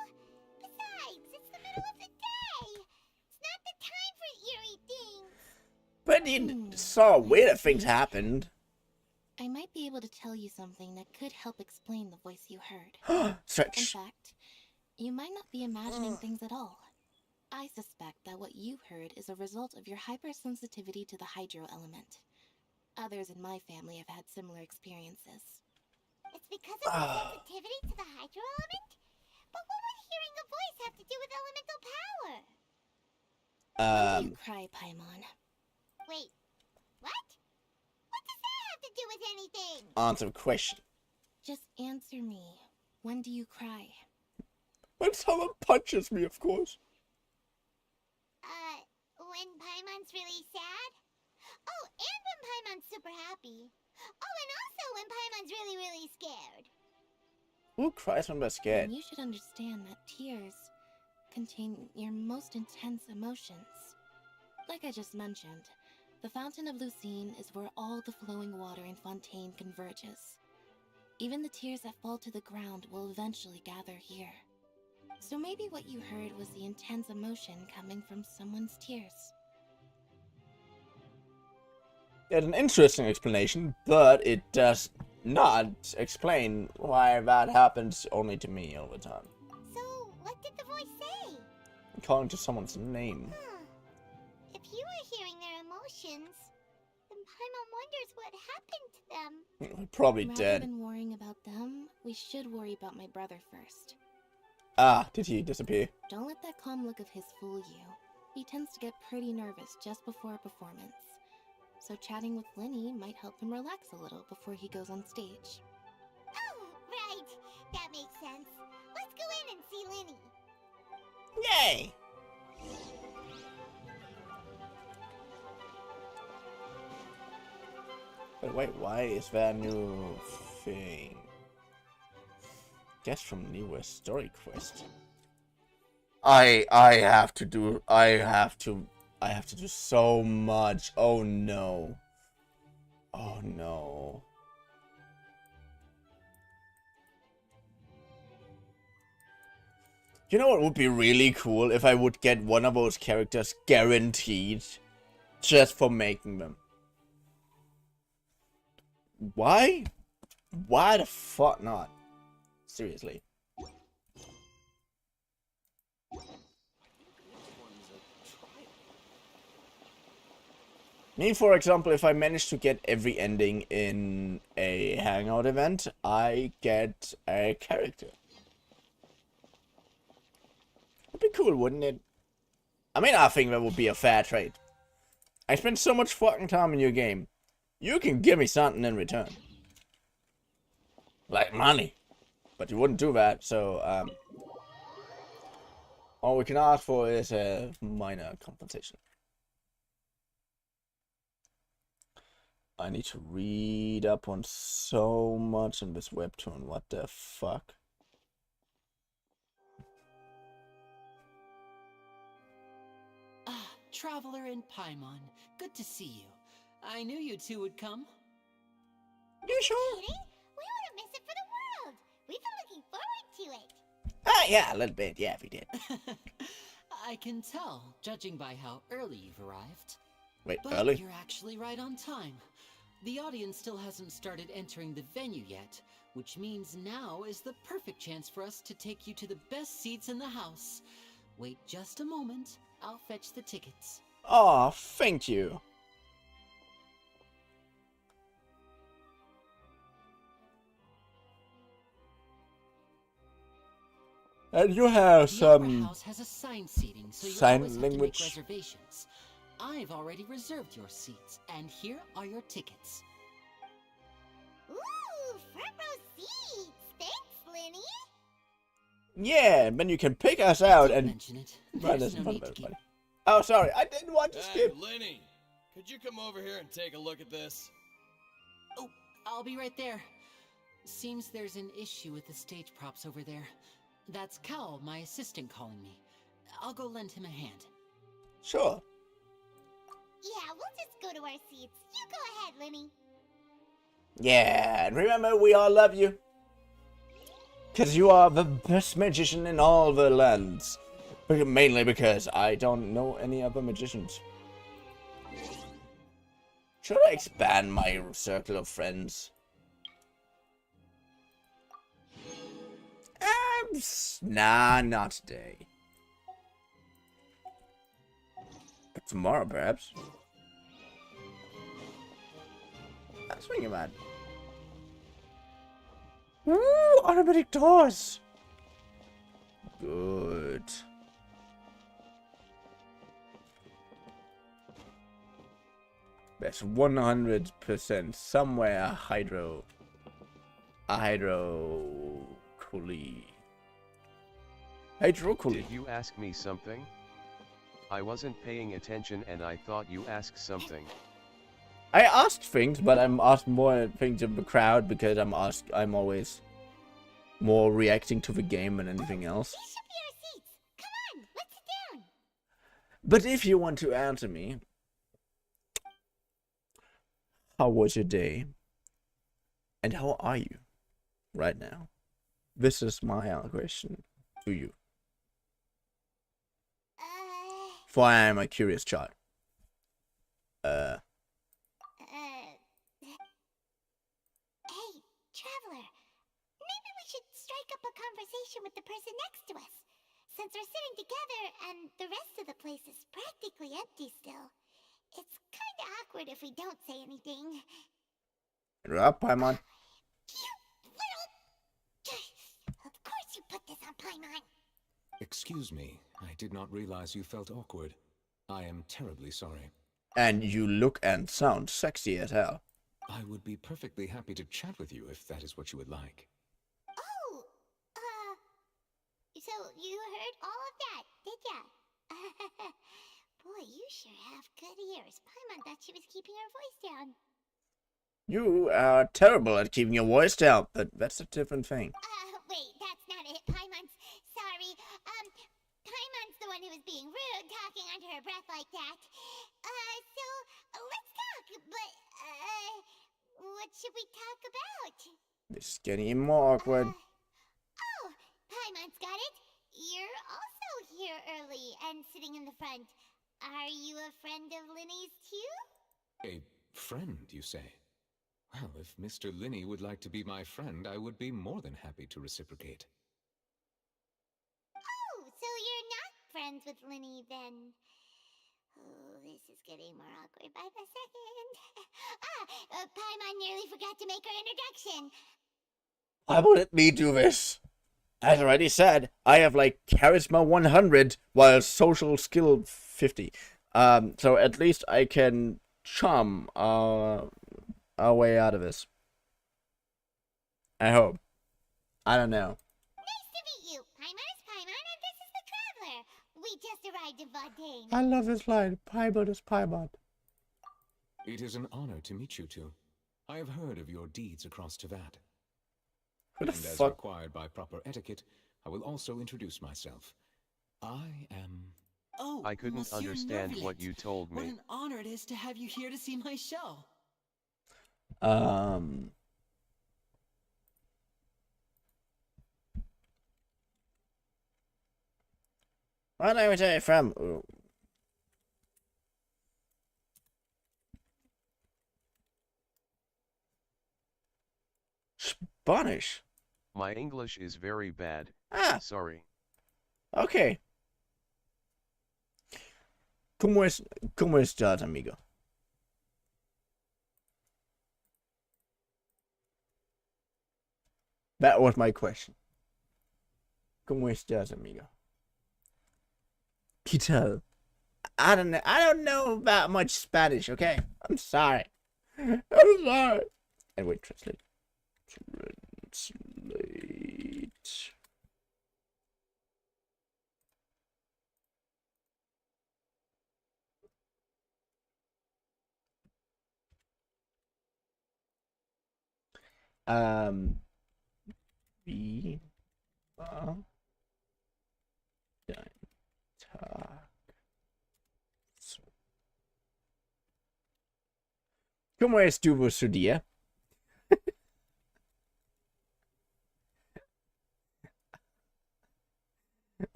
Besides, it's the middle of the day. It's not the time for eerie things. But you saw weirder things happened. I might be able to tell you something that could help explain the voice you heard. Stretch. In fact, you might not be imagining things at all. I suspect that what you heard is a result of your hypersensitivity to the hydro element. Others in my family have had similar experiences. It's because of your sensitivity to the hydro element? But what would hearing a voice have to do with elemental power? Why do you cry, Paimon? Wait, what? What does that have to do with anything? Answer the question. Just answer me. When do you cry? When someone punches me, of course. When Paimon's really sad? Oh, and when Paimon's super happy. Oh, and also when Paimon's really, really scared. Who cries when they're scared? And you should understand that tears contain your most intense emotions. Like I just mentioned, the Fountain of Lucine is where all the flowing water in Fontaine converges. Even the tears that fall to the ground will eventually gather here. So maybe what you heard was the intense emotion coming from someone's tears. It's an interesting explanation, but it does not explain why that happens only to me all the time. So, what did the voice say? I'm calling to someone's name. Huh. If you were hearing their emotions, then Paimon wonders what happened to them. Probably Rather dead. than worrying about them, we should worry about my brother first. Ah, did he disappear? Don't let that calm look of his fool you. He tends to get pretty nervous just before a performance. So chatting with Linny might help him relax a little before he goes on stage. Oh, right. That makes sense. Let's go in and see Linny. Yay! But wait, why is there a new thing? Guess from newest story quest. I have to do so much. Oh no. Oh no. You know what would be really cool if I would get one of those characters guaranteed just for making them. Why? Why the fuck not? Seriously. Me, for example, if I manage to get every ending in a hangout event, I get a character. Would be cool, wouldn't it? I mean, I think that would be a fair trade. I spend so much fucking time in your game. You can give me something in return. Like money. But you wouldn't do that, so, all we can ask for is a minor compensation. I need to read up on so much in this webtoon. What the fuck? Ah, Traveler and Paimon. Good to see you. I knew you two would come. You sure? Kidding? We wouldn't miss it for the world. We've been looking forward to it. Ah, yeah, a little bit. Yeah, we did. I can tell, judging by how early you've arrived. Wait, but early? You're actually right on time. The audience still hasn't started entering the venue yet, which means now is the perfect chance for us to take you to the best seats in the house. Wait just a moment. I'll fetch the tickets. Oh, thank you. And you have some House has assigned seating, so you sign always have to make language. reservations. I've already reserved your seats, and here are your tickets. Ooh, front row seats. Thanks, Linny. Yeah, then you can pick us out and mention it. run There's us in no front of need to everybody. Oh, sorry, I didn't want to Hey, skip. Lenny, could you come over here and take a look at this? Oh, I'll be right there. Seems there's an issue with the stage props over there. That's Cal, my assistant, calling me. I'll go lend him a hand. Sure. Yeah, we'll just go to our seats. You go ahead, Linny. Yeah, and remember, we all love you. Because you are the best magician in all the lands. Mainly because I don't know any other magicians. Should I expand my circle of friends? Nah, not today. But tomorrow, perhaps. I was thinking about. Woo! Automatic doors! Good. That's 100% somewhere a hydro coolie. Did you ask me something? I wasn't paying attention and I thought you asked something. I asked things, but I'm asked more things of the crowd because I'm always more reacting to the game than anything else. These should be our seats. Come on, let's sit down. But if you want to answer me, how was your day? And how are you right now? This is my question to you. For I am a curious child. Hey, place is practically empty still. It's kinda awkward if we don't say anything. Ja, Paimon. Of course you put this on Paimon. Excuse me, I did not realize you felt awkward. I am terribly sorry. And you look and sound sexy as hell. I would be perfectly happy to chat with you if that is what you would like. Oh, so you heard all of that, did ya? Boy, you sure have good ears. Paimon thought she was keeping her voice down. You are terrible at keeping your voice down, but that's a different thing. Wait, that's not it. Paimon's sorry. Paimon's the one who was being rude, talking under her breath like that. So, let's talk, but, what should we talk about? This is getting even more awkward. Oh, Paimon's got it. You're also here early and sitting in the front. Are you a friend of Linny's too? A friend, you say? Well, if Mr. Linney would like to be my friend, I would be more than happy to reciprocate. Oh, so you're not friends with Linny then? Oh, this is getting more awkward by the second. Paimon nearly forgot to make her introduction. Why would let me do this? As already said, I have like charisma 100 while social skill 50. So at least I can charm our way out of this. I hope. I don't know. Nice to meet you. Paimon is Paimon and this is the Traveler. We just arrived in Fontaine. I love this line. Paimon is Paimon. It is an honor to meet you two. I have heard of your deeds across Teyvat. What the And as fuck? required by proper etiquette, I will also introduce myself. I am... Oh, I couldn't Monsieur understand Nervilet. what you told What me. an honor it is to have you here to see my show. What are you from? Ooh. Spanish. My English is very bad. Ah. Sorry. Okay. ¿Cómo estás, amigo? That was my question. ¿Cómo estás, amigo? ¿Qué tal? I don't know about much Spanish, okay? I'm sorry. I'm sorry. And wait, translate. Wie war dein Tag? ¿Cómo estuvo su día?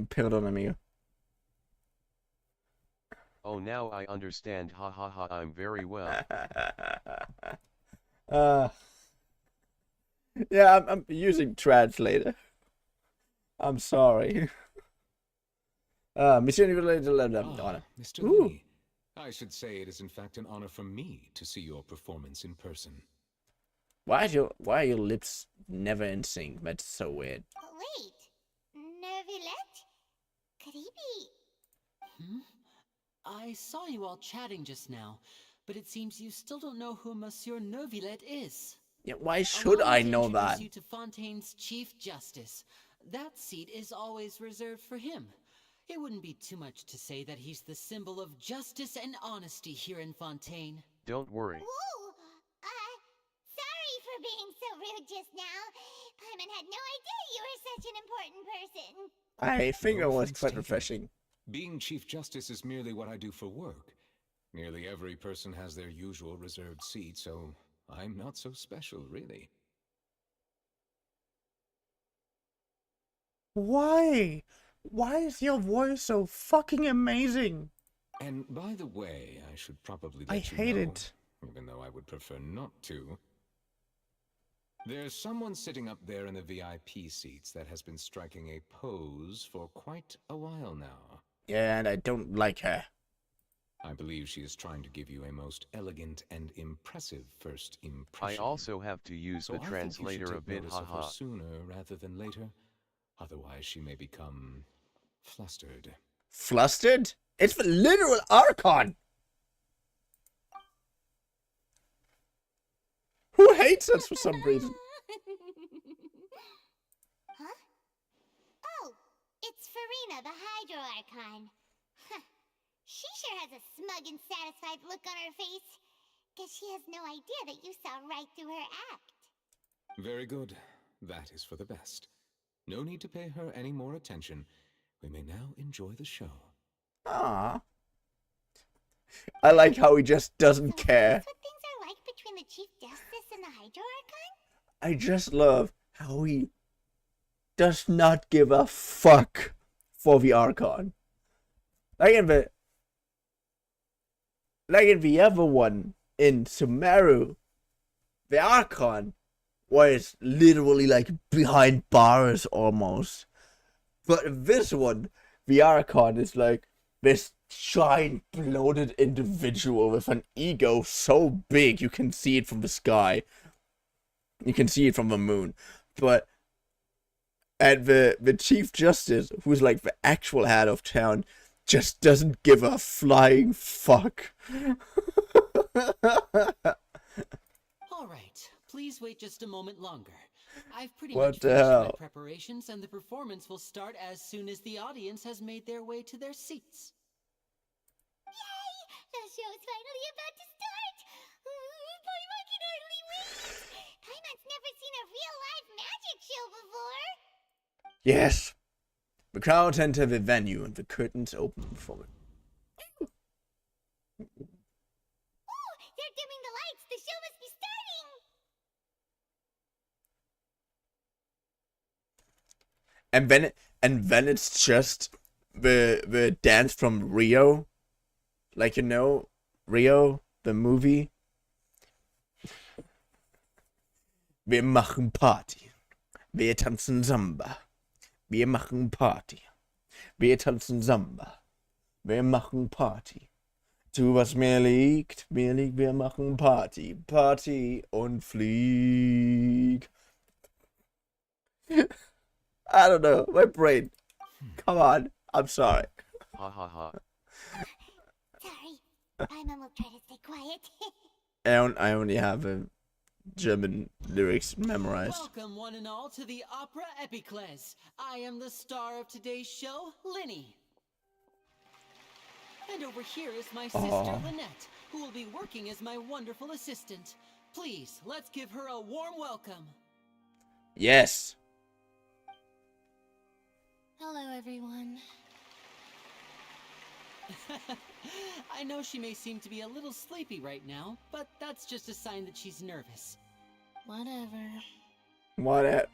Perdón, amigo. Oh, now I understand. Ha ha ha. I'm very well. Yeah, I'm using translator. I'm sorry. Monsieur honor. Mr. Linney, I should say it is in fact an honor for me to see your performance in person. Why are your lips never in sync? That's so weird. Wait, Nervilet? Could he be... I saw you all chatting just now, but it seems you still don't know who Monsieur Nervilet is. Yeah, why should I know Allow me to that? introduce you to Fontaine's Chief Justice. That seat is always reserved for him. It wouldn't be too much to say that he's the symbol of justice and honesty here in Fontaine. Don't worry. Whoa! Sorry for being so rude just now. Paimon had no idea you were such an important person. I think it No was offense quite taken. refreshing. Being Chief Justice is merely what I do for work. Nearly every person has their usual reserved seat, so I'm not so special, really. Why? Why is your voice so fucking amazing? And by the way, I should probably I let you hate know, it. even though I would prefer not to. There's someone sitting up there in the VIP seats that has been striking a pose for quite a while now. Yeah, and I don't like her. I believe she is trying to give you a most elegant and impressive first I impression. also have to use So the I think you should translator a take bit, notice of her haha. sooner rather than later. Otherwise, she may become flustered. Flustered? It's the literal Archon! Who hates us for some reason? Huh? Oh, it's Farina, the Hydro Archon. Huh. She sure has a smug and satisfied look on her face. Guess she has no idea that you saw right through her act. Very good. That is for the best. No need to pay her any more attention. We may now enjoy the show. Ah, I like how he just doesn't care. That's what things are like between the Chief Justice and the Hydro Archon? I just love how he does not give a fuck for the Archon. Like in the other one in Sumeru, the Archon was literally like behind bars almost. But in this one, the Archon is like this giant bloated individual with an ego so big you can see it from the sky. You can see it from the moon. And the Chief Justice, who's like the actual head of town, just doesn't give a flying fuck. Alright, please wait just a moment longer. I've pretty What much the finished my hell? preparations, and the performance will start as soon as the audience has made their way to their seats. Yay! The show's finally about to start! Paimon can hardly wait! Paimon's never seen a real live magic show before! Yes. The crowd enter the venue and the curtains open for it. Oh, they're dimming the lights! The show must be starting! And then it's just the dance from Rio. Like, you know, Rio, the movie. Wir machen Party. Wir tanzen Samba. Wir machen Party. Wir tanzen Samba. Wir machen Party. Tu was mir liegt, wir machen Party. Party und flieg. I don't know, my brain. Come on, I'm sorry. Ha ha ha. Sorry. Paimon will try to stay quiet. I only have German lyrics memorized. Welcome, one and all, to the Opera Epiclese. I am the star of today's show, Linny. And over here is my sister, Aw. Lynette, who will be working as my wonderful assistant. Please, let's give her a warm welcome. Yes. Hello, everyone. I know she may seem to be a little sleepy right now, but that's just a sign that she's nervous. Whatever. What?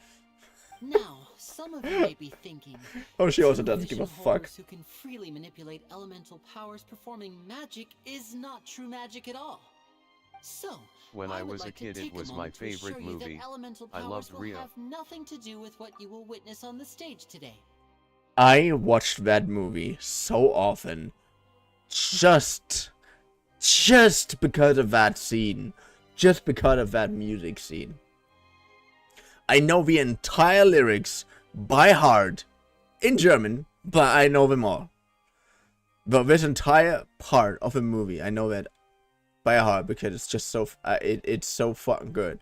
Now, some of you may be thinking, Oh, she also two doesn't give a vision fuck. holders who can freely manipulate elemental powers performing magic is not true magic at all. So, When I would was a like to kid, it take a was my moment to assure favorite you that movie. elemental I powers loved will Rio. have nothing to do with what you will witness on the stage today. I watched that movie so often. Just because of that scene. Just because of that music scene. I know the entire lyrics by heart in German, but I know them all. But this entire part of the movie, I know that by heart because it's just so it's so fucking good.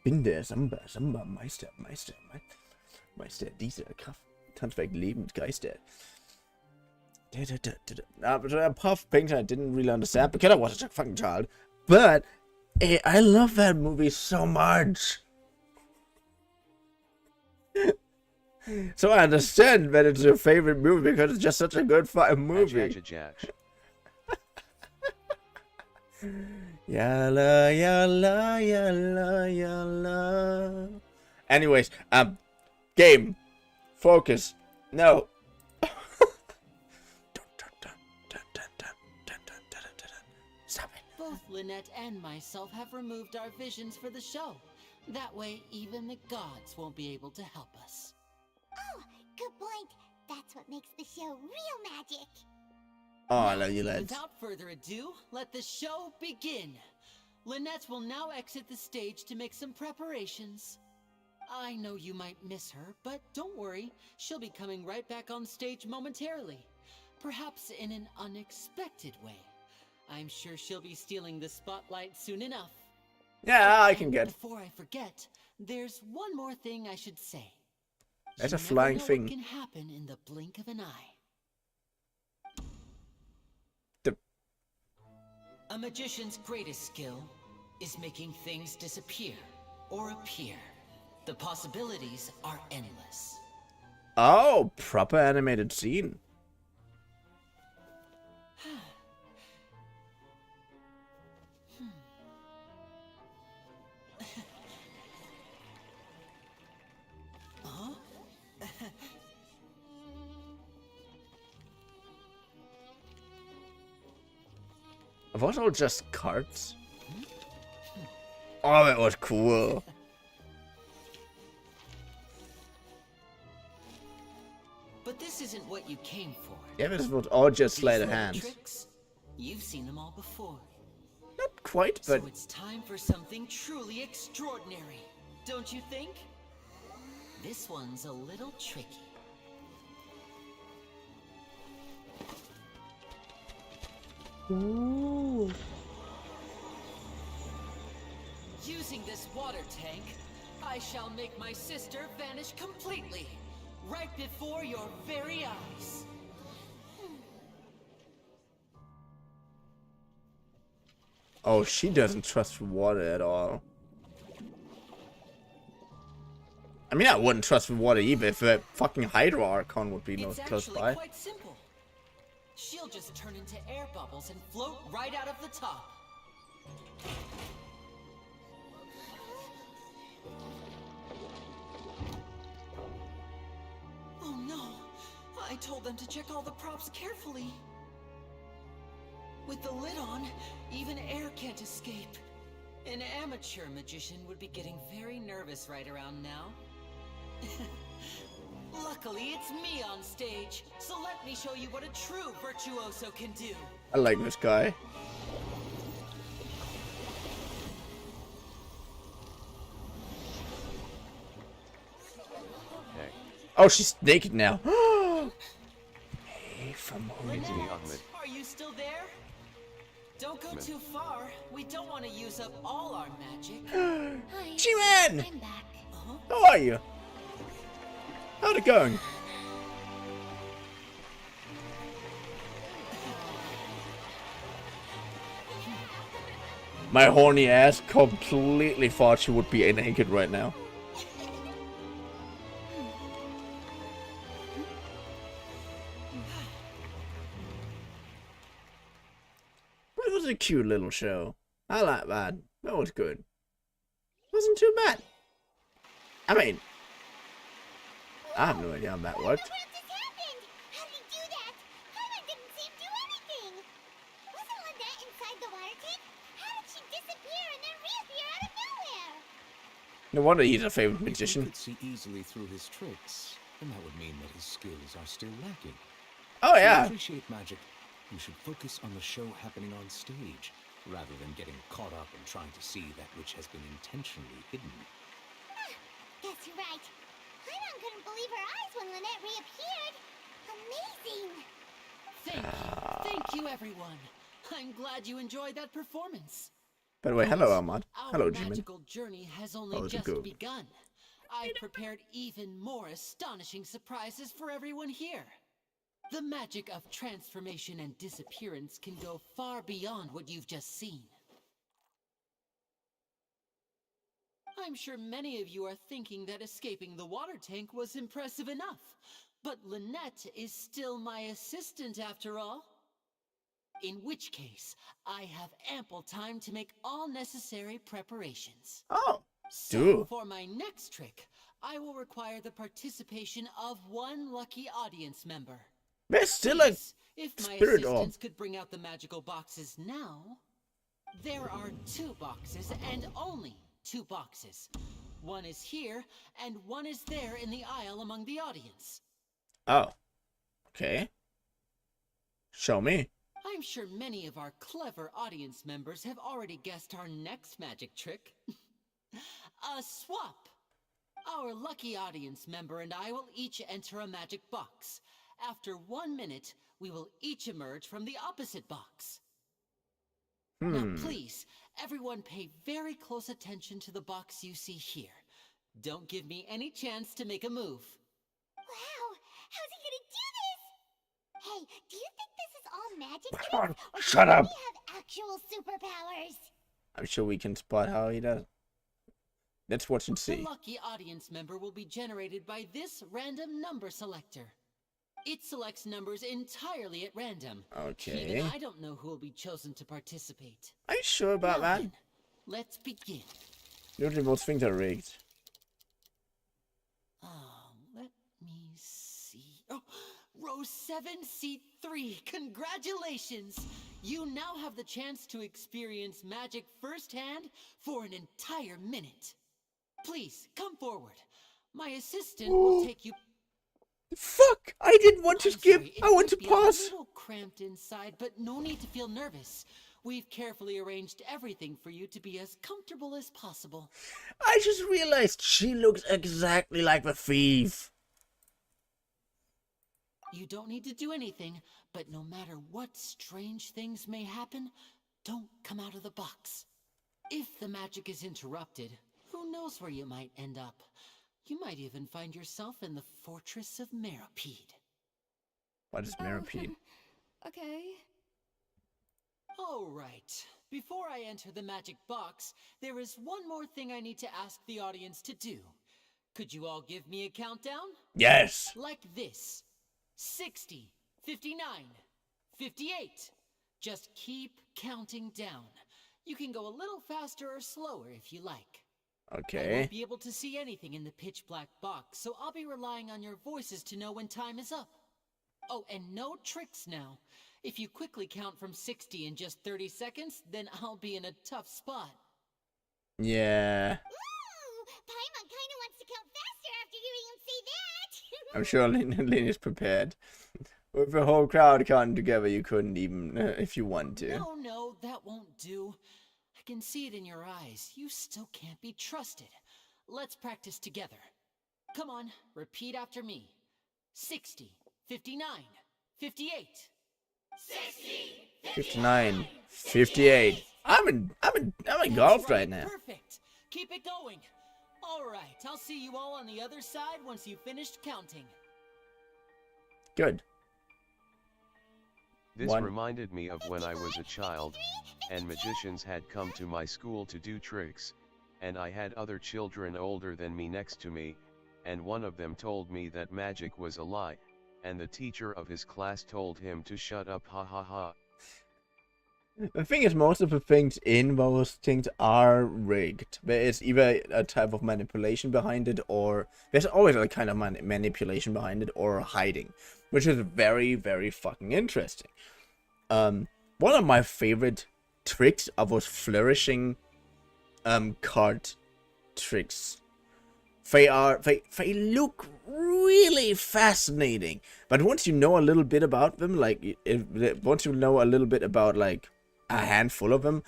Bin der Samba Meister, dieser Kraft, Tanzwerk Lebensgeister. But Puff things I didn't really understand because I was a fucking child. But I love that movie so much. So I understand that it's your favorite movie because it's just such a good fucking movie. Yalla yalla yalla yalla. Anyways, game. Focus. No. Both Lynette and myself have removed our visions for the show. That way, even the gods won't be able to help us. Oh, good point. That's what makes the show real magic. Oh, I love you, lads. Without further ado, let the show begin. Lynette will now exit the stage to make some preparations. I know you might miss her, but don't worry. She'll be coming right back on stage momentarily. Perhaps in an unexpected way. I'm sure she'll be stealing the spotlight soon enough. Yeah, I can get. Before I forget, there's one more thing I should say. That's You a flying never know thing. what can happen in the blink of an eye. A magician's greatest skill is making things disappear or appear. The possibilities are endless. Oh, proper animated scene. Huh? Was all just cards? Oh, that was cool. But this isn't what you came for. Yeah, this was all just These sleight of little hand. tricks, you've seen them all before. Not quite, but So it's time for something truly extraordinary, don't you think? This one's a little tricky. Ooh. Using this water tank, I shall make my sister vanish completely, right before your very eyes. Oh, she doesn't trust water at all. I mean, I wouldn't trust water either if a fucking Hydro Archon would be It's close actually by. quite simple. She'll just turn into air bubbles and float right out of the top. Oh no! I told them to check all the props carefully. With the lid on, even air can't escape. An amateur magician would be getting very nervous right around now. Luckily, it's me on stage, so let me show you what a true virtuoso can do. I like this guy. Hey. Oh, she's naked now. Hey, from It's me, Ahmed. Are you still there? Don't go too far. We don't want to use up all our magic. Hi. G-Man! I'm back. How are you? How's it going? My horny ass completely thought she would be naked right now. But it was a cute little show. I like that. That was good. Wasn't too bad. I mean, I have no idea how that worked. How did he do that? Herman didn't see him do anything. Wasn't Lynette inside the water tank? How did she disappear and then reappear out of nowhere? No wonder he's a favorite If you magician. could see easily through his tricks, then that would mean that his skills are still lacking. Oh, To yeah. appreciate magic, you should focus on the show happening on stage, rather than getting caught up in trying to see that which has been intentionally hidden. That's right. Hyman couldn't believe her eyes when Lynette reappeared. Amazing. Thank you, everyone. I'm glad you enjoyed that performance. By the way, hello, Ahmad. Our Hello, Jimin. magical journey has only How's it just go? begun. I've prepared even more astonishing surprises for everyone here. The magic of transformation and disappearance can go far beyond what you've just seen. I'm sure many of you are thinking that escaping the water tank was impressive enough, but Lynette is still my assistant after all. In which case, I have ample time to make all necessary preparations. Oh, So, do. for my next trick, I will require the participation of one lucky audience member. There's still a Please, if my spirit orb. assistants could bring out the magical boxes now. There are 2 boxes and only 2 boxes. One is here, and one is there in the aisle among the audience. Oh. Okay. Show me. I'm sure many of our clever audience members have already guessed our next magic trick. A swap! Our lucky audience member and I will each enter a magic box. After 1 minute, we will each emerge from the opposite box. Now please, everyone pay very close attention to the box you see here. Don't give me any chance to make a move. Wow, how's he gonna do this? Hey, do you think this is all magic Come on, tricks? Or shut does up. he have actual superpowers? I'm sure we can spot how he does. Let's watch and The see. lucky audience member will be generated by this random number selector. It selects numbers entirely at random. Okay. Even I don't know who will be chosen to participate. Are you sure about Now that? then, let's begin. Usually most things are rigged. Let me see. Oh, row 7, seat 3. Congratulations! You now have the chance to experience magic firsthand for an entire minute. Please, come forward. My assistant will take you... Fuck! I didn't want to skip. Sorry, I want to might be pause. A little cramped inside, but no need to feel nervous. We've carefully arranged everything for you to be as comfortable as possible. I just realized she looks exactly like the thief. You don't need to do anything, but no matter what strange things may happen, don't come out of the box. If the magic is interrupted, who knows where you might end up? You might even find yourself in the Fortress of Meripede. What is Meripede? Okay. All right. Before I enter the magic box, there is one more thing I need to ask the audience to do. Could you all give me a countdown? Yes. Like this. 60, 59, 58. Just keep counting down. You can go a little faster or slower if you like. I Okay. won't be able to see anything in the pitch black box, so I'll be relying on your voices to know when time is up. Oh, and no tricks now. If you quickly count from 60 in just 30 seconds, then I'll be in a tough spot. Yeah. Ooh, Paimon kinda wants to count faster after hearing him say that. I'm sure Lynn is prepared. With the whole crowd counting together, you couldn't even, if you want to. No, that won't do. I can see it in your eyes. You still can't be trusted. Let's practice together. Come on, repeat after me. 60, 59, 58. 60, 59, 58. I'm in golf right now. Perfect. Keep it going. All right, I'll see you all on the other side once you've finished counting. Good. This One. reminded me of when I was a child, and magicians had come to my school to do tricks, and I had other children older than me next to me, and one of them told me that magic was a lie, and the teacher of his class told him to shut up, ha ha ha. The thing is, most of the things in those things are rigged. There is either a type of manipulation behind it, or there's always a kind of manipulation behind it, or hiding, which is very, very fucking interesting. One of my favorite tricks are those flourishing card tricks. They look really fascinating, but once you know a little bit about them, like once you know a little bit about like a handful of them,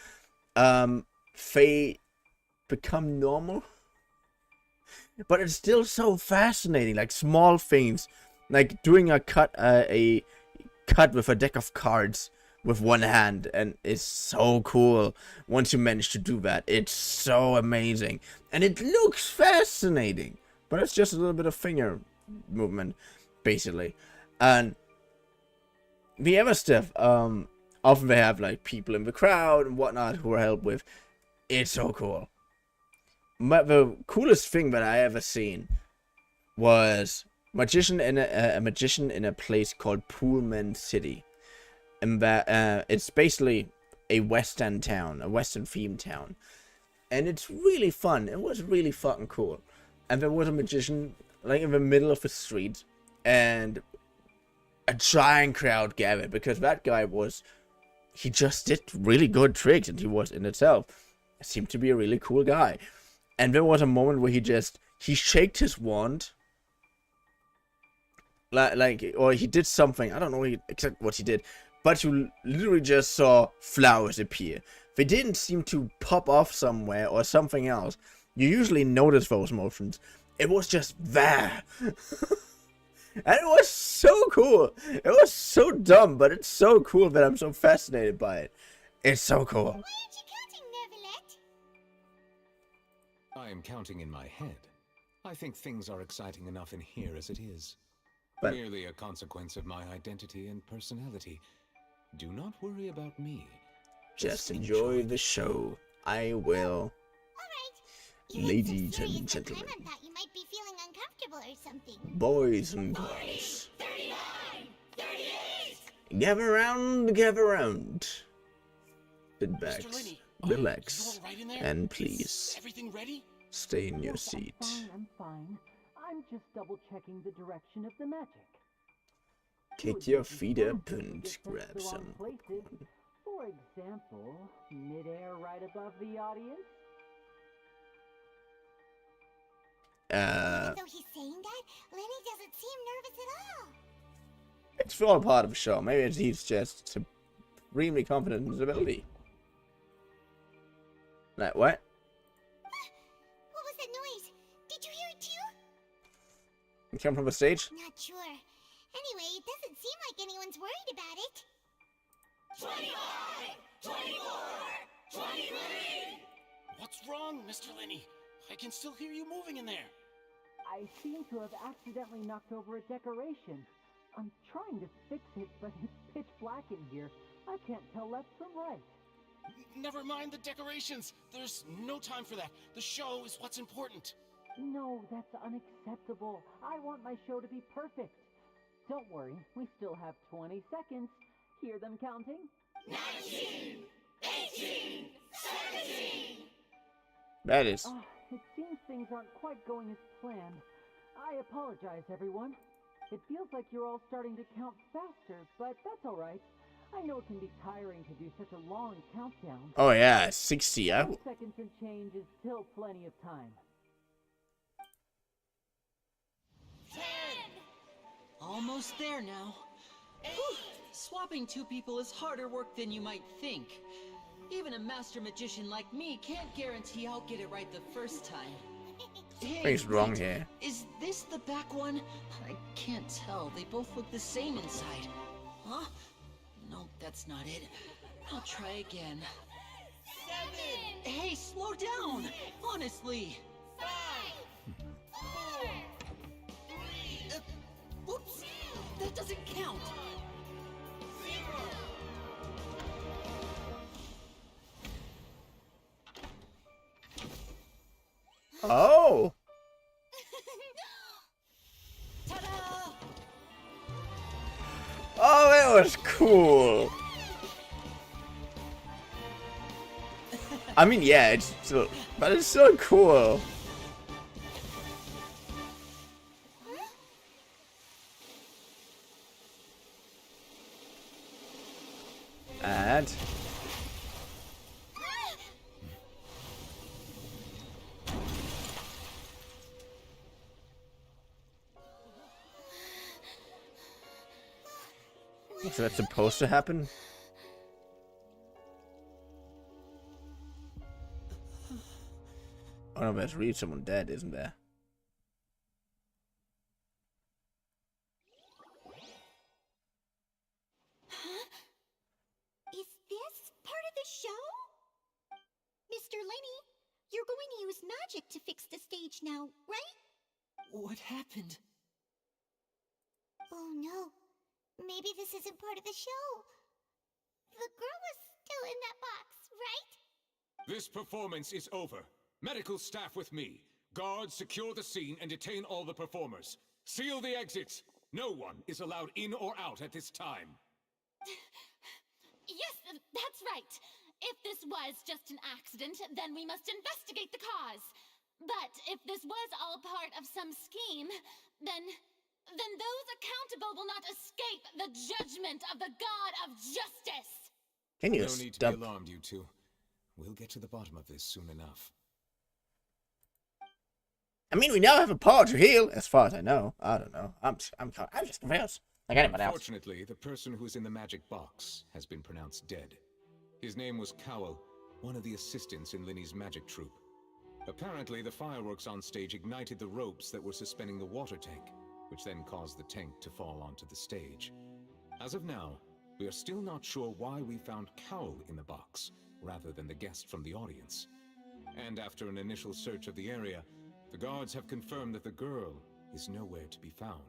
they become normal. But it's still so fascinating, like small things, like doing a cut with a deck of cards with one hand, and it's so cool once you manage to do that. It's so amazing, and it looks fascinating, but it's just a little bit of finger movement, basically. And the other stuff, often they have like people in the crowd and whatnot who are helped with. It's so cool. But the coolest thing that I ever seen was a magician in a place called Pullman City. And that it's basically a western town, a western themed town, and it's really fun. It was really fucking cool. And there was a magician like in the middle of the street, and a giant crowd gathered because that guy he just did really good tricks, and he was in itself seemed to be a really cool guy. And there was a moment where he shaked his wand, or he did something. I don't know exactly what he did, but you literally just saw flowers appear. They didn't seem to pop off somewhere or something else. You usually notice those motions. It was just there. And it was so cool. It was so dumb, but it's so cool that I'm so fascinated by it. It's so cool. Why aren't you counting, Nervalet? I am counting in my head. I think things are exciting enough in here as it is. But merely a consequence of my identity and personality. Do not worry about me. Just enjoy the show. I will. Ladies and gentlemen, I thought you might be feeling uncomfortable or something. boys and girls, 39, 38. Gather round. Sit back, relax, and please Everything ready? stay in your seat. I'm fine. I'm just double checking the direction of the magic. Kick your feet up and grab The wrong some. places. For example, midair right above the audience. Though he's saying that, Lenny doesn't seem nervous at all. It's all part of the show. Maybe he's just supremely confident in his ability. Like, what? What was that noise? Did you hear it too? You come from the stage? Not sure. Anyway, it doesn't seem like anyone's worried about it. 25! 24! 23! What's wrong, Mr. Lenny? I can still hear you moving in there. I seem to have accidentally knocked over a decoration. I'm trying to fix it, but it's pitch black in here. I can't tell left from right. Never mind the decorations. There's no time for that. The show is what's important. No, that's unacceptable. I want my show to be perfect. Don't worry, we still have 20 seconds. Hear them counting? 19! 18! 17! That is. It seems things aren't quite going as planned. I apologize, everyone. It feels like you're all starting to count faster, but that's all right. I know it can be tiring to do such a long countdown. Oh yeah, 60. 10 seconds and change is still plenty of time. 10! Almost there now. Whew. Swapping two people is harder work than you might think. Even a master magician like me can't guarantee I'll get it right the first time. Hey, What's wrong here? Is this the back one? I can't tell. They both look the same inside. Huh? No, that's not it. I'll try again. 7! Hey, slow down! Honestly! 5! 4! 3! Whoops! That doesn't count! 0! Oh! Ta-da! Oh, that was cool! I mean, yeah, it's still, but it's so cool. And so that's supposed to happen? Oh no, there's really someone dead, isn't there? Is this part of the show? Mr. Lenny, you're going to use magic to fix the stage now, right? What happened? Oh no. Maybe this isn't part of the show. The girl was still in that box, right? This performance is over. Medical staff with me. Guards secure the scene and detain all the performers. Seal the exits. No one is allowed in or out at this time. Yes, that's right. If this was just an accident, then we must investigate the cause. But if this was all part of some scheme, then those accountable will not escape the judgment of the God of Justice. Can you No need to stop? be alarmed, you two. We'll get to the bottom of this soon enough. I mean, we now have a power to heal, as far as I know. I don't know. I'm just confused. Like anybody else. Unfortunately, the person who's in the magic box has been pronounced dead. His name was Cowell, one of the assistants in Linny's magic troupe. Apparently, the fireworks on stage ignited the ropes that were suspending the water tank, which then caused the tank to fall onto the stage. As of now, we are still not sure why we found Cowell in the box, rather than the guest from the audience. And after an initial search of the area, the guards have confirmed that the girl is nowhere to be found.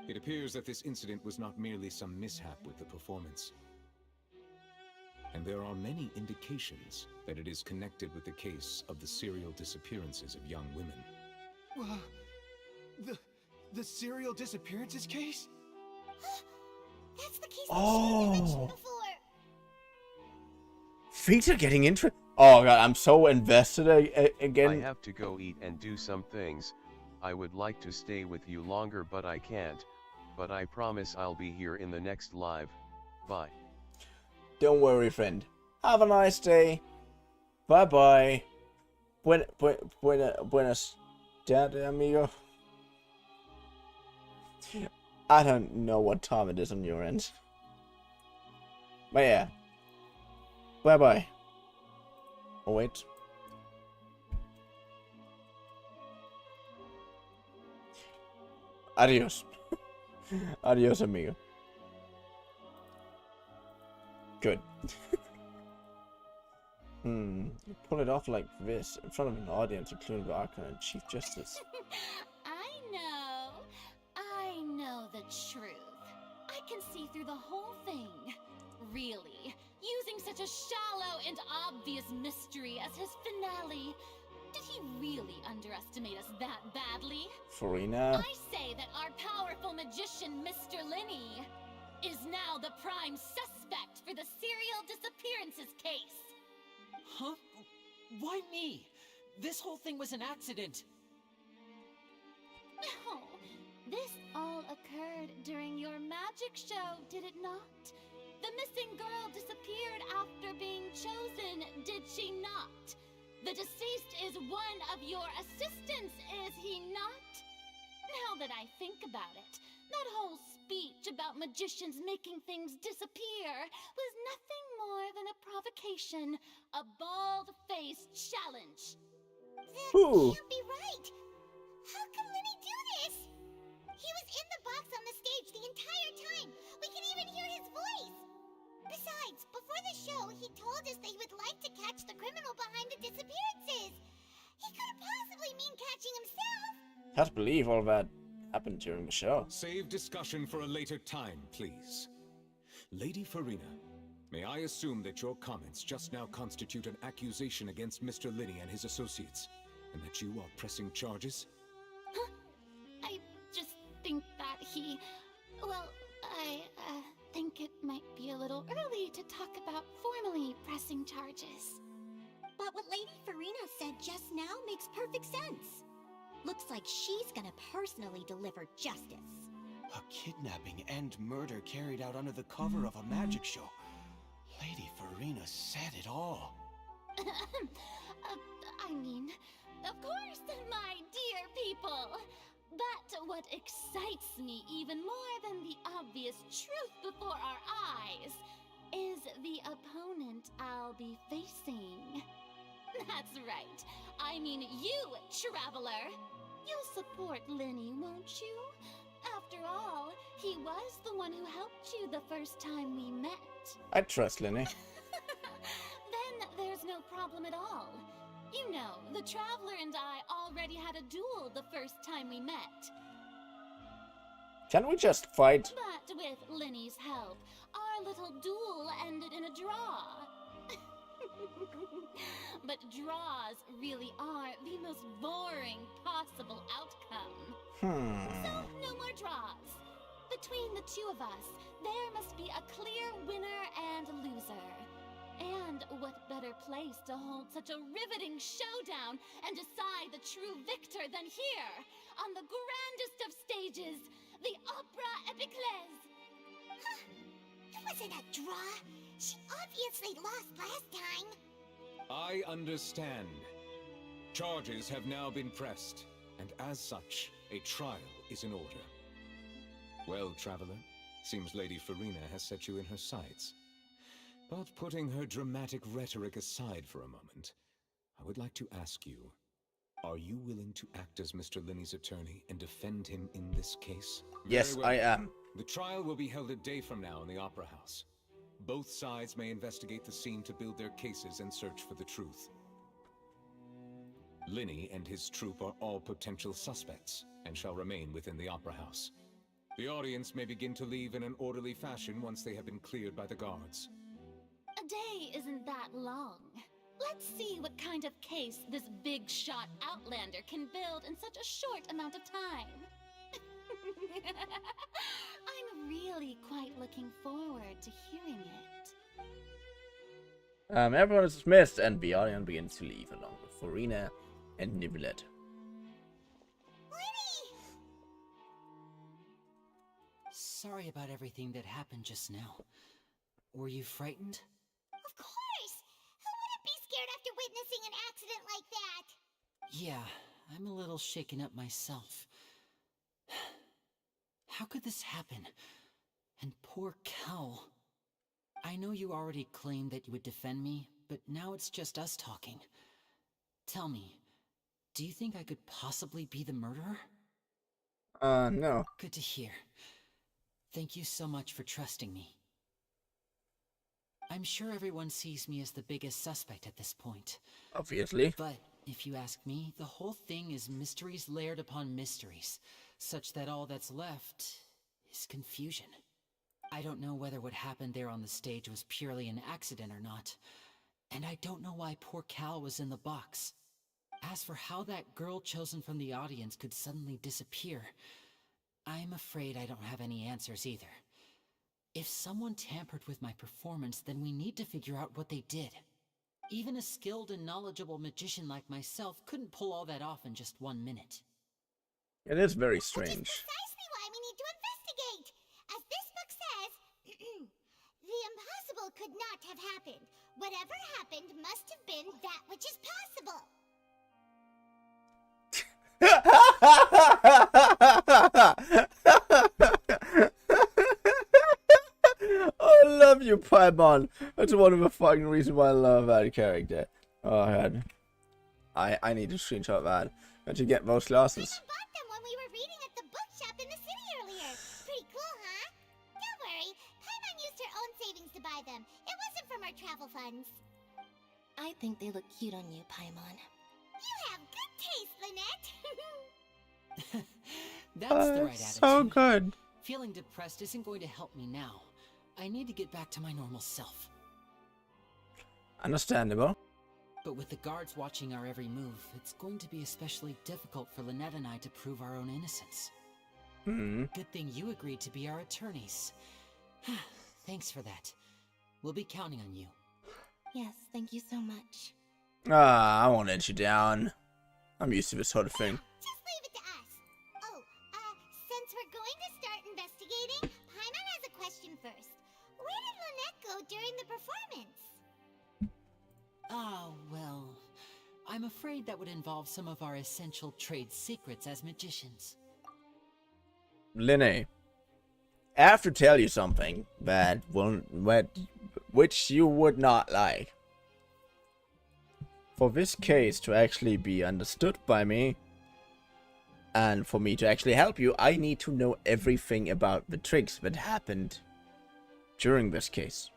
It appears that this incident was not merely some mishap with the performance. And there are many indications that it is connected with the case of the serial disappearances of young women. The serial disappearances case? That's the case you mentioned before. Feet are getting into. Oh god, I'm so invested again. I have to go eat and do some things. I would like to stay with you longer, but I can't. But I promise I'll be here in the next live. Bye. Don't worry, friend. Have a nice day. Bye bye. Buenas tardes, amigo. I don't know what time it is on your end. But yeah. Bye bye. Oh wait. Adios. Adios, amigo. Good. You pull it off like this in front of an audience, including the Archon and Chief Justice. I know the truth. I can see through the whole thing. Really, using such a shallow and obvious mystery as his finale. Did he really underestimate us that badly? Farina. I say that our powerful magician, Mr. Linny, is now the prime suspect for the serial disappearances case. Huh? Why me? This whole thing was an accident. No, this all occurred during your magic show, did it not? The missing girl disappeared after being chosen, did she not? The deceased is one of your assistants, is he not? Now that I think about it, that whole speech about magicians making things disappear was nothing more than a provocation, a bald-faced challenge. That can't be right. How can Linny do this? He was in the box on the stage the entire time. We can even hear his voice. Besides, before the show, he told us that he would like to catch the criminal behind the disappearances. He couldn't possibly mean catching himself. Can't believe all that happened during the show. Save discussion for a later time, please. Lady Farina, may I assume that your comments just now constitute an accusation against Mr. Linny and his associates, and that you are pressing charges? I just think that he... Well, I think it might be a little early to talk about formally pressing charges. But what Lady Farina said just now makes perfect sense. Looks like she's gonna personally deliver justice. A kidnapping and murder carried out under the cover of a magic show. Lady Farina said it all. I mean, of course, my dear people. But what excites me even more than the obvious truth before our eyes is the opponent I'll be facing. That's right. I mean you, Traveler. You'll support Linny, won't you? After all, he was the one who helped you the first time we met. I trust Linny. Then there's no problem at all. You know, the Traveler and I already had a duel the first time we met. Can't we just fight? But with Linny's help, our little duel ended in a draw. But draws really are the most boring possible outcome. So, no more draws. Between the two of us, there must be a clear winner and loser. And what better place to hold such a riveting showdown and decide the true victor than here, on the grandest of stages, the Opera Epiclese. It wasn't a draw. She obviously lost last time. I understand. Charges have now been pressed. and as such, a trial is in order. Well, Traveler, seems Lady Farina has set you in her sights. But putting her dramatic rhetoric aside for a moment, I would like to ask you, are you willing to act as Mr. Linney's attorney and defend him in this case? Yes, Very well. I am. The trial will be held a day from now in the Opera House. Both sides may investigate the scene to build their cases and search for the truth. Linney and his troupe are all potential suspects and shall remain within the Opera House. The audience may begin to leave in an orderly fashion once they have been cleared by the guards. A day isn't that long. Let's see what kind of case this big-shot outlander can build in such a short amount of time. I'm really quite looking forward to hearing it. Everyone is dismissed, and the audience begins to leave, along with Farina and Niblette. Sorry about everything that happened just now. Were you frightened? Of course! Who wouldn't be scared after witnessing an accident like that? Yeah, I'm a little shaken up myself. How could this happen? And poor Cal. I know you already claimed that you would defend me, but now it's just us talking. Tell me, do you think I could possibly be the murderer? No. Good to hear. Thank you so much for trusting me. I'm sure everyone sees me as the biggest suspect at this point. Obviously. But if you ask me, the whole thing is mysteries layered upon mysteries, such that all that's left is confusion. I don't know whether what happened there on the stage was purely an accident or not, and I don't know why poor Cal was in the box. As for how that girl chosen from the audience could suddenly disappear, I'm afraid I don't have any answers either. If someone tampered with my performance, then we need to figure out what they did. Even a skilled and knowledgeable magician like myself couldn't pull all that off in just 1 minute. It is very strange. Which is precisely why we need to investigate. As this book says, the impossible could not have happened. Whatever happened must have been that which is possible. I love you, Paimon. That's one of the fucking reasons why I love that character. Oh, God. I need to screenshot that. How'd you get those glasses? I bought them when we were reading at the bookshop in the city earlier. Pretty cool, huh? Don't worry, Paimon used her own savings to buy them. It wasn't from our travel funds. I think they look cute on you, Paimon. You have good taste, Lynette. That's the right attitude. So good. Feeling depressed isn't going to help me now. I need to get back to my normal self. Understandable. But with the guards watching our every move, it's going to be especially difficult for Lynette and I to prove our own innocence. Good thing you agreed to be our attorneys. Thanks for that. We'll be counting on you. Yes, thank you so much. I won't let you down. I'm used to this sort of thing. Just leave it to us. Oh, since we're going to start investigating, Paimon has a question first. Where did Lynette go during the performance? Well, I'm afraid that would involve some of our essential trade secrets as magicians. Linne, I have to tell you something which you would not like. For this case to actually be understood by me, and for me to actually help you, I need to know everything about the tricks that happened during this case.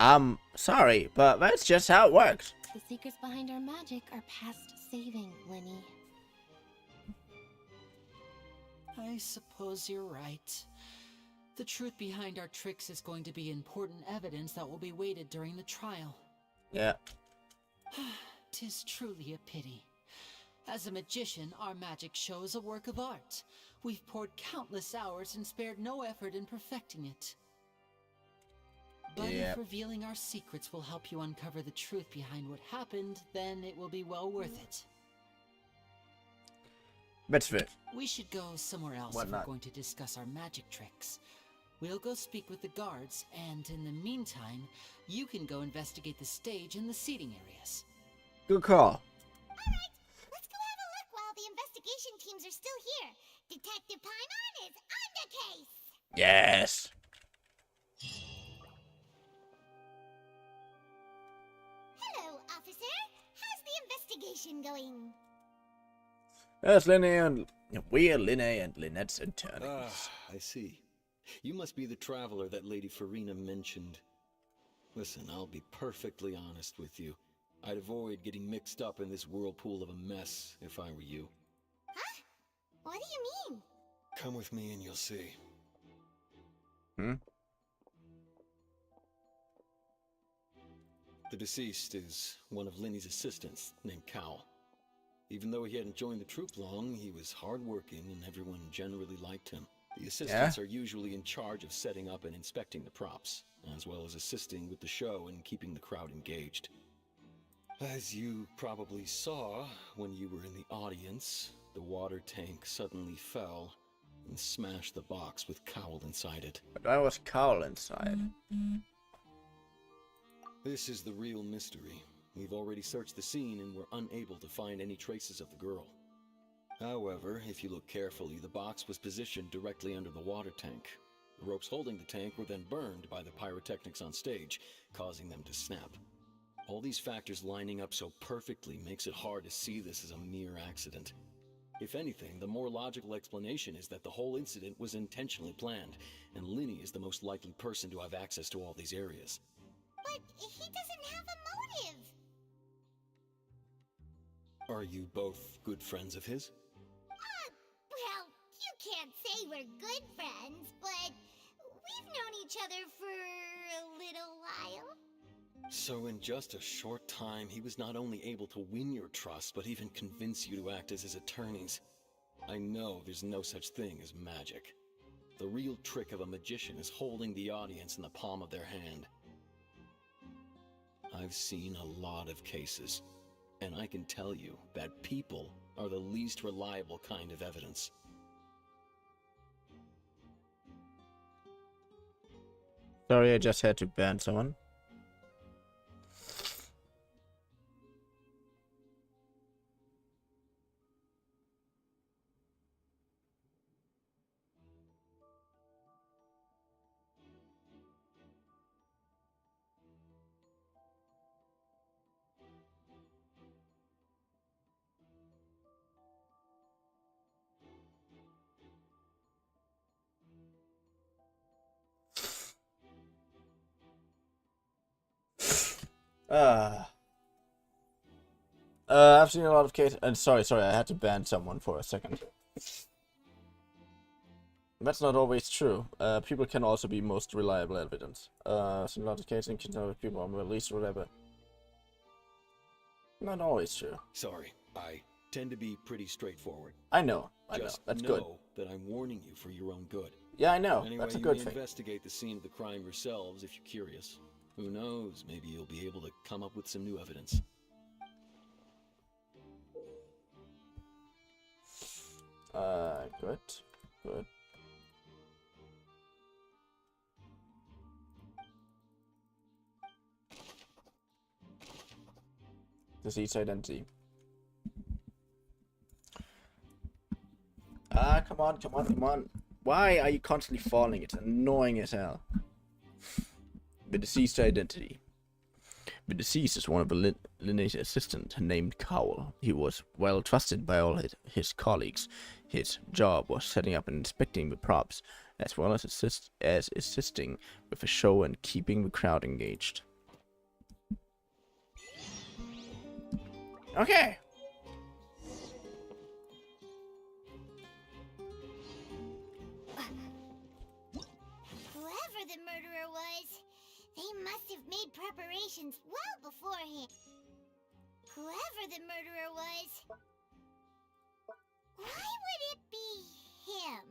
I'm sorry, but that's just how it works. The secrets behind our magic are past saving, Linny. I suppose you're right. The truth behind our tricks is going to be important evidence that will be weighted during the trial. Yeah. 'Tis truly a pity. As a magician, our magic show is a work of art. We've poured countless hours and spared no effort in perfecting it. But if revealing our secrets will help you uncover the truth behind what happened, then it will be well worth it. That's fair. We should go somewhere else Why if not? we're going to discuss our magic tricks. We'll go speak with the guards, and in the meantime, you can go investigate the stage and the seating areas. Good call. Alright, let's go have a look are still here. Detective Paimon is on the case. Yes. Hello, officer. How's the investigation going? Yes, we're Linne and Lynette's attorneys. Ah, I see. You must be the traveler that Lady Farina mentioned. Listen, I'll be perfectly honest with you. I'd avoid getting mixed up in this whirlpool of a mess if I were you. Huh? What do you mean? Come with me and you'll see. The deceased is one of Linny's assistants, named Cal. Even though he hadn't joined the troupe long, he was hardworking and everyone generally liked him. The assistants are usually in charge of setting up and inspecting the props, as well as assisting with the show and keeping the crowd engaged. As you probably saw when you were in the audience, the water tank suddenly fell and smashed the box with Cowl inside it. But I was Cowl inside. This is the real mystery. We've already searched the scene and were unable to find any traces of the girl. However, if you look carefully, the box was positioned directly under the water tank. The ropes holding the tank were then burned by the pyrotechnics on stage, causing them to snap. All these factors lining up so perfectly makes it hard to see this as a mere accident. If anything, the more logical explanation is that the whole incident was intentionally planned, and Linny is the most likely person to have access to all these areas. But he doesn't have a motive. Are you both good friends of his? Well, you can't say we're good friends, but we've known each other for a little while. So in just a short time, he was not only able to win your trust, but even convince you to act as his attorneys. I know there's no such thing as magic. The real trick of a magician is holding the audience in the palm of their hand. I've seen a lot of cases, and I can tell you that people are the least reliable kind of evidence. Sorry, I just had to ban someone. I've seen a lot of cases, and sorry, I had to ban someone for a second. That's not always true. People can also be most reliable evidence. I've seen a lot of cases and can tell if people are least reliable. Not always true. Sorry, I tend to be pretty straightforward. I know. That's good. Know that I'm warning you for your own good. Yeah, I know. Anyway, That's a good you thing. may investigate the scene of the crime yourselves if you're curious. Who knows? Maybe you'll be able to come up with some new evidence. Good. Deceased identity. Come on. Why are you constantly falling? It's annoying as hell. The deceased identity. The deceased is one of Linne's assistants named Cowl. He was well trusted by all his colleagues. His job was setting up and inspecting the props, as well as assisting with the show and keeping the crowd engaged. Okay. Whoever the murderer was, they must have made preparations well beforehand. Whoever the murderer was, why would it be him?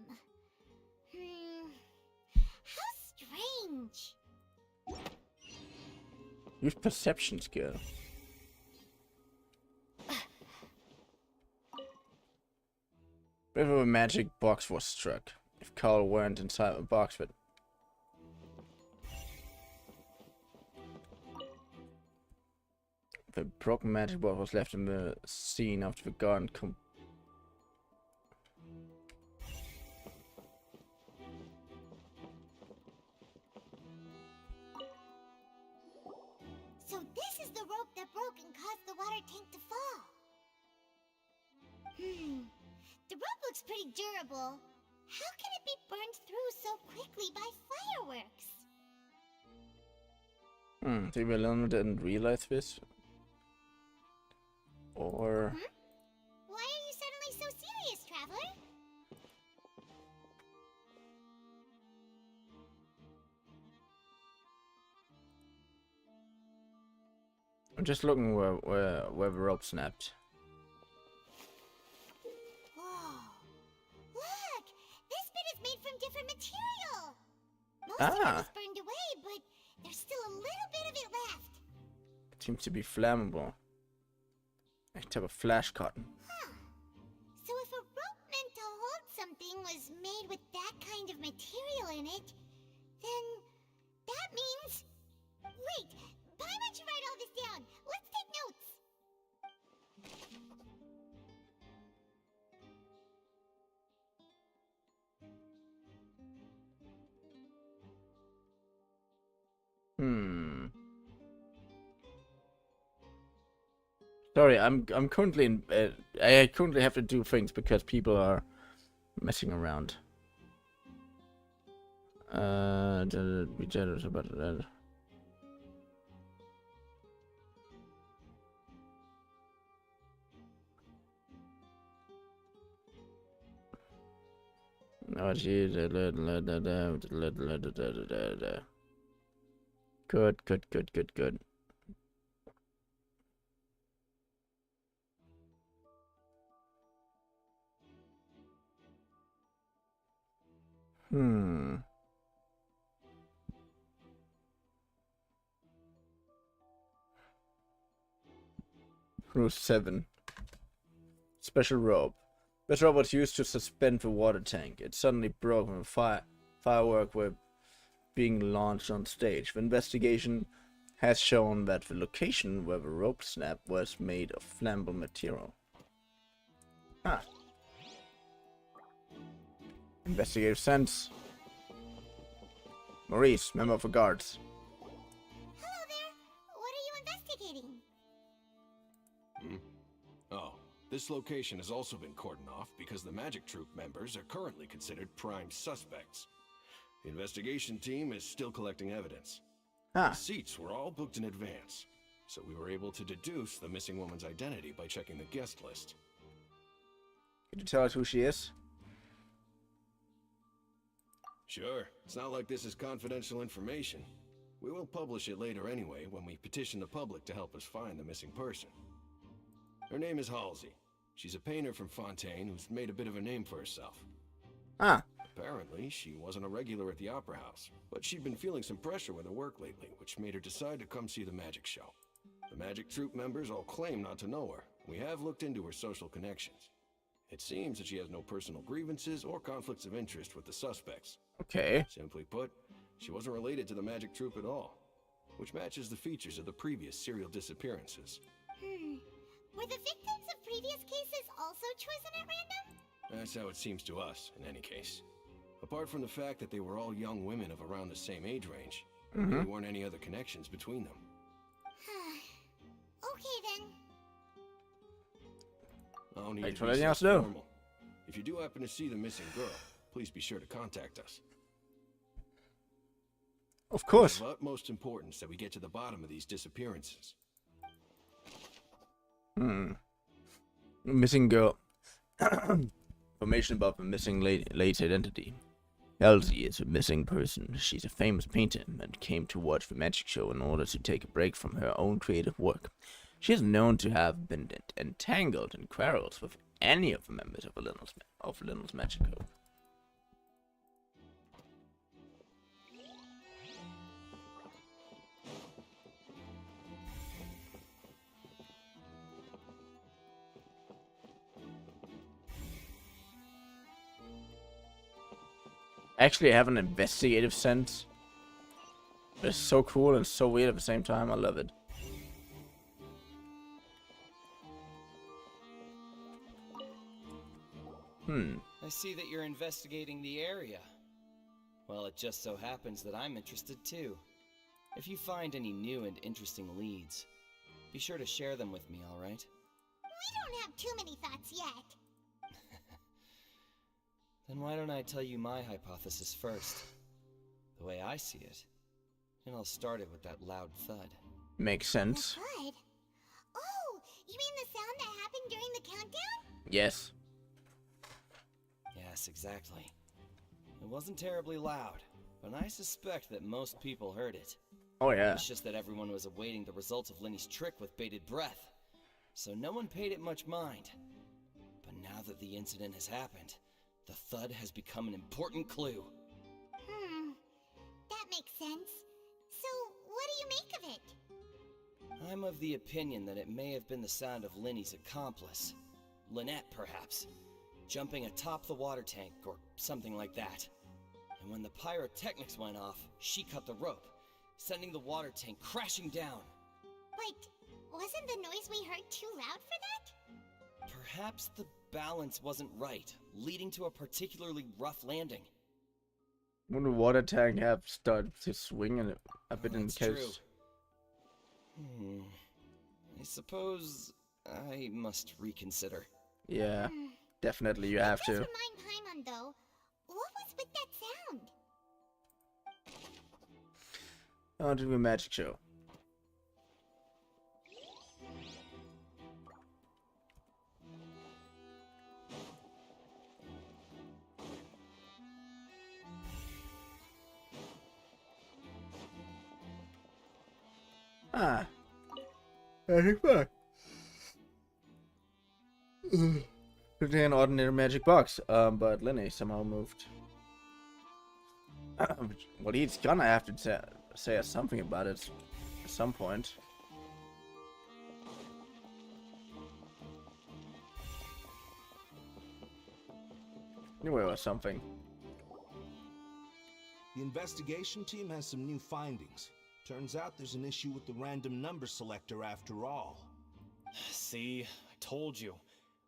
How strange. Use perception skill. If a magic box was struck, if Carl weren't inside the box, but the broken magic box was left in the scene after the gun caused the water tank to fall. The rope looks pretty durable. How can it be burned through so quickly by fireworks? The villain didn't realize this. Or... Why are you suddenly so serious, Traveler? I'm just looking where the rope snapped. Whoa. Look! This bit is made from different material! Most of it was burned away, but there's still a little bit of it left. It seems to be flammable. A type of flash cotton. So if a rope meant to hold something was made with that kind of material in it, then that means... Wait! Paimon should write all this down! Let's take notes! Sorry, I'm currently in. I currently have to do things because people are messing around. Be generous about that. Oh, geez. Good. Rule 7. Special rope. This rope was used to suspend the water tank. It suddenly broke when fireworks were being launched on stage. The investigation has shown that the location where the rope snapped was made of flammable material. Investigative sense. Maurice, member of the guards. Hello there! What are you investigating? Oh, this location has also been cordoned off because the Magic Troop members are currently considered prime suspects. The investigation team is still collecting evidence. The seats were all booked in advance, so we were able to deduce the missing woman's identity by checking the guest list. Could you tell us who she is? Sure, it's not like this is confidential information. We will publish it later anyway when we petition the public to help us find the missing person. Her name is Halsey. She's a painter from Fontaine who's made a bit of a name for herself. Apparently, she wasn't a regular at the Opera House, but she'd been feeling some pressure with her work lately, which made her decide to come see the magic show. The Magic Troop members all claim not to know her. We have looked into her social connections. It seems that she has no personal grievances or conflicts of interest with the suspects. Okay. Simply put, she wasn't related to the Magic Troop at all, which matches the features of the previous serial disappearances. Were the victims of previous cases also chosen at random? That's how it seems to us, in any case. Apart from the fact that they were all young women of around the same age range, there weren't any other connections between them. Okay then. I don't need Thanks to for be letting so us know. formal. If you do happen to see the missing girl, please be sure to contact us. Of course. It's of utmost importance that we get to the bottom of these disappearances. Missing girl. Information about the missing late identity. Elsie is a missing person. She's a famous painter and came to watch the magic show in order to take a break from her own creative work. She is known to have been entangled in quarrels with any of the members of Linnell's Magic Group. Actually, I have an investigative sense. It's so cool and so weird at the same time. I love it. I see that you're investigating the area. Well, it just so happens that I'm interested too. If you find any new and interesting leads, Be sure to share them with me, alright? We don't have too many thoughts yet. Then why don't I tell you my hypothesis first? The way I see it. And I'll start it with that loud thud. Makes sense. Thud? Oh, you mean the sound that happened during the countdown? Yes. Yes, exactly. It wasn't terribly loud, but I suspect that most people heard it. Oh yeah. It's just that everyone was awaiting the results of Lenny's trick with bated breath, so no one paid it much mind. But now that the incident has happened, the thud has become an important clue. That makes sense. So, what do you make of it? I'm of the opinion that it may have been the sound of Lenny's accomplice. Lynette, perhaps. Jumping atop the water tank, or something like that. And when the pyrotechnics went off, she cut the rope, sending the water tank crashing down. But wasn't the noise we heard too loud for that? Perhaps the balance wasn't right, leading to a particularly rough landing. When the water tank have started to swing and a bit in That's case. True. I suppose I must reconsider. Yeah, definitely you have to. Remind Paimon though, what was with that sound? On to the magic show. Ah. Magic box. Contain an ordinary magic box. But Lenny somehow moved. Well, he's gonna have to say something about it at some point. Anyway, or something. The investigation team has some new findings. Turns out there's an issue with the random number selector after all. See, I told you.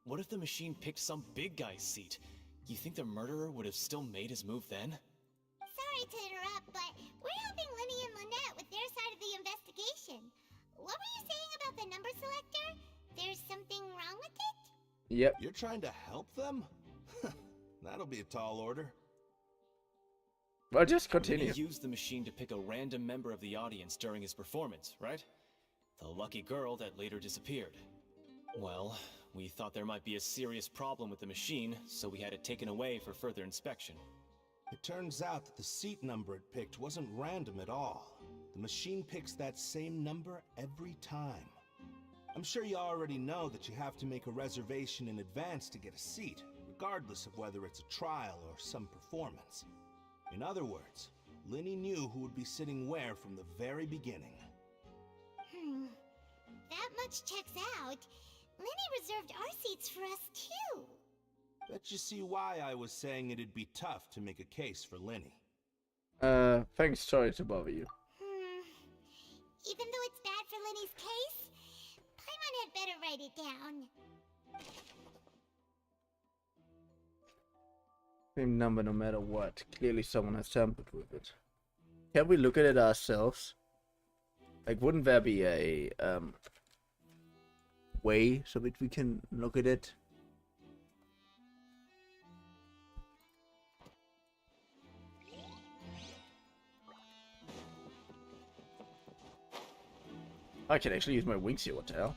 What if the machine picked some big guy's seat? You think the murderer would have still made his move then? Sorry to interrupt, but we're helping Lenny and Lynette with their side of the investigation. What were you saying about the number selector? There's something wrong with it? Yep. You're trying to help them? That'll be a tall order. Well, just continue. He used the machine to pick a random member of the audience during his performance, right? The lucky girl that later disappeared. Well, we thought there might be a serious problem with the machine, so we had it taken away for further inspection. It turns out that the seat number it picked wasn't random at all. The machine picks that same number every time. I'm sure you already know that you have to make a reservation in advance to get a seat, regardless of whether it's a trial or some performance. In other words, Lenny knew who would be sitting where from the very beginning. That much checks out. Lenny reserved our seats for us too. Bet you see why I was saying it'd be tough to make a case for Lenny. Thanks, sorry to bother you. Even though it's bad for Lenny's case, Paimon had better write it down. Same number no matter what. Clearly someone has tampered with it. Can we look at it ourselves? Like, wouldn't there be a way so that we can look at it? I can actually use my wings here, what the hell?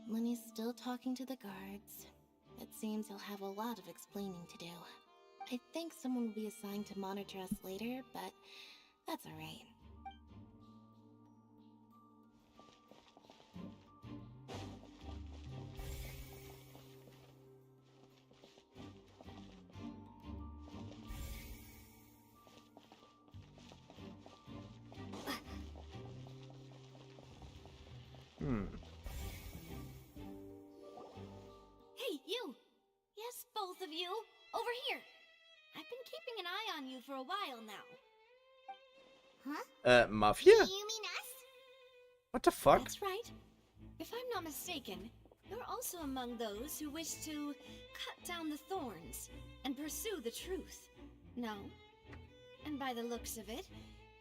Lenny's still talking to the guards. It seems he'll have a lot of explaining to do. I think someone will be assigned to monitor us later, but that's alright. Hey, you! Yes, both of you! Over here! I've been keeping an eye on you for a while now. Huh? Mafia? You mean us? What the fuck? That's right. If I'm not mistaken, you're also among those who wish to cut down the thorns and pursue the truth. No? And by the looks of it,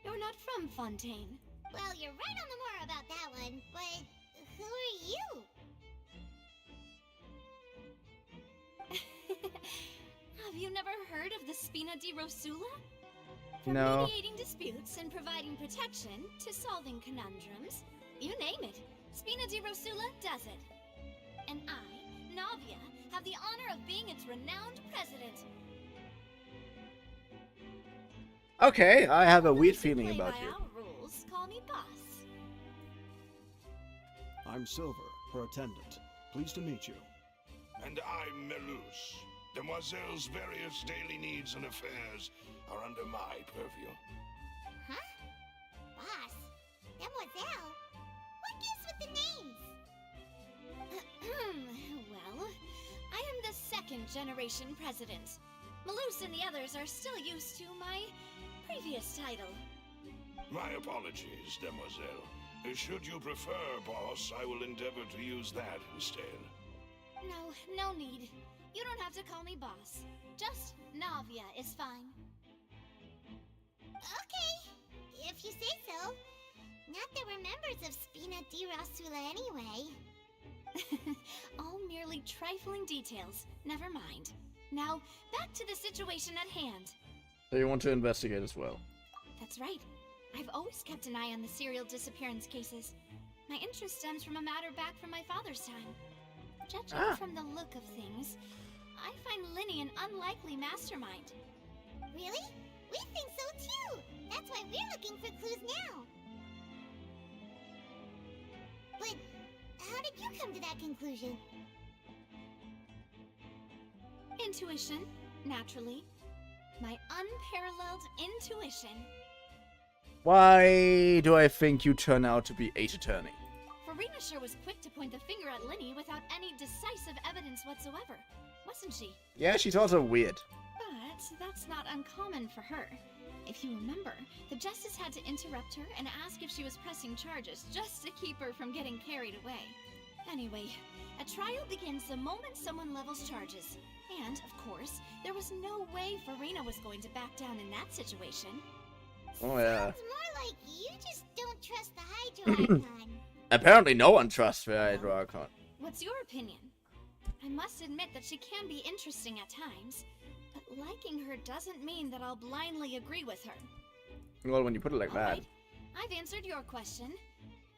you're not from Fontaine. Well, you're right on the more about that one, but who are you? Have you never heard of the Spina di Rosula? From No. mediating disputes and providing protection to solving conundrums, you name it, Spina di Rosula does it. And I, Navia, have the honor of being its renowned president. Okay, I have a weird Those who feeling play about by you. our rules call me boss. I'm Silver, her attendant. Pleased to meet you. And I'm Melus. Demoiselle's various daily needs and affairs are under my purview. Huh? Boss? Demoiselle? What gives with the names? Well, I am the second generation president. Malus and the others are still used to my previous title. My apologies, Demoiselle. Should you prefer, boss, I will endeavor to use that instead. No need. You don't have to call me boss. Just Navia is fine. Okay, if you say so. Not that we're members of Spina di Rosula anyway. All merely trifling details. Never mind. Now, back to the situation at hand. So you want to investigate as well? That's right. I've always kept an eye on the serial disappearance cases. My interest stems from a matter back from my father's time. Judging from the look of things, I find Linny an unlikely mastermind. Really? We think so too! That's why we're looking for clues now. But how did you come to that conclusion? Intuition, naturally. My unparalleled intuition. Why do I think you turn out to be Ace Attorney? Farina sure was quick to point the finger at Linny without any decisive evidence whatsoever, wasn't she? Yeah, she's also weird. But that's not uncommon for her. If you remember, the justice had to interrupt her and ask if she was pressing charges just to keep her from getting carried away. Anyway, a trial begins the moment someone levels charges. And, of course, there was no way Farina was going to back down in that situation. Oh yeah. Sounds more like you just don't trust the Hydro Icon. Apparently no one trusts the Hydro Archon. What's your opinion? I must admit that she can be interesting at times, but liking her doesn't mean that I'll blindly agree with her. Well, when you put it like All that. right, I've answered your question.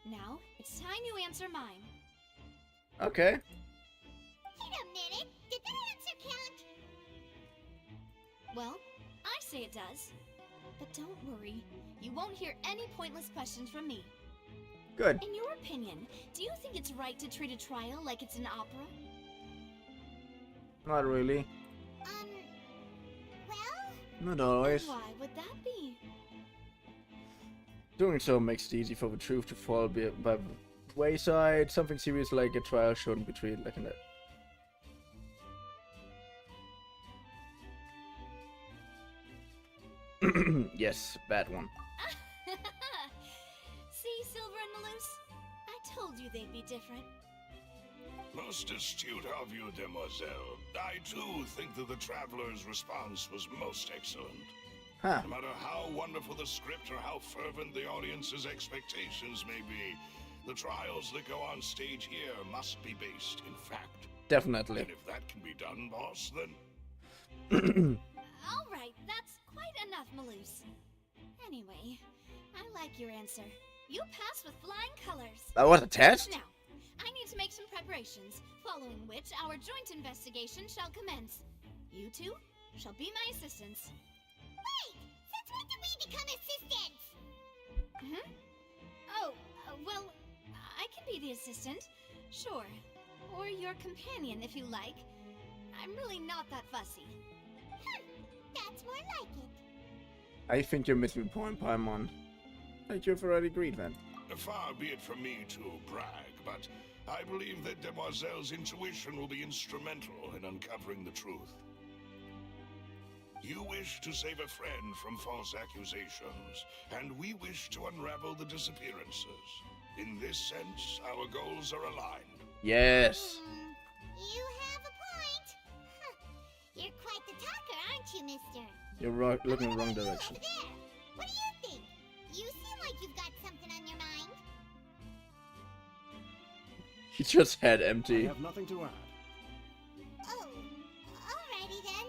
Now, it's time you answer mine. Okay. Wait a minute, did that answer count? Well, I say it does. But don't worry, you won't hear any pointless questions from me. Good. In your opinion, do you think it's right to treat a trial like it's an opera? Not really. Well? Not always. Why would that be? Doing so makes it easy for the truth to fall by the wayside. Something serious like a trial shouldn't be treated like that. Yes, bad one. See, Silver and Malus? I told you they'd be different. Most astute of you, Demoiselle. I too think that the Traveler's response was most excellent. Huh. No matter how wonderful the script or how fervent the audience's expectations may be, the trials that go on stage here must be based in fact. Definitely. And if that can be done, boss, then... All right, that's quite enough, Malus. Anyway, I like your answer. You passed with flying colors. That was a test? Now, I need to make some preparations, following which our joint investigation shall commence. You two shall be my assistants. Wait! Since when did we become assistants? Hmm? Oh, well, I can be the assistant, sure. Or your companion, if you like. I'm really not that fussy. That's more like it. I think you're missing the point, Paimon. Like you've already agreed then. Far be it from me to brag, but I believe that Demoiselle's intuition will be instrumental in uncovering the truth. You wish to save a friend from false accusations, and we wish to unravel the disappearances. In this sense, our goals are aligned. Yes. You have a point. Huh. You're quite the talker, aren't you, mister? You're looking in the wrong direction. Over there. What do you think? You seem like you've got something on your mind. He just had I empty. have nothing to add. Oh, alrighty then.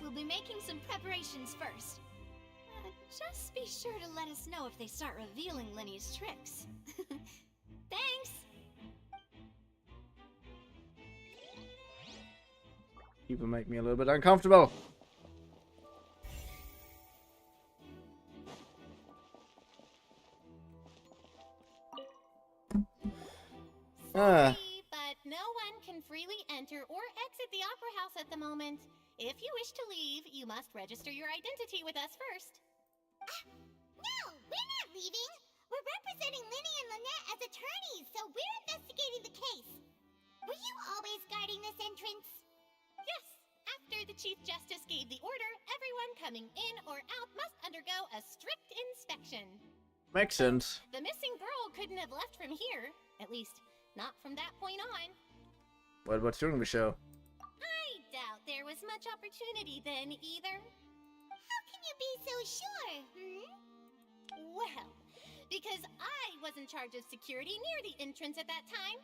We'll be making some preparations first. Just be sure to let us know if they start revealing Lenny's tricks. Thanks! People make me a little bit uncomfortable. Sorry, but no one can freely enter or exit the Opera House at the moment. If you wish to leave, you must register your identity with us first. No, we're not leaving. We're representing Linny and Lynette as attorneys, so we're investigating the case. Were you always guarding this entrance? Yes, after the Chief Justice gave the order, everyone coming in or out must undergo a strict inspection. Makes sense. The missing girl couldn't have left from here, at least not from that point on. What about during the show? I doubt there was much opportunity then either. How can you be so sure, Well, because I was in charge of security near the entrance at that time.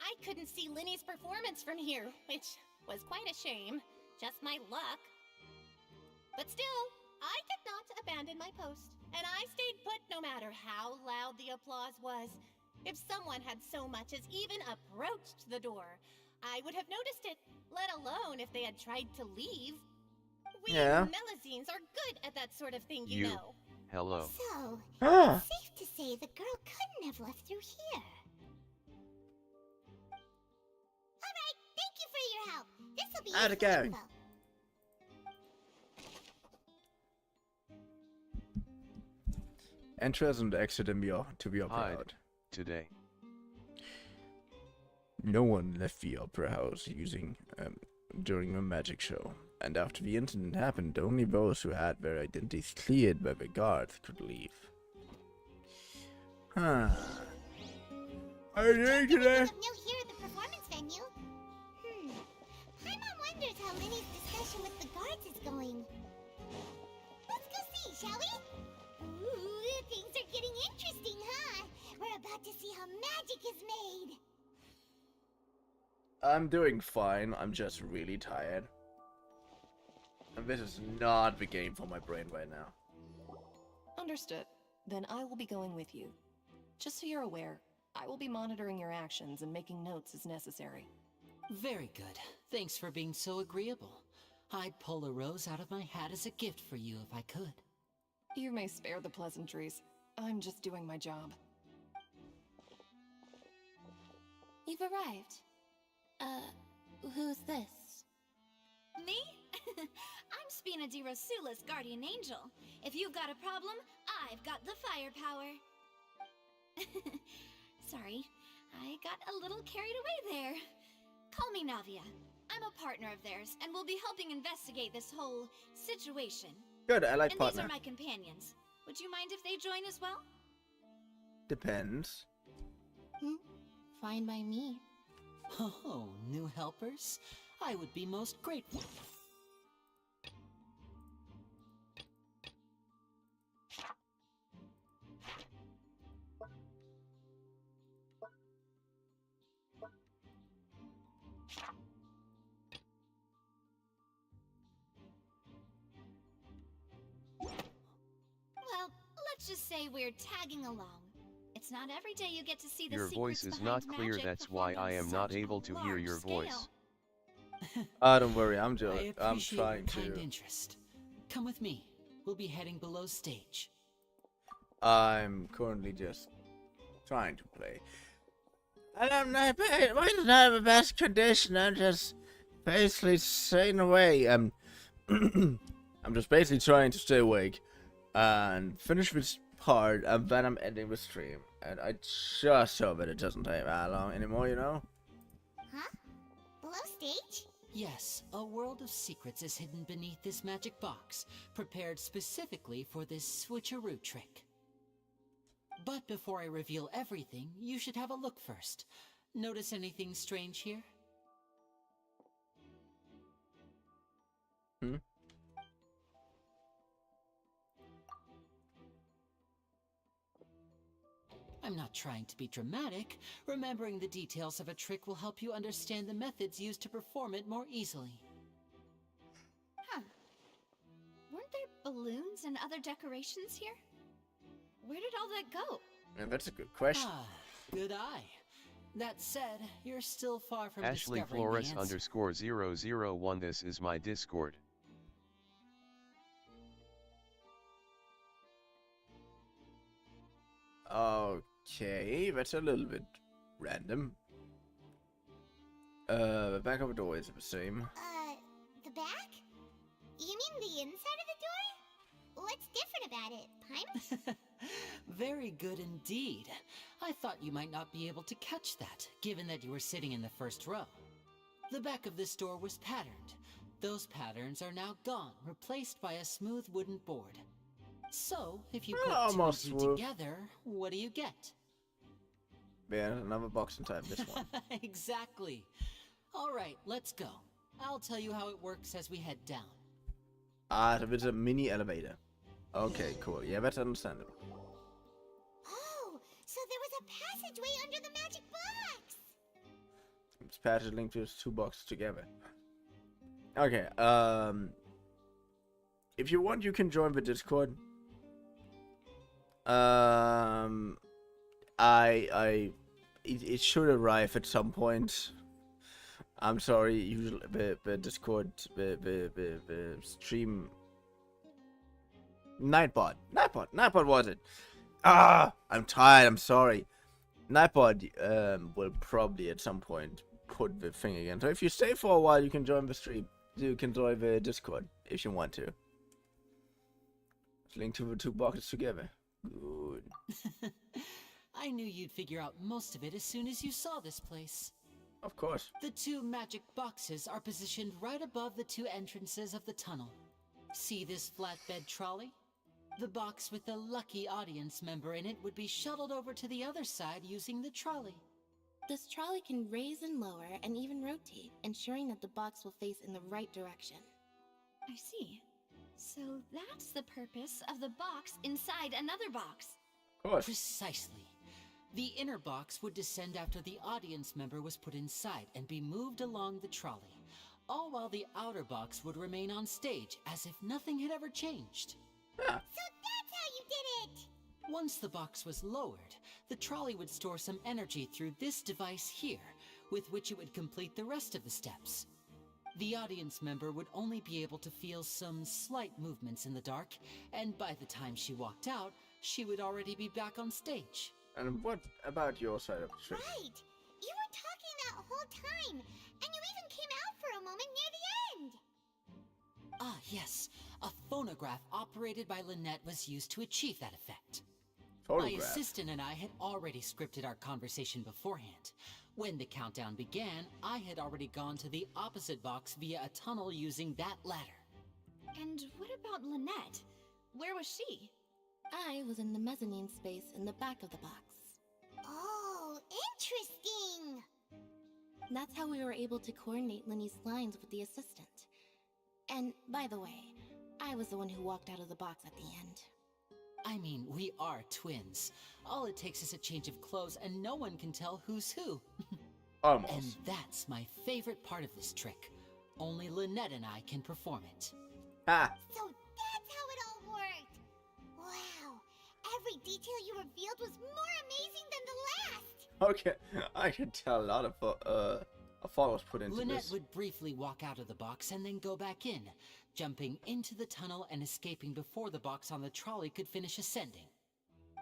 I couldn't see Linny's performance from here, which was quite a shame. Just my luck. But still, I did not abandon my post, and I stayed put no matter how loud the applause was. If someone had so much as even approached the door, I would have noticed it, let alone if they had tried to leave. We Melazines are good at that sort of thing, you know. Hello. So, it's safe to say the girl couldn't have left through here. Alright, thank you for your help. This'll be How'd it useful go? info. Entrance and exit in to the Opera House. Today. No one left the Opera House during the magic show. And after the incident happened, only those who had their identities cleared by the guards could leave. Huh. How are you doing today? Note here at the performance venue. Paimon wonders how Linny's discussion with the guards is going. Let's go see, shall we? Ooh, things are getting interesting, huh? We're about to see how magic is made. I'm doing fine. I'm just really tired. And this is not the game for my brain right now. Understood. Then I will be going with you. Just so you're aware, I will be monitoring your actions and making notes as necessary. Very good. Thanks for being so agreeable. I'd pull a rose out of my hat as a gift for you if I could. You may spare the pleasantries. I'm just doing my job. You've arrived. Who's this? Me? I'm Spina di Rosula's guardian angel. If you've got a problem, I've got the firepower. Sorry, I got a little carried away there. Call me Navia. I'm a partner of theirs, and we'll be helping investigate this whole situation. Good, I like and partner. these are my companions. Would you mind if they join as well? Depends. Fine by me. Oh, new helpers? I would be most grateful. Well, let's just say we're tagging along. It's not every day you get to see the Your voice is not clear, that's why I am not able to hear your voice. Don't worry, I'm I'm trying kind to. interest. Come with me. We'll be heading below stage. I'm currently just trying to play. And I'm not in the best condition. I'm just basically staying away. I'm just basically trying to stay awake and finish this part, and then I'm ending the stream. And I just hope that it doesn't take that long anymore, you know? Huh? Below stage? Yes, a world of secrets is hidden beneath this magic box, prepared specifically for this switcheroo trick. But before I reveal everything, you should have a look first. Notice anything strange here? Hmm? I'm not trying to be dramatic. Remembering the details of a trick will help you understand the methods used to perform it more easily. Huh. Weren't there balloons and other decorations here? Where did all that go? Yeah, that's a good question. Ah, good eye. That said, you're still far from Ashley discovering Flores the answer. _001. This is my Discord. Okay, that's a little bit random. The back of the door is the same. The back? You mean the inside of the door? What's different about it, Paimon? Very good indeed. I thought you might not be able to catch that, given that you were sitting in the first row. The back of this door was patterned. Those patterns are now gone, replaced by a smooth wooden board. So, if you put two and two together, what do you get? Yeah, another box inside this one. Exactly. All right, let's go. I'll tell you how it works as we head down. Ah, there's a mini elevator. Okay, cool. Yeah, that's understandable. Oh, so there was a passageway under the magic box! This passage linked to two boxes together. Okay, if you want, you can join the Discord. It should arrive at some point. I'm sorry, usually the Discord, the stream. Nightbot was it? Ah, I'm tired. I'm sorry. Nightbot will probably at some point put the thing again. So if you stay for a while, you can join the stream. You can join the Discord if you want to. It's linked to the two boxes together. Good. I knew you'd figure out most of it as soon as you saw this place. Of course. The two magic boxes are positioned right above the two entrances of the tunnel. See this flatbed trolley? The box with the lucky audience member in it would be shuttled over to the other side using the trolley. This trolley can raise and lower and even rotate, ensuring that the box will face in the right direction. I see. So that's the purpose of the box inside another box. Of course. Precisely. The inner box would descend after the audience member was put inside and be moved along the trolley, all while the outer box would remain on stage as if nothing had ever changed. So that's how you did it! Once the box was lowered, the trolley would store some energy through this device here, with which it would complete the rest of the steps. The audience member would only be able to feel some slight movements in the dark, and by the time she walked out, she would already be back on stage. And what about your side of the street? Right! You were talking that whole time, and you even came out for a moment near the end! Ah, yes. A phonograph operated by Lynette was used to achieve that effect. My assistant and I had already scripted our conversation beforehand. When the countdown began, I had already gone to the opposite box via a tunnel using that ladder. And what about Lynette? Where was she? I was in the mezzanine space in the back of the box. Oh, interesting! That's how we were able to coordinate Linny's lines with the assistant. And, by the way, I was the one who walked out of the box at the end. I mean, we are twins. All it takes is a change of clothes and no one can tell who's who. Almost. And that's my favorite part of this trick. Only Lynette and I can perform it. Ah. So that's how it all worked! Wow, every detail you revealed was more amazing than the last! Okay, I can tell a lot of thought was put into Lynette this. would briefly walk out of the box and then go back in, jumping into the tunnel and escaping before the box on the trolley could finish ascending.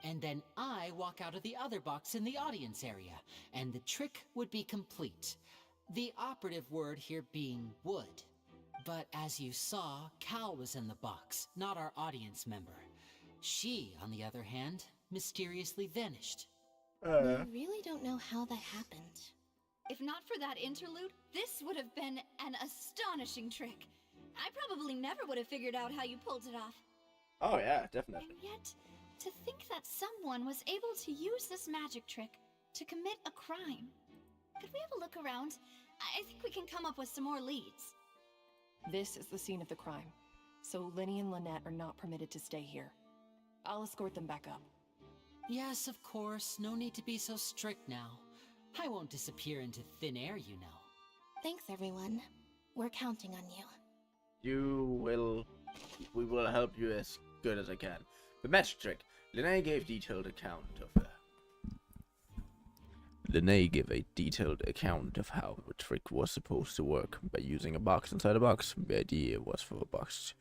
And then I walk out of the other box in the audience area, and the trick would be complete. The operative word here being would. But as you saw, Cal was in the box, not our audience member. She, on the other hand, mysteriously vanished. We really don't know how that happened. If not for that interlude, this would have been an astonishing trick. I probably never would have figured out how you pulled it off. Oh yeah, definitely. And yet, To think that someone was able to use this magic trick to commit a crime. Could we have a look around? I think we can come up with some more leads. This is the scene of the crime, so Lenny and Lynette are not permitted to stay here. I'll escort them back up. Yes, of course. No need to be so strict now. I won't disappear into thin air, you know. Thanks, everyone. We're counting on you. We will help you as good as I can. The magic trick. Linnea gave a detailed account of how the trick was supposed to work by using a box inside a box. The idea was for a box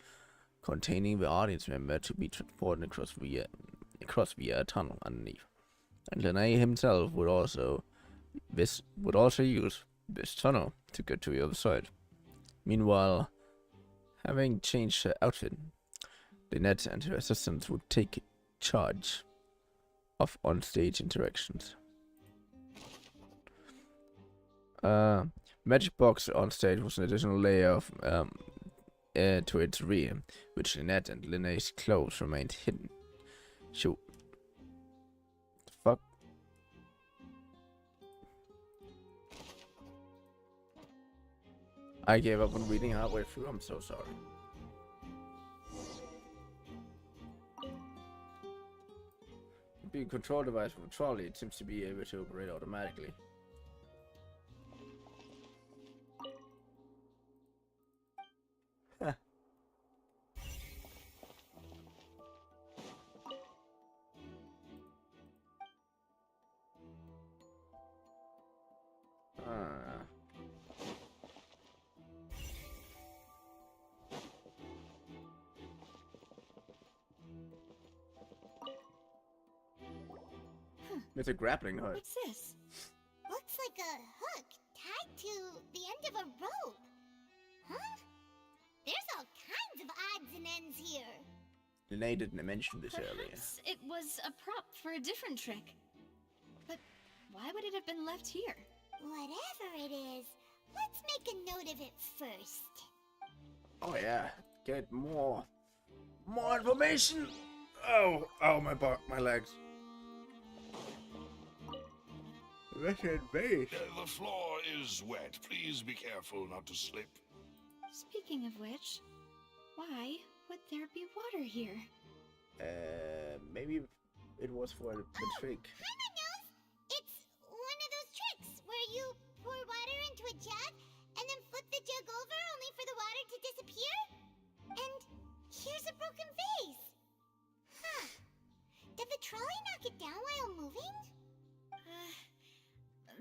containing the audience member to be transported across via a tunnel underneath. And Linnea himself would also use this tunnel to get to the other side. Meanwhile, having changed her outfit, Lynette and her assistants would take charge of on-stage interactions. Magic box on stage was an additional layer of to its rear, which Lynette and Linnea's clothes remained hidden. Fuck. I gave up on reading halfway through. I'm so sorry. Being a control device from a trolley, it seems to be able to operate automatically. Huh. It's a grappling hook. What's this? Looks like a hook tied to the end of a rope. Huh? There's all kinds of odds and ends here. Linnea didn't mention this earlier. Perhaps it was a prop for a different trick. But why would it have been left here? Whatever it is, let's make a note of it first. Oh yeah, get more information. Oh, my legs. The floor is wet. Please be careful not to slip. Speaking of which, why would there be water here? Maybe it was for the trick. Paimon knows! It's one of those tricks where you pour water into a jug and then flip the jug over only for the water to disappear? And here's a broken vase. Huh. Did the trolley knock it down while moving?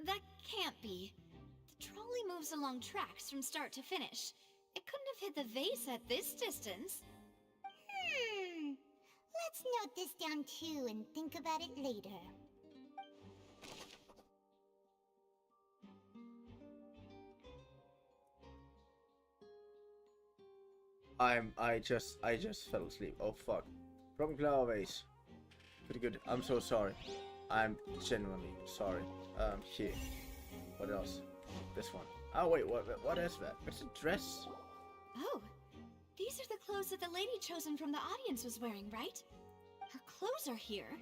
That can't be. The trolley moves along tracks from start to finish. It couldn't have hit the vase at this distance. Let's note this down too and think about it later. I just fell asleep. Oh fuck. Broken flower vase. Pretty good. I'm so sorry. I'm genuinely sorry. Here. What else? This one. Oh wait, what is that? It's a dress. Oh, these are the clothes that the lady chosen from the audience was wearing, right? Her clothes are here,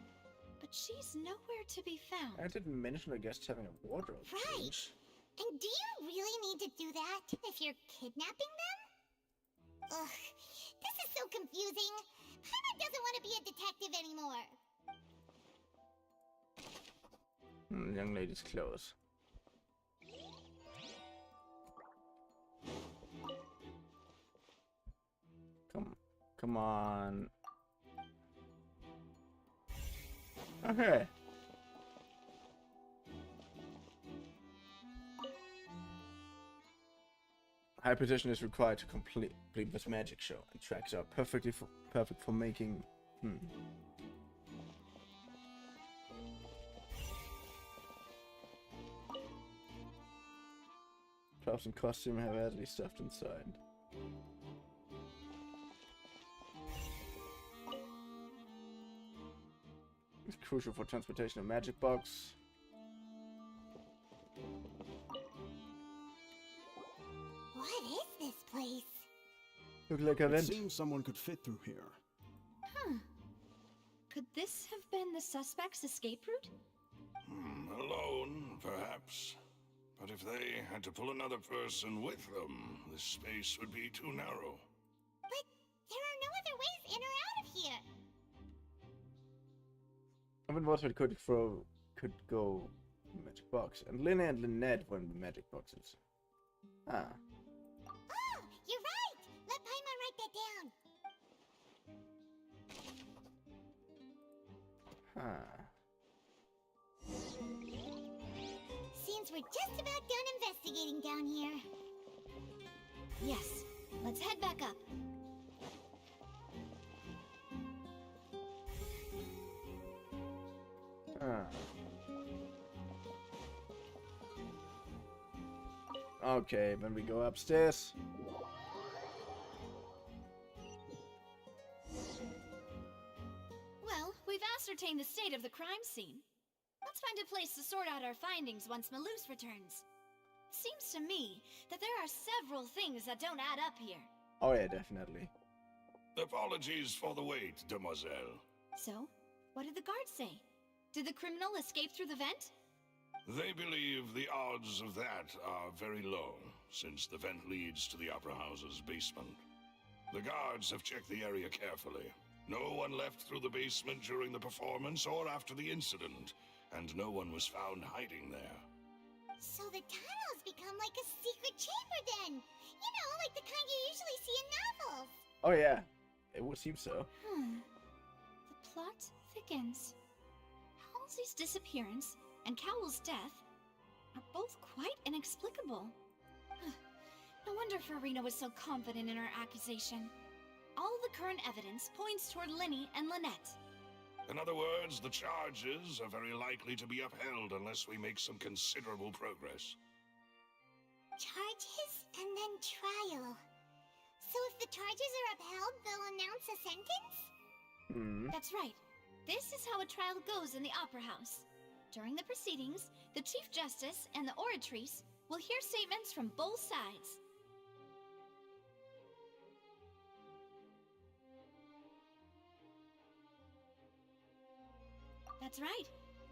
but she's nowhere to be found. I didn't mention a guest having a wardrobe. Right. change. And do you really need to do that if you're kidnapping them? Ugh, this is so confusing. Paimon doesn't want to be a detective anymore. Young lady's clothes. Come on. Okay. High precision is required to complete this magic show, and tracks are perfect for making. Props and costume have badly stuffed inside. It's crucial for transportation of magic box. What is this place? Look like a vent. It seems someone could fit through here. Huh. Could this have been the suspect's escape route? Alone, perhaps. But if they had to pull another person with them, the space would be too narrow. But there are no other ways in or out of here. Even Water could go in the magic box, and Lynn and Lynette were in the magic boxes. Ah. Oh, you're right! Let Paimon write that down. Seems we're just about done investigating down here. Yes. Let's head back up. Okay, then we go upstairs. Well, we've ascertained the state of the crime scene. Let's find a place to sort out our findings once Malus returns. Seems to me that there are several things that don't add up here. Oh yeah, definitely. Apologies for the wait, demoiselle. So, what did the guards say? Did the criminal escape through the vent? They believe the odds of that are very low, since the vent leads to the Opera House's basement. The guards have checked the area carefully. No one left through the basement during the performance or after the incident, and no one was found hiding there. So the tunnel's become like a secret chamber then! You know, like the kind you usually see in novels! Oh yeah, it would seem so. The plot thickens. Halsey's disappearance and Cowell's death are both quite inexplicable. No wonder Farina was so confident in her accusation. All the current evidence points toward Linny and Lynette. In other words, the charges are very likely to be upheld unless we make some considerable progress. Charges and then trial. So if the charges are upheld, they'll announce a sentence? That's right. This is how a trial goes in the Opera House. During the proceedings, the Chief Justice and the oratrice will hear statements from both sides. That's right.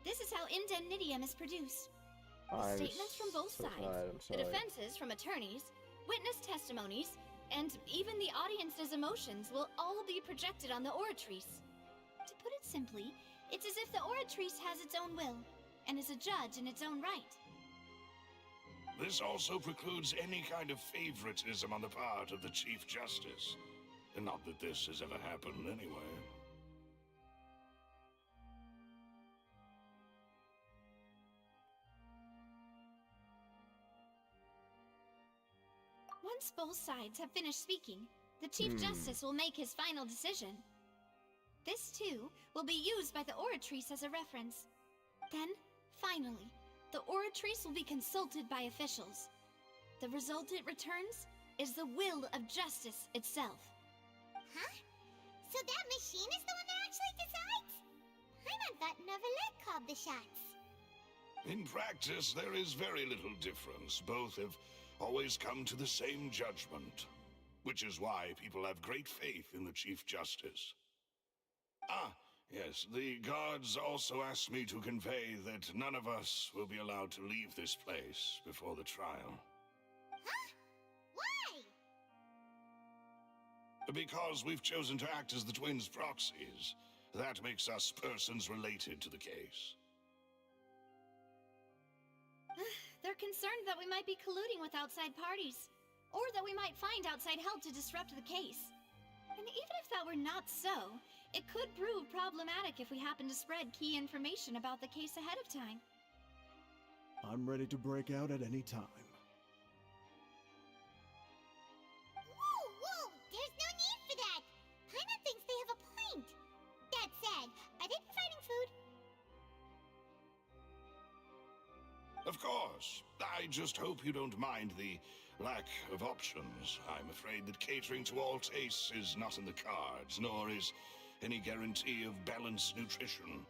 This is how indemnitium is produced. The statements from both sides, the defenses from attorneys, witness testimonies, and even the audience's emotions will all be projected on the oratrice. To put it simply, it's as if the oratrice has its own will, and is a judge in its own right. This also precludes any kind of favoritism on the part of the Chief Justice. And not that this has ever happened anyway. Once both sides have finished speaking, the Chief Justice will make his final decision. This, too, will be used by the oratrice as a reference. Then, finally, the oratrice will be consulted by officials. The result it returns is the will of justice itself. Huh? So that machine is the one that actually decides? Paimon thought Neverlet called the shots. In practice, there is very little difference. Both have always come to the same judgment, which is why people have great faith in the Chief Justice. Ah, yes, the guards also asked me to convey that none of us will be allowed to leave this place before the trial. Huh? Why? Because we've chosen to act as the twins' proxies. That makes us persons related to the case. They're concerned that we might be colluding with outside parties, or that we might find outside help to disrupt the case. And even if that were not so, it could prove problematic if we happen to spread key information about the case ahead of time. I'm ready to break out at any time. Whoa! There's no need for that! Paimon thinks they have a point. That said, are they providing food? Of course. I just hope you don't mind the lack of options. I'm afraid that catering to all tastes is not in the cards, nor is any guarantee of balanced nutrition.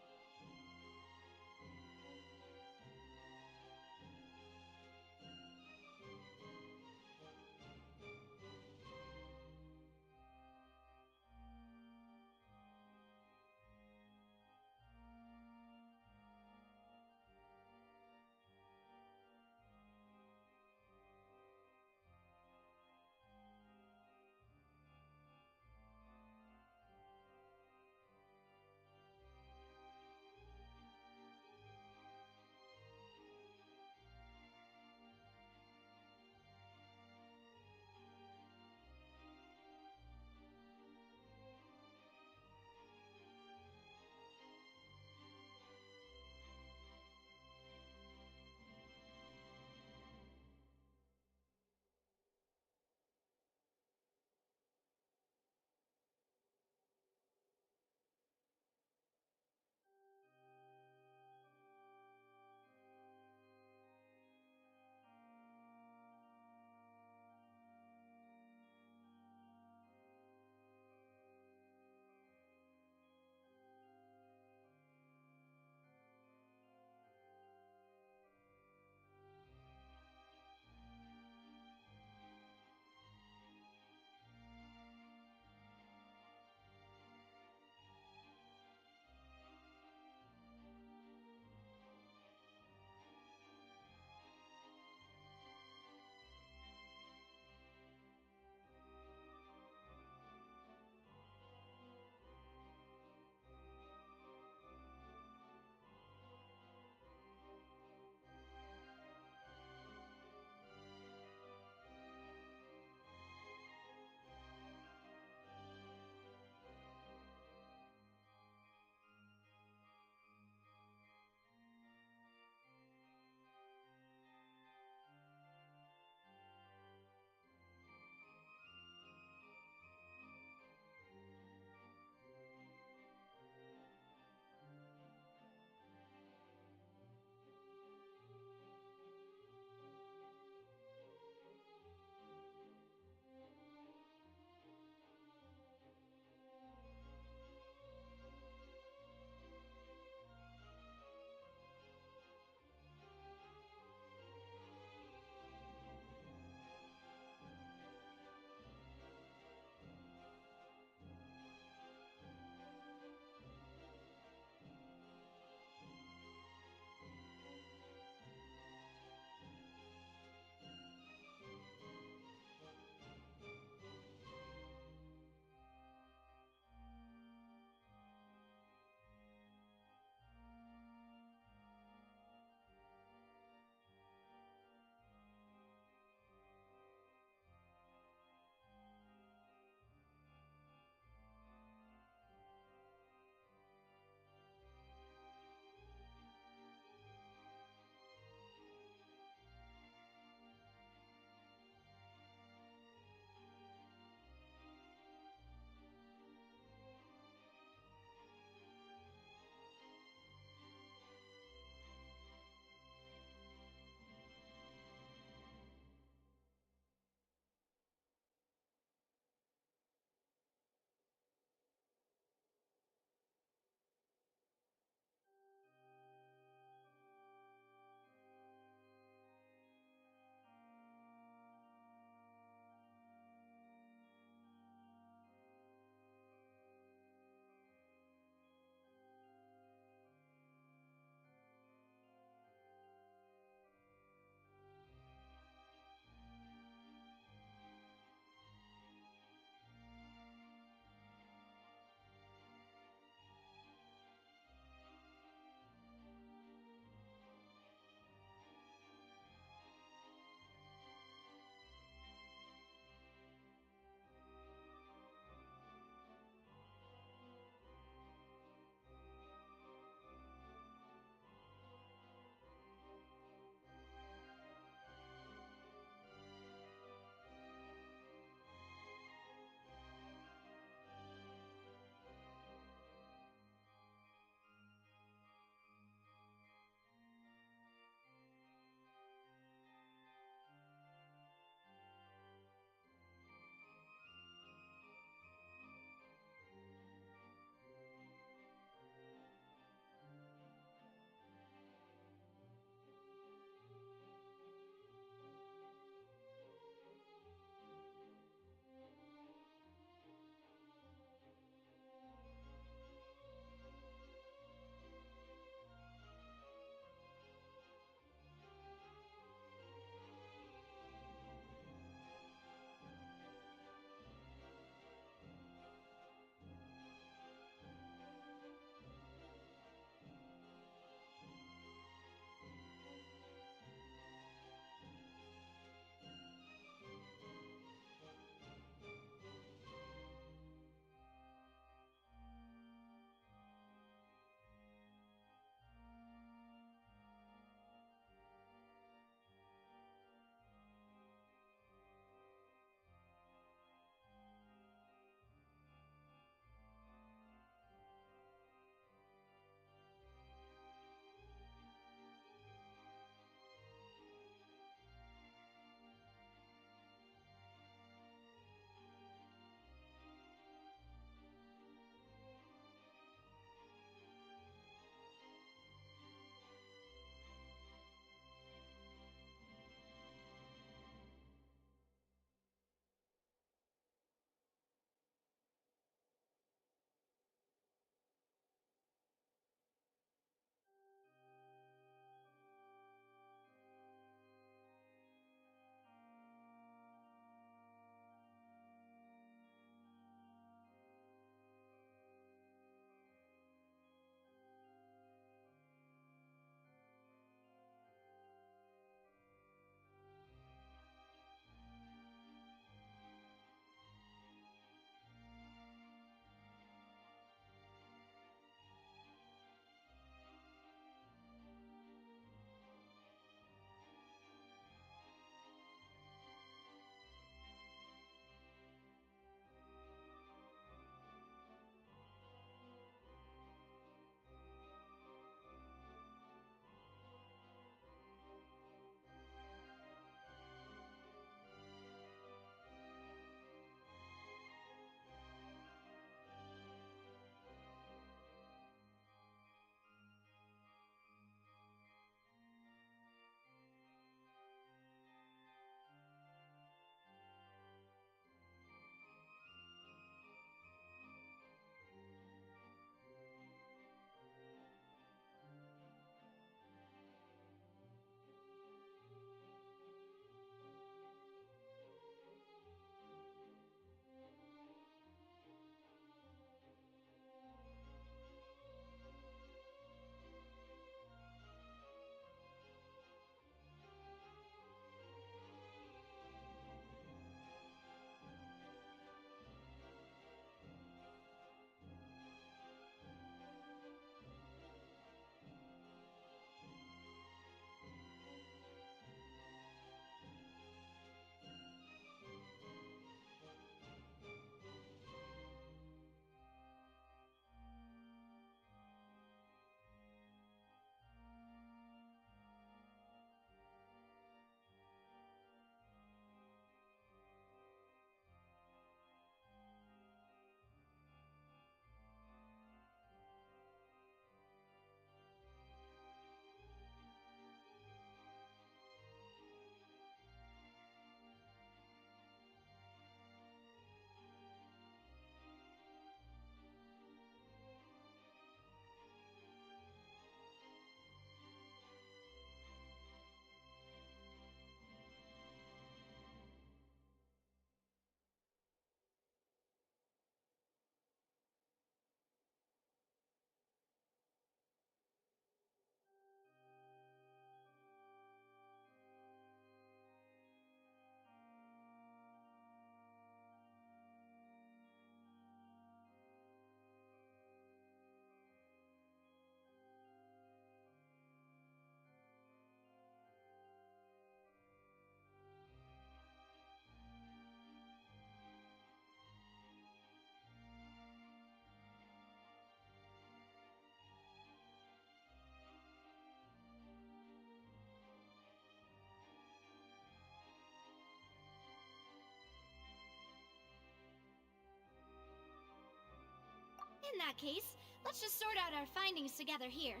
In that case, let's just sort out our findings together here.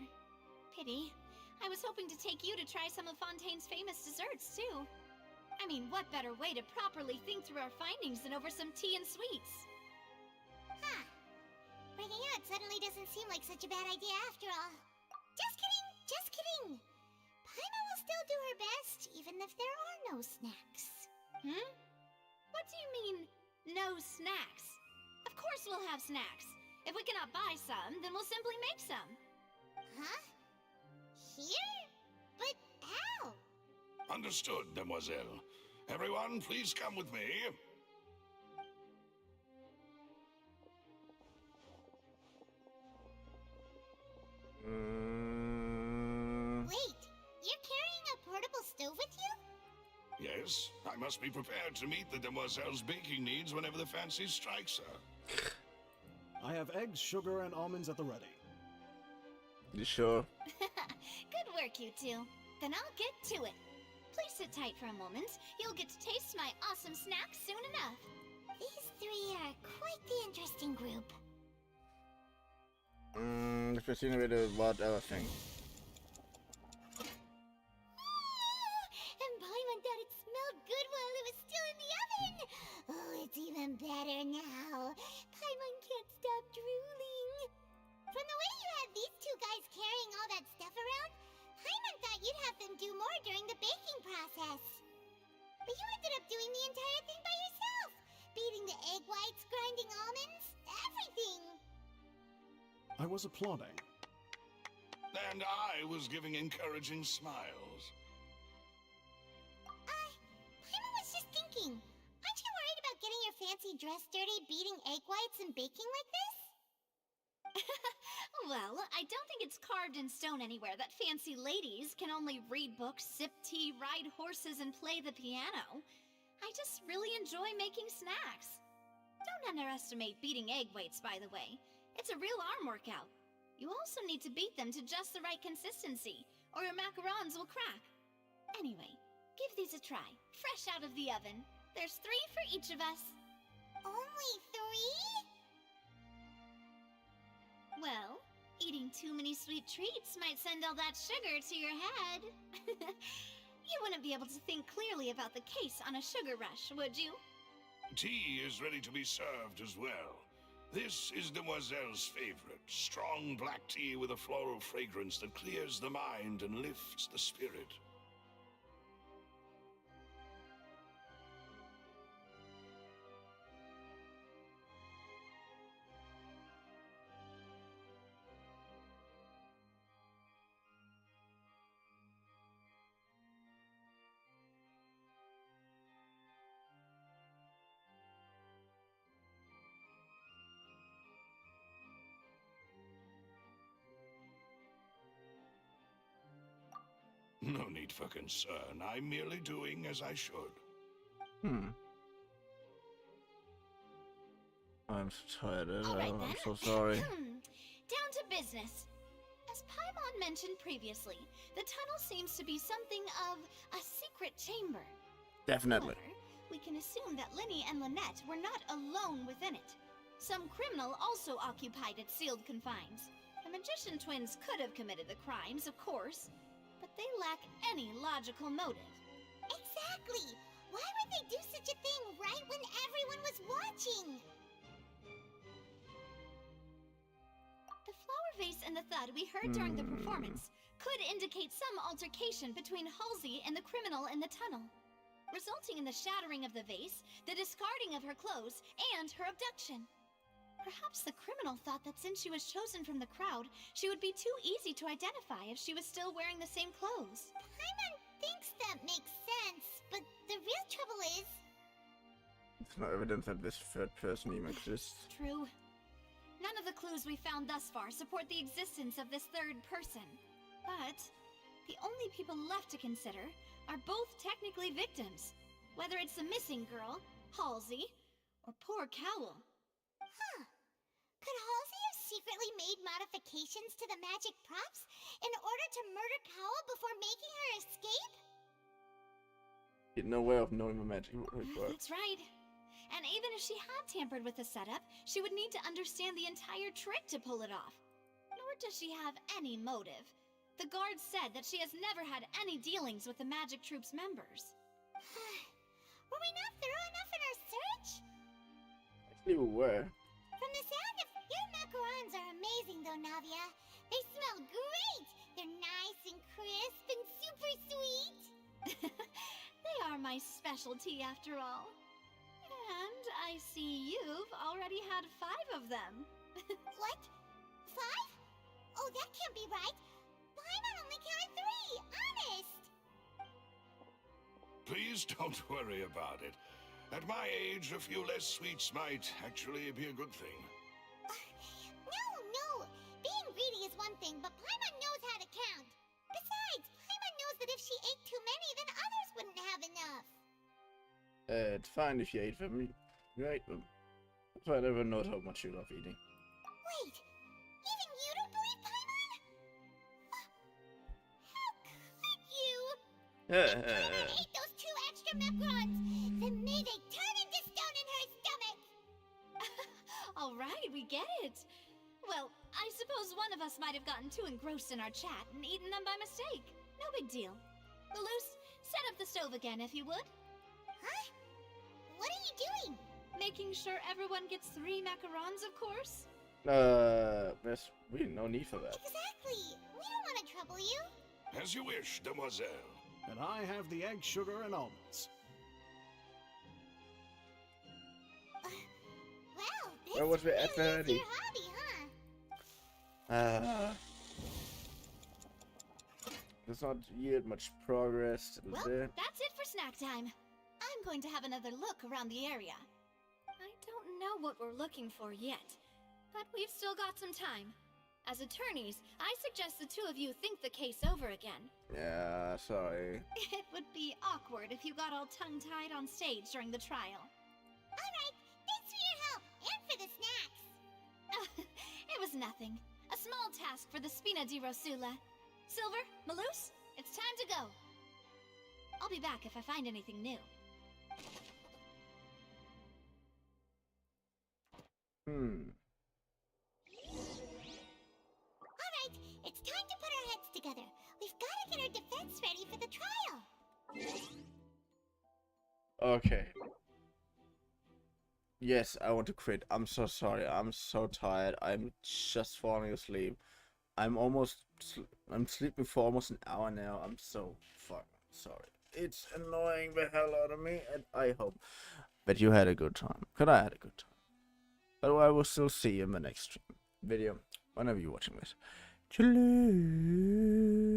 Pity. I was hoping to take you to try some of Fontaine's famous desserts, too. I mean, what better way to properly think through our findings than over some tea and sweets? Huh. Breaking out suddenly doesn't seem like such a bad idea after all. Just kidding! Just kidding! Paimon will still do her best, even if there are no snacks. Hmm? What do you mean, no snacks? Of course we'll have snacks. If we cannot buy some, then we'll simply make some. Huh? Here? But how? Understood, Demoiselle. Everyone, please come with me. Wait, you're carrying a portable stove with you? Yes, I must be prepared to meet the Demoiselle's baking needs whenever the fancy strikes her. I have eggs, sugar, and almonds at the ready. You sure? Good work, you two. Then I'll get to it. Please sit tight for a moment. You'll get to taste my awesome snack soon enough. These three are quite the interesting group. Ich verstehe wieder what other thing. And Paimon thought it smelled good while it was still in the oven. Oh, it's even better now. Paimon can't stop drooling. From the way you had these two guys carrying all that stuff around, Paimon thought you'd have them do more during the baking process. But you ended up doing the entire thing by yourself. Beating the egg whites, grinding almonds, everything. I was applauding. And I was giving encouraging smiles. Paimon was just thinking, aren't you worried about getting your fancy dress dirty beating egg whites and baking like this? Well, I don't think it's carved in stone anywhere that fancy ladies can only read books, sip tea, ride horses, and play the piano. I just really enjoy making snacks. Don't underestimate beating egg whites, by the way. It's a real arm workout. You also need to beat them to just the right consistency, or your macarons will crack. Anyway, give these a try, fresh out of the oven. There's 3 for each of us. Only 3? Well, eating too many sweet treats might send all that sugar to your head. You wouldn't be able to think clearly about the case on a sugar rush, would you? Tea is ready to be served as well. This is Demoiselle's favorite, strong black tea with a floral fragrance that clears the mind and lifts the spirit. No need for concern. I'm merely doing as I should. I'm so tired. All right, I'm then. so sorry. Down to business. As Paimon mentioned previously, the tunnel seems to be something of a secret chamber. Definitely. However, we can assume that Linny and Lynette were not alone within it. Some criminal also occupied its sealed confines. The magician twins could have committed the crimes, of course, but they lack any logical motive. Exactly! Why would they do such a thing right when everyone was watching? The flower vase and the thud we heard during the performance could indicate some altercation between Halsey and the criminal in the tunnel, resulting in the shattering of the vase, the discarding of her clothes, and her abduction. Perhaps the criminal thought that since she was chosen from the crowd, she would be too easy to identify if she was still wearing the same clothes. Paimon thinks that makes sense, but the real trouble is... It's no evidence that this third person even exists. True. None of the clues we found thus far support the existence of this third person. But the only people left to consider are both technically victims, whether it's the missing girl, Halsey, or poor Cowell. Huh. Could Halsey have secretly made modifications to the magic props in order to murder Cowell before making her escape? You had no way of knowing the magic works. That's right. And even Even if she had tampered with the setup, she would need to understand the entire trick to pull it off. Nor does she have any motive. The guard said that she has never had any dealings with the Magic Troop's members. Were we not thorough enough in our search? Actually, we were. From the sound of your macarons are amazing though, Navia. They smell great! They're nice and crisp and super sweet! They are my specialty after all. And I see you've already had 5 of them. What? 5? Oh, that can't be right. Paimon only counted 3, honest! Please don't worry about it. At my age, a few less sweets might actually be a good thing. No! Being greedy is one thing, but Paimon knows how to count. Besides, Paimon knows that if she ate too many, then others wouldn't have enough. It's fine if you ate them. You ate them. That's why I never know how much you love eating. Wait, even you don't believe Paimon? How could you? If Paimon ate those 2 extra macarons, then may they turn into stone in her stomach! All right, we get it. Well, I suppose one of us might have gotten too engrossed in our chat and eaten them by mistake. No big deal. Lelouch, set up the stove again if you would. Huh? What are you doing? Making sure everyone gets 3 macarons, of course. Miss, no need for that. Exactly. We don't want to trouble you. As you wish, demoiselle. And I have the egg, sugar, and almonds. Well, was we at really is already? your hobby, huh? Does not yield much progress. Well, that's it for snack time. I'm going to have another look around the area. I don't know what we're looking for yet, but we've still got some time. As attorneys, I suggest the 2 of you think the case over again. Yeah, sorry. It would be awkward if you got all tongue-tied on stage during the trial. Alright, thanks for your help, and for the snacks. It was nothing. A small task for the Spina di Rosula. Silver, Maloose, it's time to go. I'll be back if I find anything new. Alright, it's time to put our heads together. We've got to get our defense ready for the trial. Okay. Yes, I want to quit. I'm so sorry. I'm so tired. I'm just falling asleep. I'm sleeping for almost an hour now. I'm so fucking sorry. It's annoying the hell out of me, and I hope that you had a good time. Because I had a good time. But I will still see you in the next stream video, whenever you're watching this. Chilly.